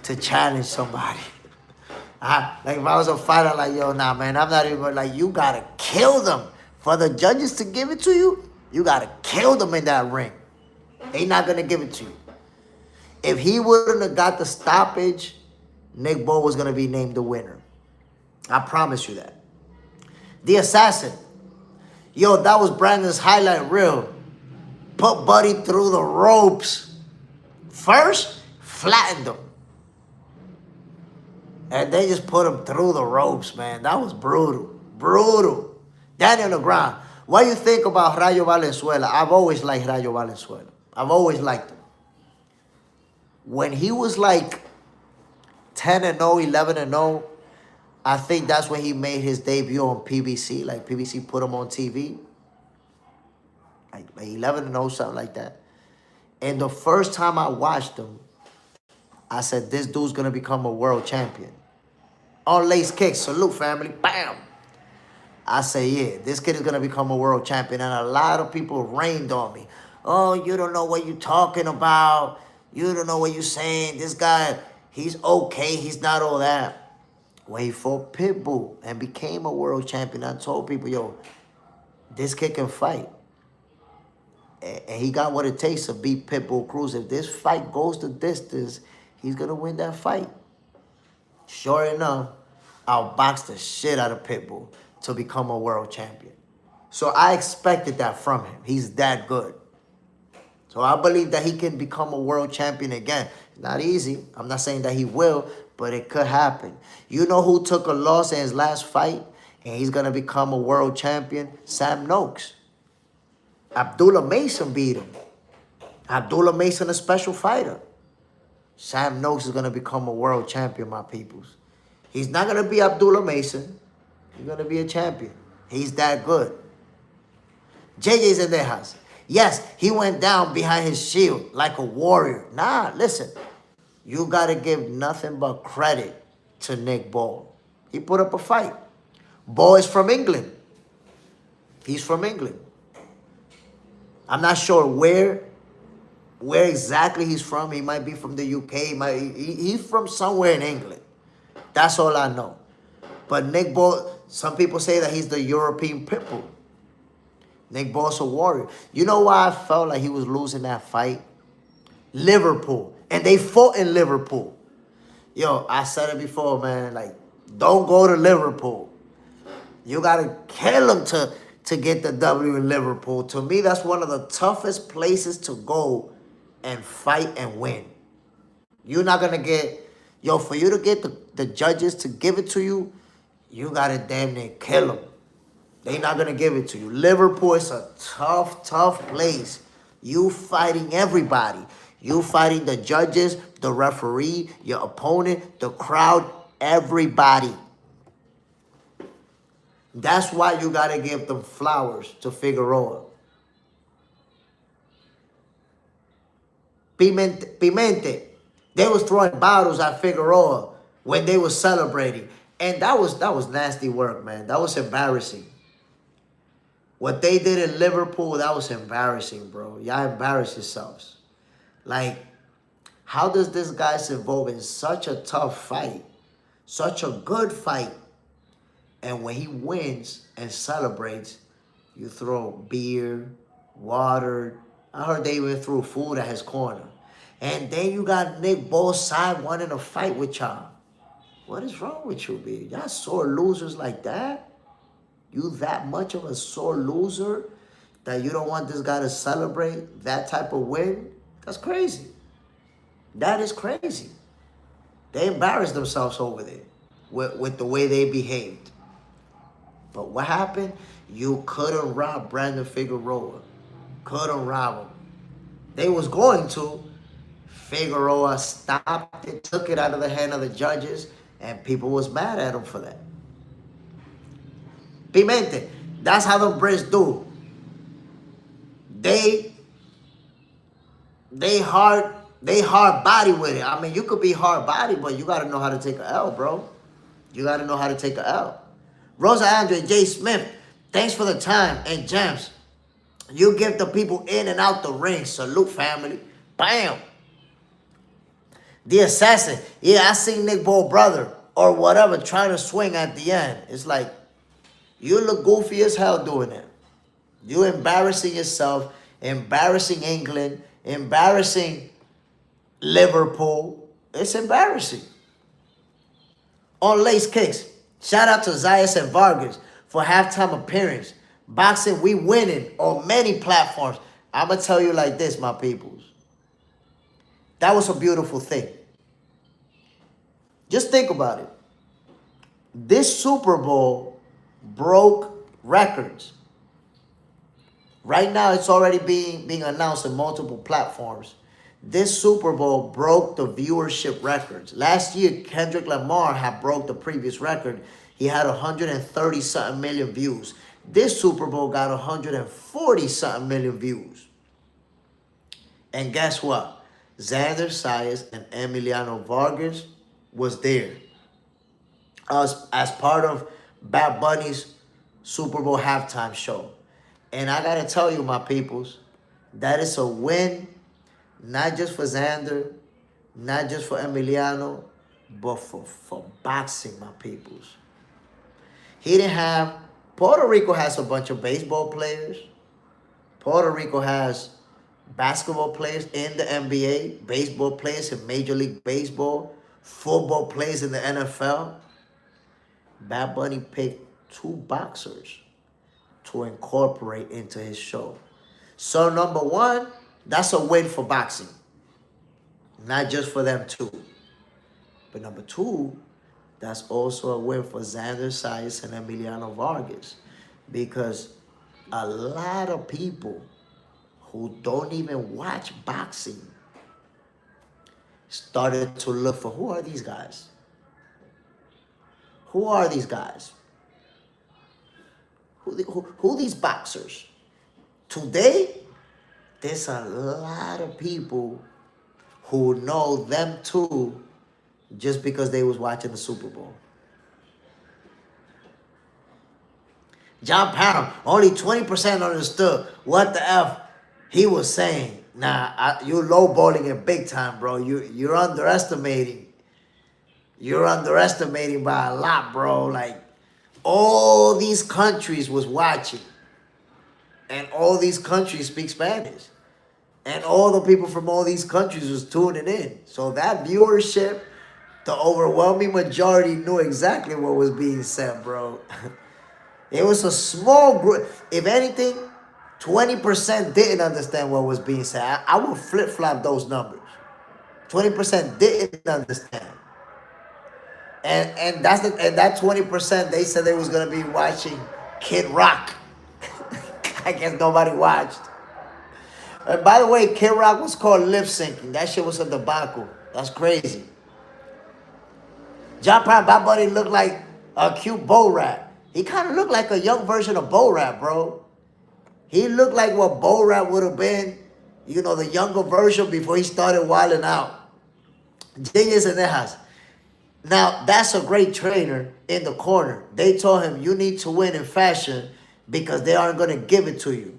to challenge somebody. Like, if I was a fighter, like, yo, nah, man, I'm not even, like, you got to kill them. For the judges to give it to you, you got to kill them in that ring. They not going to give it to you. If he wouldn't have got the stoppage, Nick Ball was going to be named the winner. I promise you that. The Assassin. Yo, that was Brandon's highlight reel. Put Buddy through the ropes. First, flattened him. And they just put him through the ropes, man. That was brutal. Brutal. Danny on the ground. What do you think about Rayo Valenzuela? I've always liked Rayo Valenzuela. I've always liked him. When he was like 10-0, 11-0, I think that's when he made his debut on PBC. Like, PBC put him on TV. Like 11-0, something like that. And the first time I watched him, I said, this dude's going to become a world champion. On lace kicks, salute, family, bam. I say, yeah, this kid is going to become a world champion. And a lot of people rained on me. Oh, you don't know what you're talking about. You don't know what you're saying. This guy, he's okay. He's not all that. When he fought Pitbull and became a world champion, I told people, yo, this kid can fight. And he got what it takes to beat Pitbull Cruz. If this fight goes the distance, he's going to win that fight. Sure enough, I'll box the shit out of Pitbull to become a world champion. So I expected that from him. He's that good. So I believe that he can become a world champion again. Not easy. I'm not saying that he will, but it could happen. You know who took a loss in his last fight and he's going to become a world champion? Sam Noakes. Abdullah Mason beat him. Abdullah Mason, a special fighter. Sam Noakes is going to become a world champion, my peoples. He's not going to be Abdullah Mason. He's going to be a champion. He's that good. Xayas and Vargas. Yes, he went down behind his shield like a warrior. Nah, listen. You got to give nothing but credit to Nick Ball. He put up a fight. Ball is from England. He's from England. I'm not sure where exactly he's from. He might be from the UK. He's from somewhere in England. That's all I know. But Nick Ball, some people say that he's the European Pitbull. Nick Ball's a warrior. You know why I felt like he was losing that fight? Liverpool. And they fought in Liverpool. Yo, I said it before, man. Like, don't go to Liverpool. You got to kill him to get the W in Liverpool. To me, that's one of the toughest places to go and fight and win. You're not going to get... Yo, for you to get the judges to give it to you, you got to damn near kill them. They're not going to give it to you. Liverpool is a tough, tough place. You fighting everybody. You fighting the judges, the referee, your opponent, the crowd, everybody. That's why you got to give them flowers to Figueroa. Pimente. They was throwing bottles at Figueroa when they was celebrating. And that was nasty work, man. That was embarrassing. What they did in Liverpool, that was embarrassing, bro. Y'all embarrass yourselves. Like, how does this guy get involved in such a tough fight? Such a good fight. And when he wins and celebrates, you throw beer, water. I heard they even threw food at his corner. And then you got Nick both side wanting to fight with y'all. What is wrong with you, B? Y'all sore losers like that? You that much of a sore loser that you don't want this guy to celebrate that type of win? That's crazy. That is crazy. They embarrassed themselves over there with the way they behaved. But what happened? You couldn't rob Brandon Figueroa. Couldn't rob him. They was going to. Figueroa stopped it, took it out of the hand of the judges, and people was mad at him for that. Pimente, that's how the Brits do. They hard body with it. I mean, you could be hard body, but you gotta know how to take a L, bro. You gotta know how to take a L. Rosa Andre, J. Smith, thanks for the time and gems. You give the people in and out the ring. Salute, family. Bam. The Assassin. Yeah, I seen Nick Ball brother or whatever trying to swing at the end. It's like, you look goofy as hell doing it. You embarrassing yourself, embarrassing England, embarrassing Liverpool. It's embarrassing. On Lace Kicks, shout out to Xayas and Vargas for halftime appearance. Boxing, we winning on many platforms. I'm going to tell you like this, my peoples. That was a beautiful thing. Just think about it. This Super Bowl broke records. Right now, it's already being announced in multiple platforms. This Super Bowl broke the viewership records. Last year, Kendrick Lamar had broke the previous record. He had 130-something million views. This Super Bowl got 140-something million views. And guess what? Xander Sayas and Emiliano Vargas was there as part of Bad Bunny's Super Bowl halftime show. And I got to tell you, my peoples, that is a win, not just for Xander, not just for Emiliano, but for boxing, my peoples. He didn't have... Puerto Rico has a bunch of baseball players. Puerto Rico has basketball players in the NBA, baseball players in Major League Baseball, football players in the NFL. Bad Bunny picked 2 boxers to incorporate into his show. So number 1, that's a win for boxing. Not just for them too. But number 2, that's also a win for Xander Sayas and Emiliano Vargas. Because a lot of people who don't even watch boxing started to look for, who are these guys? Who are these guys? Who these boxers? Today, there's a lot of people who know them too just because they was watching the Super Bowl. John Parham, only 20% understood what the F he was saying. Nah, you're lowballing it big time, bro. You're underestimating. You're underestimating by a lot, bro. Like, all these countries was watching. And all these countries speak Spanish. And all the people from all these countries was tuning in. So that viewership, the overwhelming majority knew exactly what was being said, bro. It was a small group. If anything, 20% didn't understand what was being said. I would flip-flop those numbers. 20% didn't understand. And that 20%, they said they was going to be watching Kid Rock. I guess nobody watched. And by the way, Kid Rock was called lip syncing. That shit was a debacle. That's crazy. John Prime, Bad Bunny looked like a cute Bo Rat. He kind of looked like a young version of Bo Rat, bro. He looked like what Bo Rat would have been, you know, the younger version before he started wilding out. Xayas and Vargas. Now, that's a great trainer in the corner. They told him, you need to win in fashion because they aren't going to give it to you.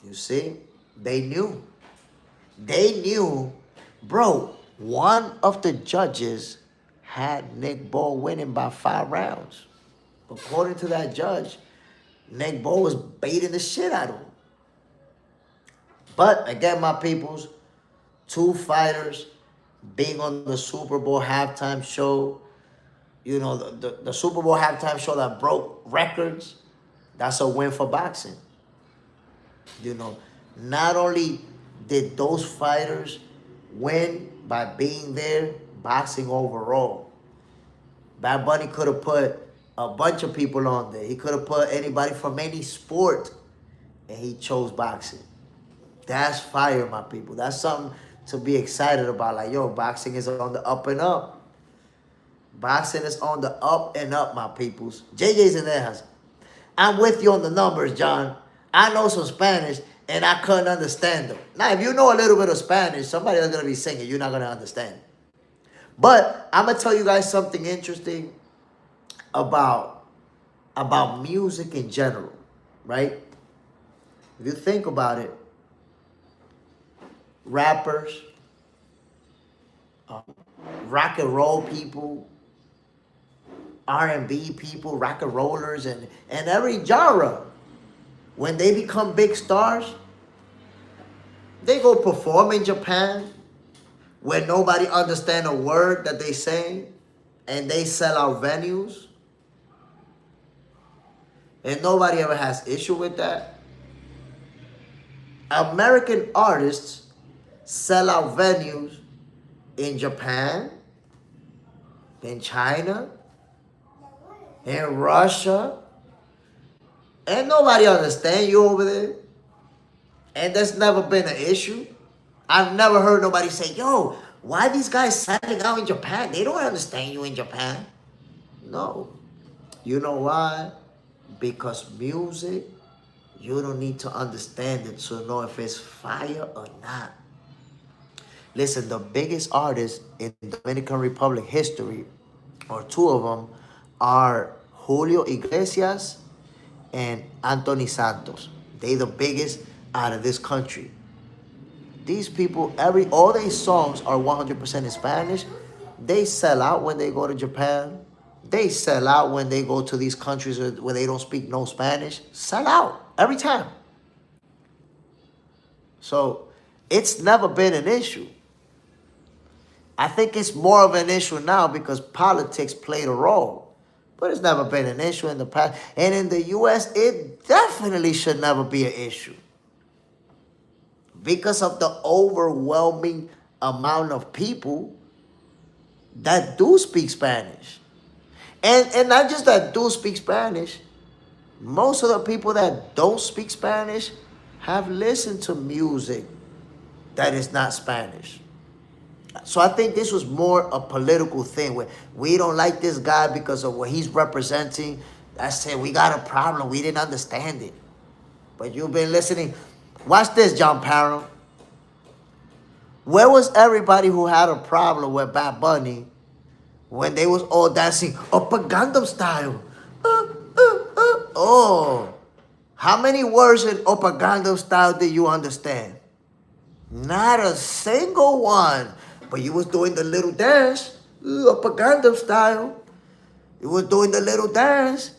You see? They knew. They knew. Bro, one of the judges had Nick Ball winning by 5 rounds. According to that judge, Nick Ball was baiting the shit out of him. But, again, my peoples, 2 fighters being on the Super Bowl halftime show, you know, the Super Bowl halftime show that broke records, that's a win for boxing. You know, not only did those fighters win by being there, boxing overall. Bad Bunny could have put a bunch of people on there. He could have put anybody from any sport, and he chose boxing. That's fire, my people. That's something to be excited about. Like, yo, boxing is on the up and up. Boxing is on the up and up, my peoples. JJ's in there. I'm with you on the numbers, John. I know some Spanish, and I couldn't understand them. Now, if you know a little bit of Spanish, somebody else is going to be singing. You're not going to understand. But I'm going to tell you guys something interesting about music in general, right? If you think about it, rappers, rock and roll people, R&B people, rock and rollers, and every genre, when they become big stars, they go perform in Japan where nobody understand a word that they say, and they sell out venues, and nobody ever has issue with that. American artists sell out venues in Japan, in China, in Russia, and nobody understand you over there. And that's never been an issue. I've never heard nobody say, yo, why these guys selling out in Japan? They don't understand you in Japan. No. You know why? Because music, you don't need to understand it to know if it's fire or not. Listen, the biggest artists in Dominican Republic history, or two of them, are Julio Iglesias and Anthony Santos. They the biggest out of this country. These people, all their songs are 100% in Spanish. They sell out when they go to Japan. They sell out when they go to these countries where they don't speak no Spanish. Sell out every time. So it's never been an issue. I think it's more of an issue now because politics played a role. But it's never been an issue in the past. And in the U.S., it definitely should never be an issue, because of the overwhelming amount of people that do speak Spanish. And not just that do speak Spanish, most of the people that don't speak Spanish have listened to music that is not Spanish. So I think this was more a political thing where we don't like this guy because of what he's representing. I said, we got a problem. We didn't understand it. But you've been listening. Watch this, John Parham. Where was everybody who had a problem with Bad Bunny when they was all dancing up a Gangnam Style? Oh, how many words in up a Gangnam Style did you understand? Not a single one. But you was doing the little dance, up a Gangnam Style. You was doing the little dance,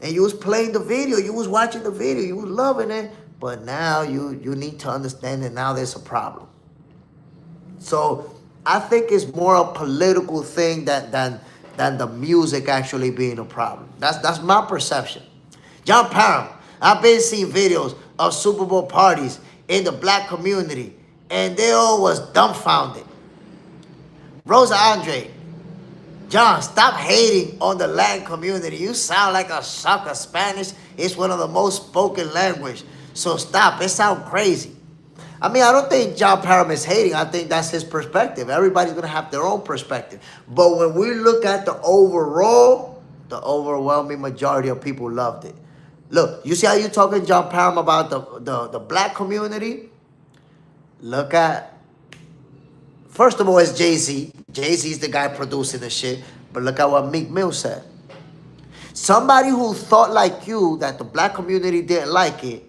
and you was playing the video. You was watching the video. You was loving it. But now you need to understand that now there's a problem. So I think it's more a political thing than the music actually being a problem. That's my perception. John Parham, I've been seeing videos of Super Bowl parties in the black community, and they all was dumbfounded. Rosa Andre, John, stop hating on the Latin community. You sound like a sucker. Spanish is one of the most spoken language. So stop. It sounds crazy. I mean, I don't think John Parham is hating. I think that's his perspective. Everybody's going to have their own perspective. But when we look at the overall, the overwhelming majority of people loved it. Look, you see how you're talking, John Parham, about the black community? Look at, first of all, it's Jay-Z. Jay-Z's the guy producing the shit. But look at what Meek Mill said. Somebody who thought like you that the black community didn't like it,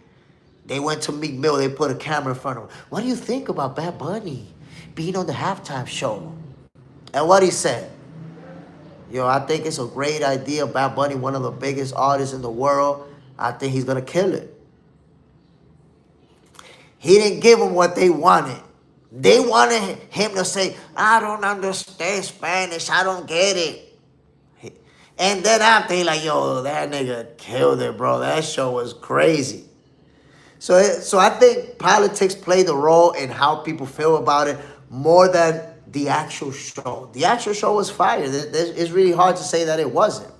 they went to Meek Mill. They put a camera in front of him. What do you think about Bad Bunny being on the halftime show? And what he said? Yo, I think it's a great idea. Bad Bunny, one of the biggest artists in the world. I think he's going to kill it. He didn't give them what they wanted. They wanted him to say, I don't understand Spanish. I don't get it. And then after, he like, yo, that nigga killed it, bro. That show was crazy. So I think politics played a role in how people feel about it more than the actual show. The actual show was fire. It's really hard to say that it wasn't.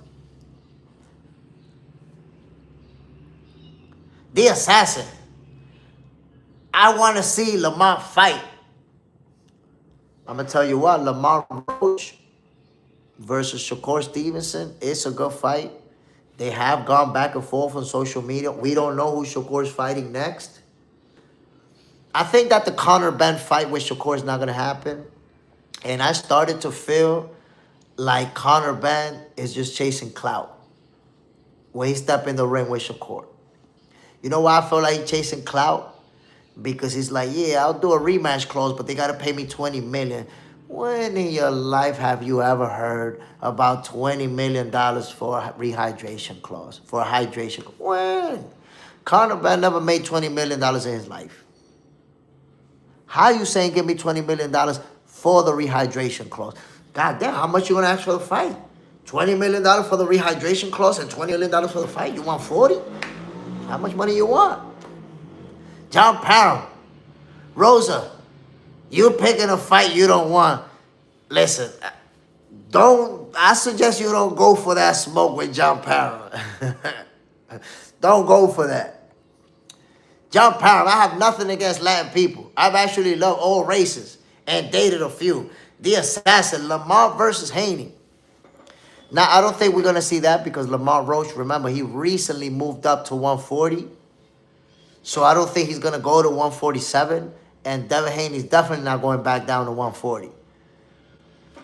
The Assassin. I want to see Lamont fight. I'm going to tell you what, Lamont Roach versus Shakur Stevenson, it's a good fight. They have gone back and forth on social media. We don't know who Shakur's fighting next. I think that the Conor Ben fight with Shakur is not going to happen. And I started to feel like Conor Ben is just chasing clout when he stepped in the ring with Shakur. You know why I feel like he's chasing clout? Because he's like, yeah, I'll do a rematch clause, but they got to pay me $20 million. When in your life have you ever heard about $20 million for a rehydration clause, for a hydration clause? When? Conor Ben never made $20 million in his life. How you saying give me $20 million for the rehydration clause? God damn, how much you going to ask for the fight? $20 million for the rehydration clause and $20 million for the fight? You want 40? How much money you want? John Parham, Rosa, you picking a fight you don't want. Listen, I suggest you don't go for that smoke with John Parham. Don't go for that. John Parham, I have nothing against Latin people. I've actually loved all races and dated a few. The Assassin, Lamont versus Haney. Now, I don't think we're going to see that because Lamont Roach, remember, he recently moved up to 140. So I don't think he's going to go to 147. And Devin Haney's definitely not going back down to 140.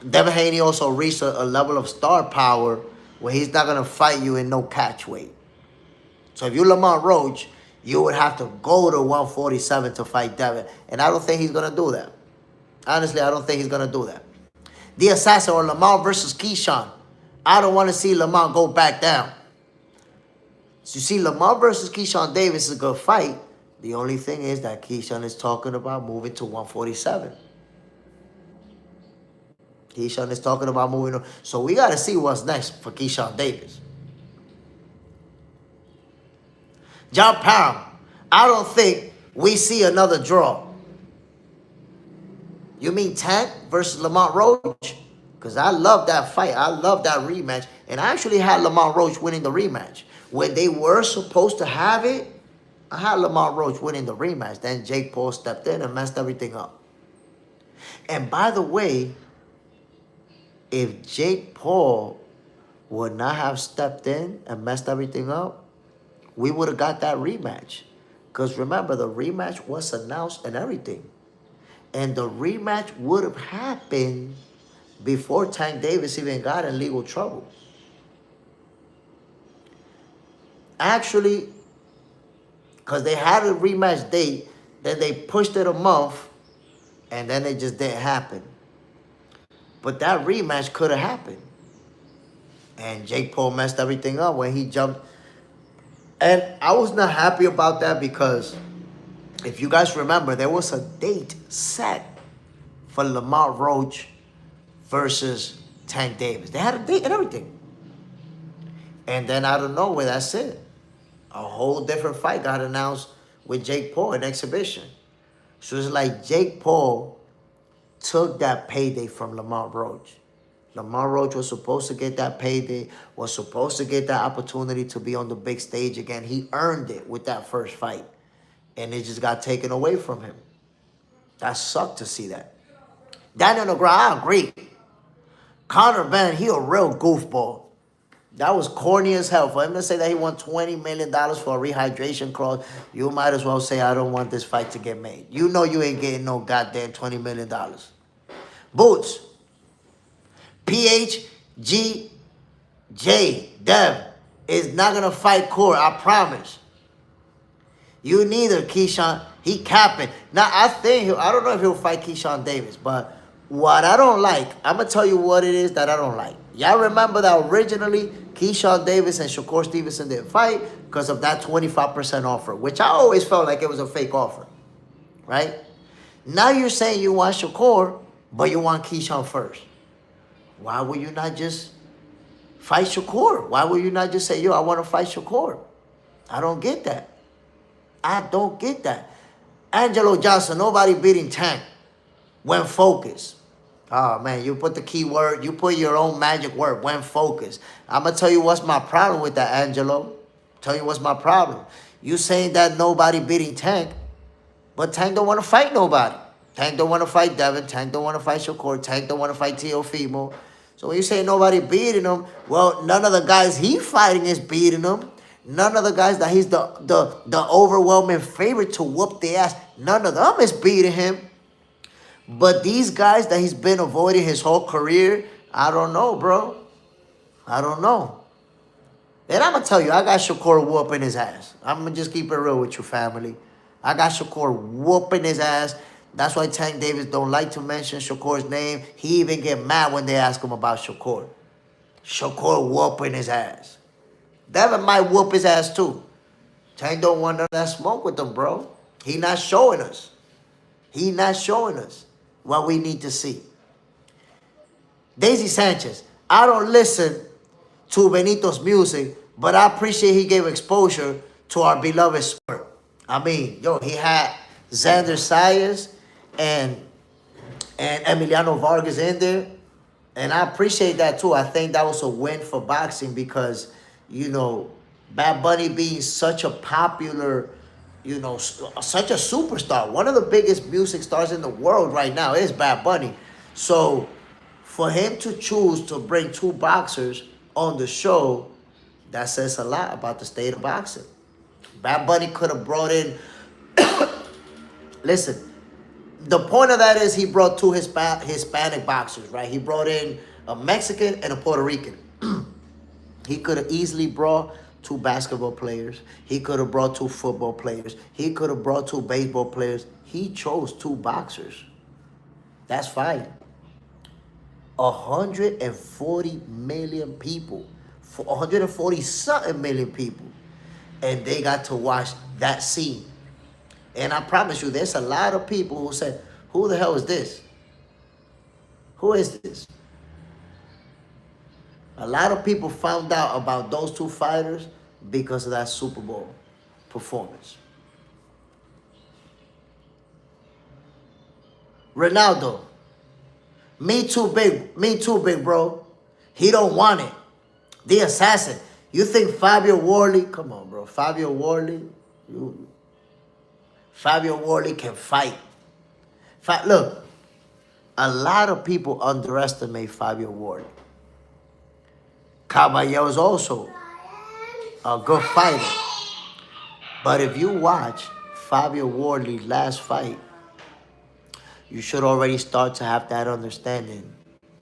Devin Haney also reached a level of star power where he's not going to fight you in no catch weight. So if you're Lamont Roach, you would have to go to 147 to fight Devin. And I don't think he's going to do that. Honestly, I don't think he's going to do that. The Assassin or Lamont versus Keyshawn. I don't want to see Lamont go back down. So you see, Lamont versus Keyshawn Davis is a good fight. The only thing is that Keyshawn is talking about moving to 147. Keyshawn is talking about moving on. So we got to see what's next for Keyshawn Davis. John Parham, I don't think we see another draw. You mean Tank versus Lamont Roach? Because I love that fight. I love that rematch. And I actually had Lamont Roach winning the rematch. When they were supposed to have it, I had Lamont Roach winning the rematch. Then Jake Paul stepped in and messed everything up. And by the way, if Jake Paul would not have stepped in and messed everything up, we would have got that rematch. Because remember, the rematch was announced and everything. And the rematch would have happened before Tank Davis even got in legal trouble. Actually, because they had a rematch date, then they pushed it a month, and then it just didn't happen. But that rematch could have happened. And Jake Paul messed everything up when he jumped. And I was not happy about that because if you guys remember, there was a date set for Lamont Roach versus Tank Davis. They had a date and everything. And then out of nowhere, that's it. A whole different fight got announced with Jake Paul in exhibition. So it's like Jake Paul took that payday from Lamont Roach. Lamont Roach was supposed to get that payday, was supposed to get that opportunity to be on the big stage again. He earned it with that first fight. And it just got taken away from him. That sucked to see that. Daniel McGraw, I agree. Conor Ben, he a real goofball. That was corny as hell. For him to say that he won $20 million for a rehydration clause, you might as well say, I don't want this fight to get made. You know you ain't getting no goddamn $20 million. Boots. PHGJ Dev is not going to fight Core, I promise. You neither, Keyshawn. He capping. Now, I don't know if he'll fight Keyshawn Davis, but what I don't like, I'm going to tell you what it is that I don't like. Y'all remember that originally Keyshawn Davis and Shakur Stevenson didn't fight because of that 25% offer, which I always felt like it was a fake offer, right? Now you're saying you want Shakur, but you want Keyshawn first. Why would you not just fight Shakur? Why would you not just say, yo, I want to fight Shakur? I don't get that. I don't get that. Angelo Johnson, nobody beating Tank when focused. Oh, man, you put the key word. You put your own magic word, when focused. I'm going to tell you what's my problem with that, Angelo. Tell you what's my problem. You saying that nobody beating Tank, But Tank don't want to fight nobody. Tank don't want to fight Devin. Tank don't want to fight Shakur. Tank don't want to fight Teofimo. So when you say nobody beating him, well, none of the guys he fighting is beating him. None of the guys that he's the overwhelming favorite to whoop their ass, none of them is beating him. But these guys that he's been avoiding his whole career, I don't know, bro. I don't know. And I'm going to tell you, I got Shakur whooping his ass. I'm going to just keep it real with you, family. I got Shakur whooping his ass. That's why Tank Davis don't like to mention Shakur's name. He even get mad when they ask him about Shakur. Shakur whooping his ass. Devin might whoop his ass too. Tank don't want none of that smoke with him, bro. He not showing us. He not showing us what we need to see. Daisy Sanchez. I don't listen to Benito's music, but I appreciate he gave exposure to our beloved sport. I mean, yo, he had Xander Xayas and Emiliano Vargas in there, and I appreciate that too. I think that was a win for boxing because, you know, Bad Bunny being such a popular, you know, such a superstar, one of the biggest music stars in the world right now is Bad Bunny. So for him to choose to bring two boxers on the show, that says a lot about the state of boxing. Bad Bunny could have brought in, listen, the point of that is he brought two Hispanic boxers, right? He brought in a Mexican and a Puerto Rican. He could have easily brought two basketball players. He could have brought two football players. He could have brought two baseball players. He chose two boxers. That's fine. 140 million people, 140 something million people, and they got to watch that scene. And I promise you, there's a lot of people who said, who the hell is this? Who is this? A lot of people found out about those two fighters because of that Super Bowl performance. Ronaldo. Me too big, bro. He don't want it. The assassin. You think Fabio Worley? Come on, bro. Fabio Worley can fight. Look, a lot of people underestimate Fabio Worley. Caballero is also a good fighter. But if you watch Fabio Worley's last fight, you should already start to have that understanding.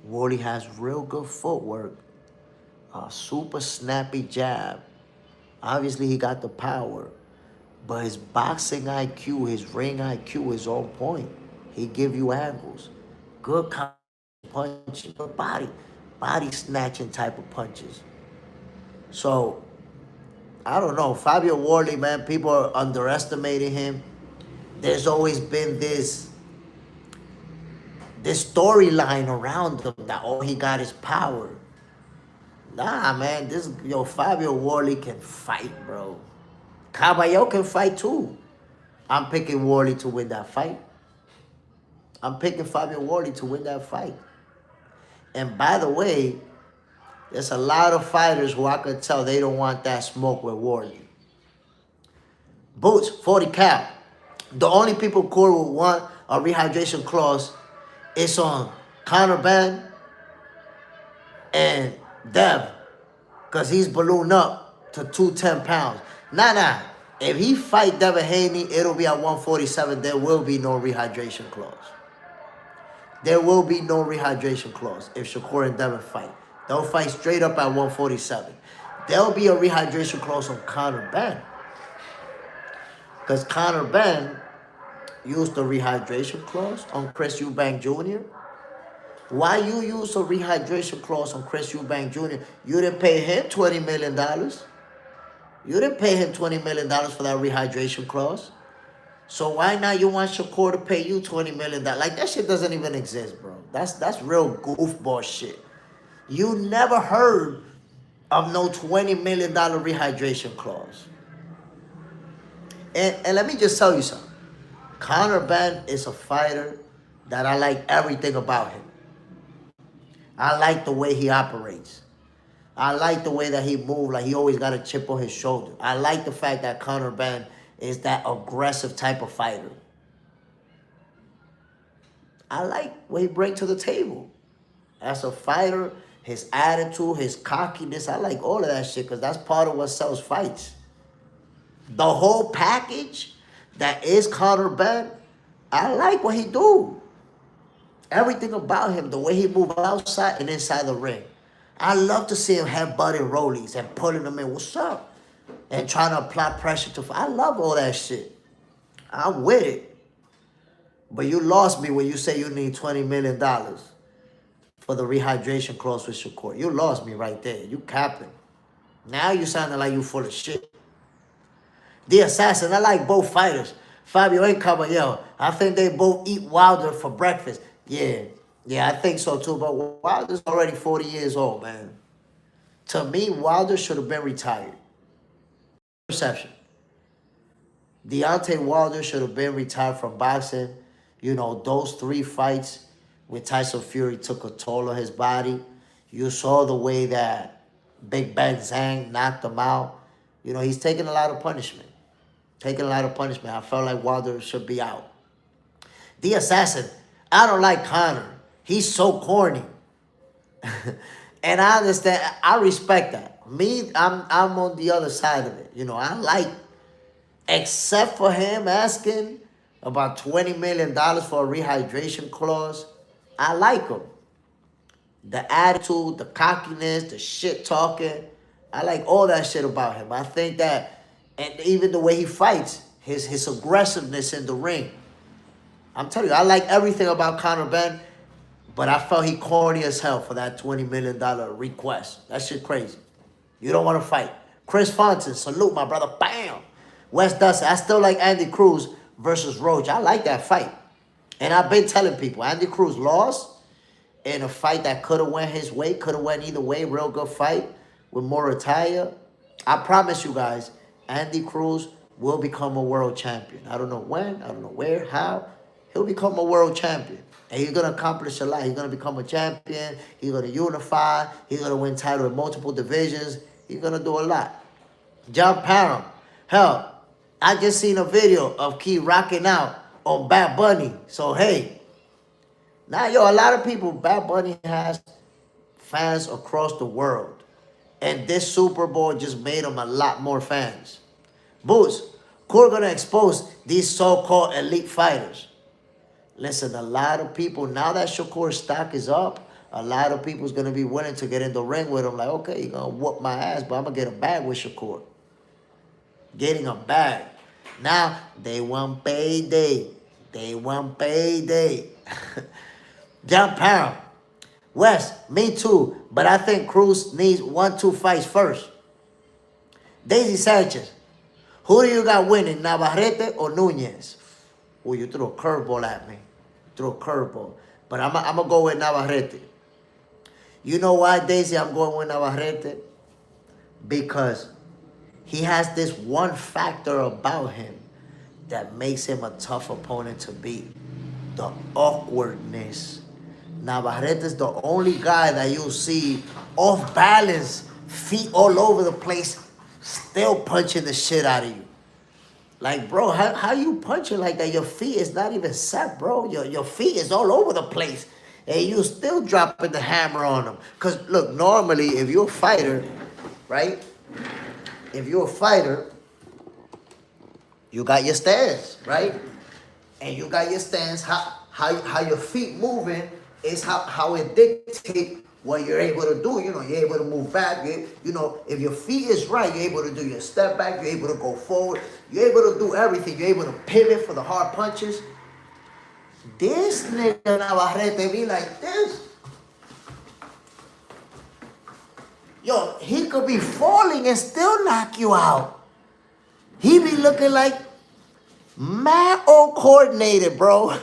Worley has real good footwork, a super snappy jab. Obviously, he got the power, but his boxing IQ, his ring IQ is on point. He give you angles, good punches, good body snatching type of punches. So, I don't know. Fabio Worley, man, people are underestimating him. There's always been this storyline around him that all he got is power. Nah, man, Fabio Worley can fight, bro. Caballero can fight too. I'm picking Worley to win that fight. I'm picking Fabio Worley to win that fight. And by the way, there's a lot of fighters who I could tell they don't want that smoke with Worley. Boots, 40 cal. The only people Corey would want a rehydration clause is on Conor Ben and Dev, because he's ballooned up to 210 pounds. Nah. If he fight Devin Haney, it'll be at 147. There will be no rehydration clause. There will be no rehydration clause if Shakur and Devin fight. They'll fight straight up at 147. There'll be a rehydration clause on Conor Ben, because Conor Ben used the rehydration clause on Chris Eubank Jr. Why you use a rehydration clause on Chris Eubank Jr.? You didn't pay him $20 million. You didn't pay him $20 million for that rehydration clause. So why not you want Shakur to pay you $20 million? Like, that shit doesn't even exist, bro. That's real goofball shit. You never heard of no $20 million rehydration clause. And let me just tell you something. Conor Ben is a fighter that I like everything about him. I like the way he operates. I like the way that he moves, like he always got a chip on his shoulder. I like the fact that Conor Ben is that aggressive type of fighter. I like what he brings to the table. As a fighter, his attitude, his cockiness, I like all of that shit because that's part of what sells fights. The whole package that is Conor Ben, I like what he do. Everything about him, the way he move outside and inside the ring. I love to see him headbutting rollies and pulling them in. What's up? And trying to apply pressure to. I love all that shit. I'm with it. But you lost me when you say you need $20 million for the rehydration clause with Shakur. You lost me right there. You capping. Now you sounding like you full of shit. The Assassin, I like both fighters. Fabio and Caballero, I think they both eat Wilder for breakfast. Yeah, I think so too. But Wilder's already 40 years old, man. To me, Wilder should have been retired. Perception. Deontay Wilder should have been retired from boxing. You know, those 3 fights with Tyson Fury took a toll on his body. You saw the way that Big Ben Zhang knocked him out. You know, he's taking a lot of punishment. I felt like Wilder should be out. The Assassin, I don't like Conor. He's so corny. And I understand, I respect that. Me, I'm on the other side of it. You know, I like, except for him asking about $20 million for a rehydration clause, I like him. The attitude, the cockiness, the shit talking, I like all that shit about him. I think that, and even the way he fights, his aggressiveness in the ring. I'm telling you, I like everything about Conor Ben, but I felt he corny as hell for that $20 million request. That shit crazy. You don't want to fight. Chris Fontaine, salute my brother. Bam! Wes Dustin, I still like Andy Cruz versus Roach. I like that fight. And I've been telling people, Andy Cruz lost in a fight that could have went his way, could have went either way. Real good fight with Moritalia. I promise you guys, Andy Cruz will become a world champion. I don't know when, I don't know where, how. He'll become a world champion. And he's going to accomplish a lot. He's going to become a champion. He's going to unify. He's going to win title in multiple divisions. He's going to do a lot. John Parham. Hell, I just seen a video of Key rocking out on Bad Bunny. So, hey. Now, yo, a lot of people, Bad Bunny has fans across the world. And this Super Bowl just made him a lot more fans. Boots, we're going to expose these so-called elite fighters. Listen, a lot of people, now that Shakur's stock is up, a lot of people's going to be willing to get in the ring with him. Like, okay, you're going to whoop my ass, but I'm going to get a bag with Shakur. Getting a bag. Now, they want payday. John Parham. Wes, me too, but I think Cruz needs 1-2 fights first. Daisy Sanchez. Who do you got winning, Navarrete or Nunez? Oh, you threw a curveball at me. But I'm going to go with Navarrete. You know why, Daisy, I'm going with Navarrete? Because he has this one factor about him that makes him a tough opponent to beat. The awkwardness. Navarrete is the only guy that you'll see off balance, feet all over the place, still punching the shit out of you. Like, bro, how you punching like that? Your feet is not even set, bro. Your feet is all over the place. And you still dropping the hammer on them. Because, look, normally, if you're a fighter, right? If you're a fighter, you got your stance, right? And you got your stance. How your feet moving is how it dictates what you're able to do. You know, you're able to move back. You know, if your feet is right, you're able to do your step back. You're able to go forward. You're able to do everything. You're able to pivot for the hard punches. This nigga Navarrete be like this. Yo, he could be falling and still knock you out. He be looking like mad uncoordinated, bro.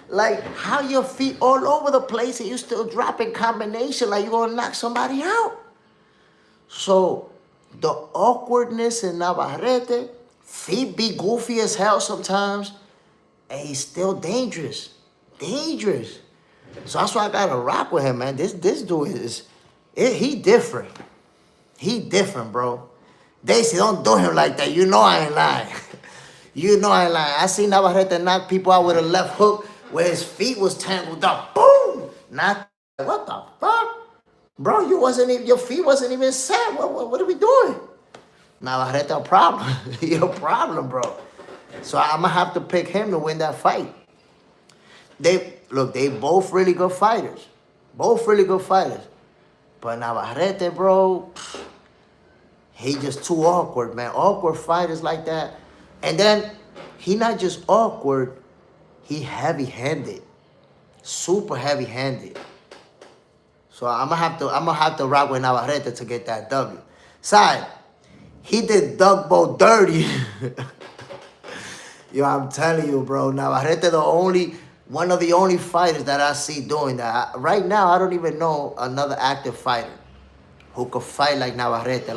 Like how your feet all over the place and you still dropping combination like you gonna knock somebody out. So the awkwardness in Navarrete, feet be goofy as hell sometimes, and he's still dangerous. So that's why I gotta rock with him, man. This dude he different. He different, bro. Daisy, don't do him like that. You know I ain't lying. I seen Navarrete knock people out with a left hook where his feet was tangled up. Boom! Not what the fuck? Bro, your feet wasn't even set. What are we doing? Navarrete a problem. You're a problem, bro. So I'm gonna have to pick him to win that fight. They both really good fighters. Both really good fighters. But Navarrete, bro, he just too awkward, man. Awkward fighters like that. And then he not just awkward, he heavy-handed. Super heavy-handed. So I'm gonna have to rock with Navarrete to get that W. Side, he did Dugbo dirty. Yo, I'm telling you, bro. Navarrete one of the only fighters that I see doing that. Right now, I don't even know another active fighter who could fight like Navarrete,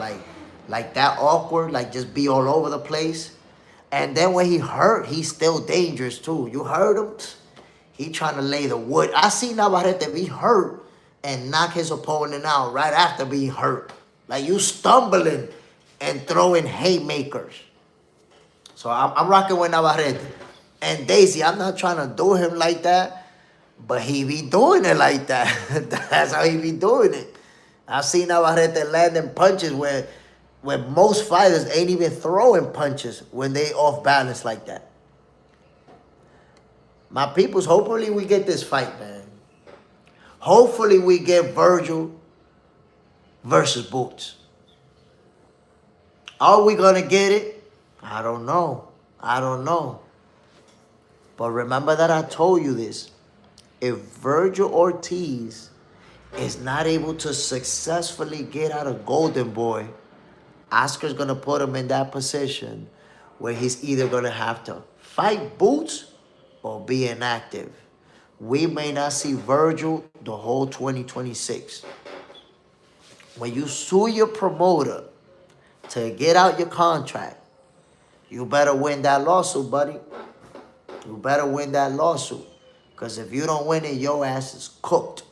like that awkward, like just be all over the place. And then when he hurt, he's still dangerous too. You heard him? He trying to lay the wood. I see Navarrete be hurt and knock his opponent out right after being hurt. Like you stumbling and throwing haymakers. So I'm rocking with Navarrete. And Daisy, I'm not trying to do him like that, but he be doing it like that. That's how he be doing it. I've seen Navarrete landing punches where most fighters ain't even throwing punches when they off balance like that. My peoples, hopefully we get this fight, man. Hopefully we get Virgil versus Boots. Are we going to get it? I don't know. But remember that I told you this. If Virgil Ortiz is not able to successfully get out of Golden Boy, Oscar's going to put him in that position where he's either going to have to fight Boots or be inactive. We may not see Virgil the whole 2026. When you sue your promoter to get out your contract, you better win that lawsuit, buddy. You better win that lawsuit. Because if you don't win it, your ass is cooked.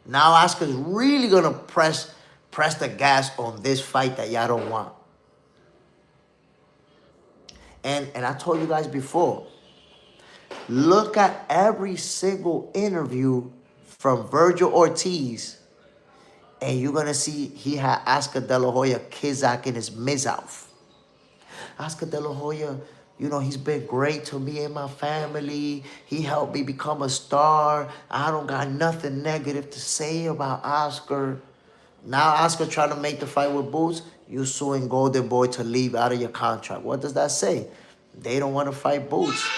Now Oscar's really going to press the gas on this fight that y'all don't want. And I told you guys before, look at every single interview from Virgil Ortiz, and you're going to see he had Oscar De La Hoya Kizak in his mouth. Oscar De La Hoya, you know, he's been great to me and my family. He helped me become a star. I don't got nothing negative to say about Oscar. Now Oscar trying to make the fight with Boots. You suing Golden Boy to leave out of your contract. What does that say? They don't want to fight Boots.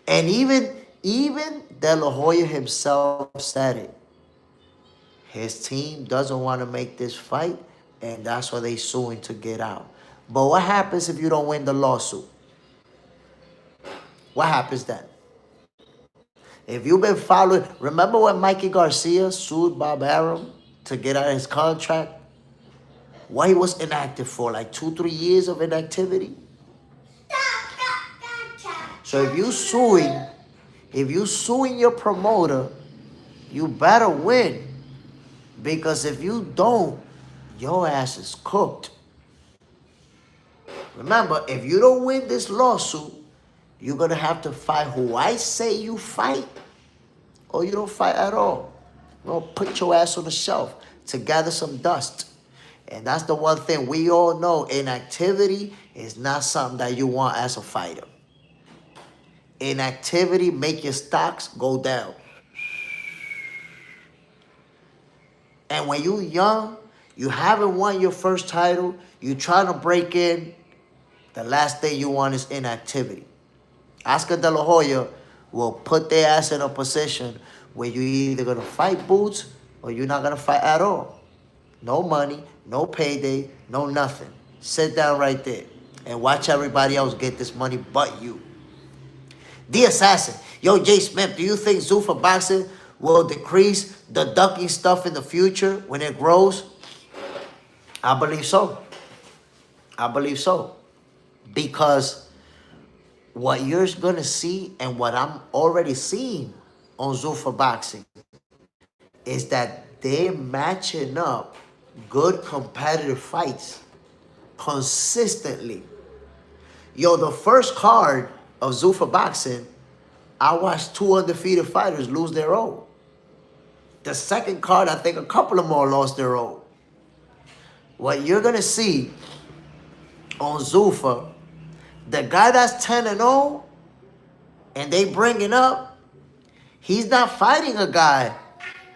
And even De La Hoya himself said it. His team doesn't want to make this fight, and that's why they suing to get out. But what happens if you don't win the lawsuit? What happens then? If you've been following, remember when Mikey Garcia sued Bob Arum to get out of his contract? What he was inactive for, like 2-3 years of inactivity? So if you suing your promoter, you better win. Because if you don't, your ass is cooked. Remember, if you don't win this lawsuit, you're going to have to fight who I say you fight, or you don't fight at all. You're going to put your ass on the shelf to gather some dust. And that's the one thing we all know. Inactivity is not something that you want as a fighter. Inactivity make your stocks go down. And when you're young, you haven't won your first title, you're trying to break in, the last thing you want is inactivity. Oscar De La Hoya will put their ass in a position where you're either going to fight Boots or you're not going to fight at all. No money, no payday, no nothing. Sit down right there and watch everybody else get this money but you. The Assassin. Yo, Jay Smith, do you think Zuffa Boxing will decrease the ducking stuff in the future when it grows? I believe so. Because what you're going to see and what I'm already seeing on Zuffa Boxing is that they're matching up good competitive fights consistently. Yo, the first card of Zuffa Boxing I watched two undefeated fighters lose their own. The second card, I think a couple of more lost their own. What you're going to see on Zuffa, the guy that's 10-0, and they bringing up, he's not fighting a guy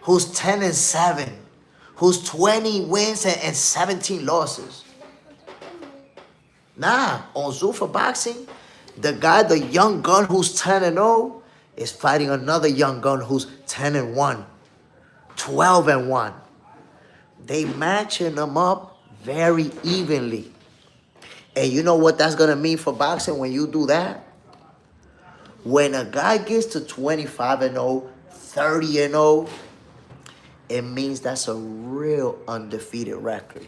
who's 10-7, who's 20 wins and 17 losses. Nah, on Zuffa Boxing, the guy, the young gun who's 10-0, is fighting another young gun who's 10-1, 12-1. They matching them up very evenly. And you know what that's going to mean for boxing when you do that? When a guy gets to 25-0, 30-0, it means that's a real undefeated record.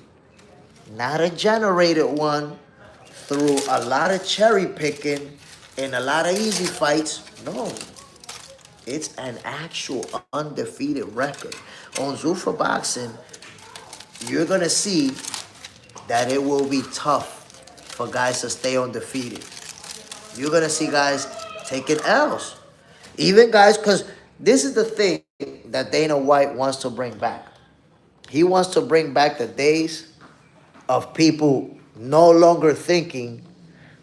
Not a generated one through a lot of cherry picking and a lot of easy fights. No. It's an actual undefeated record. On Zuffa Boxing, you're going to see that it will be tough for guys to stay undefeated. You're going to see guys taking L's. Even guys, because this is the thing that Dana White wants to bring back. He wants to bring back the days of people no longer thinking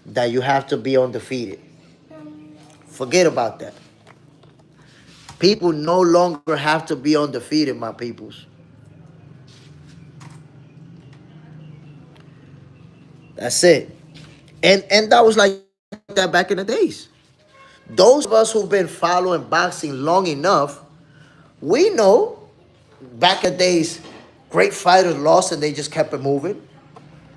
that you have to be undefeated. Forget about that. People no longer have to be undefeated, my peoples. That's it. And that was like that back in the days. Those of us who've been following boxing long enough, we know back in the days, great fighters lost and they just kept it moving.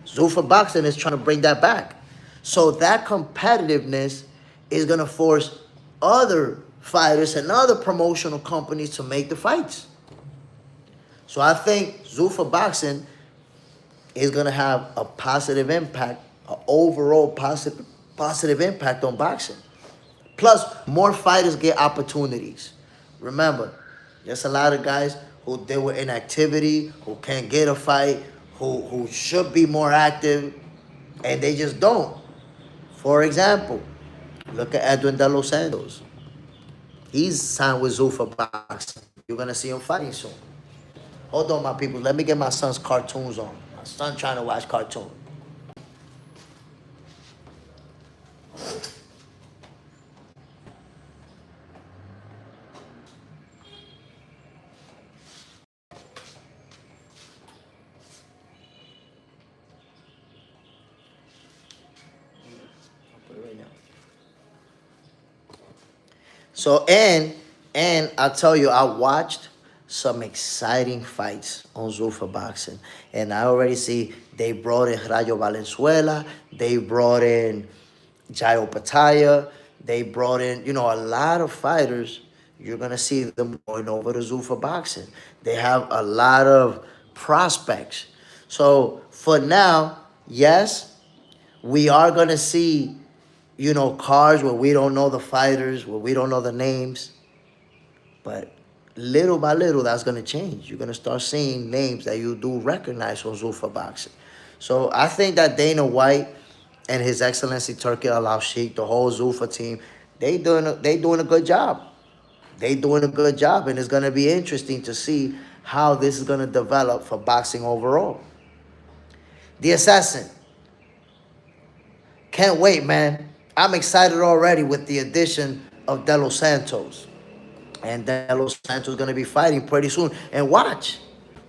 Zuffa Boxing is trying to bring that back. So that competitiveness is going to force other fighters and other promotional companies to make the fights. So I think Zuffa Boxing is going to have a positive impact, an overall positive impact on boxing. Plus, more fighters get opportunities. Remember, there's a lot of guys who deal with inactivity, who can't get a fight, who should be more active, and they just don't. For example, look at Edwin De Los Santos. He's signed with Zuffa Boxing. You're going to see him fighting soon. Hold on, my people. Let me get my son's cartoons on. My son trying to watch cartoons. So, and I tell you, I watched some exciting fights on Zuffa Boxing. And I already see they brought in Rayo Valenzuela. They brought in Jayo Pataya. They brought in, a lot of fighters. You're going to see them going over to Zuffa Boxing. They have a lot of prospects. So, for now, yes, we are going to see cards where we don't know the fighters, where we don't know the names. But little by little, that's going to change. You're going to start seeing names that you do recognize on Zuffa Boxing. So I think that Dana White and His Excellency Turki Al-Sheikh, the whole Zuffa team, they doing a good job. They doing a good job, and it's going to be interesting to see how this is going to develop for boxing overall. The Assassin. Can't wait, man. I'm excited already with the addition of De Los Santos. And De Los Santos is going to be fighting pretty soon. And watch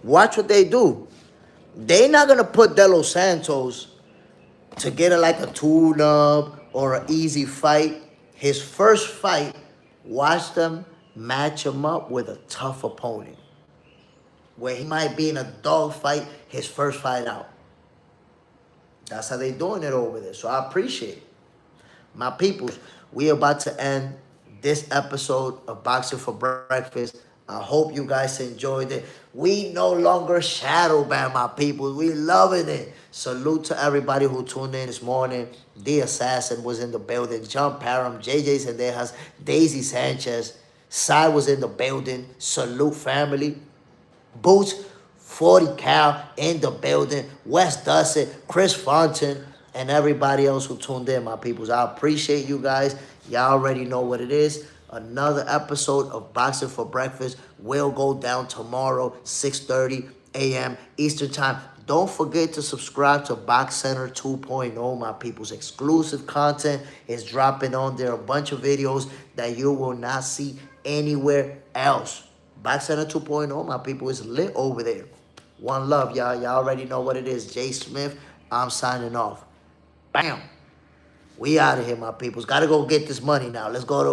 what they do. They're not going to put De Los Santos to get like a tune-up or an easy fight. His first fight, watch them match him up with a tough opponent, where he might be in a dog fight his first fight out. That's how they doing it over there. So I appreciate it. My peoples, we about to end this episode of Boxing for Breakfast. I hope you guys enjoyed it. We no longer shadow ban, my people. We loving it. Salute to everybody who tuned in this morning. The Assassin was in the building. John Parham, JJ Sendejas, Daisy Sanchez. Sai was in the building. Salute, family. Boots 40 Cal in the building. Wes Dussett, Chris Fontaine, and everybody else who tuned in, my peoples. I appreciate you guys. Y'all already know what it is. Another episode of Boxing for Breakfast will go down tomorrow, 6:30 a.m. Eastern Time. Don't forget to subscribe to Box Center 2.0, my peoples. Exclusive content is dropping on there. A bunch of videos that you will not see anywhere else. Box Center 2.0, my people, is lit over there. One love, y'all. Y'all already know what it is. Jay Smith, I'm signing off. Bam. We out of here, my peoples. Got to go get this money now. Let's go to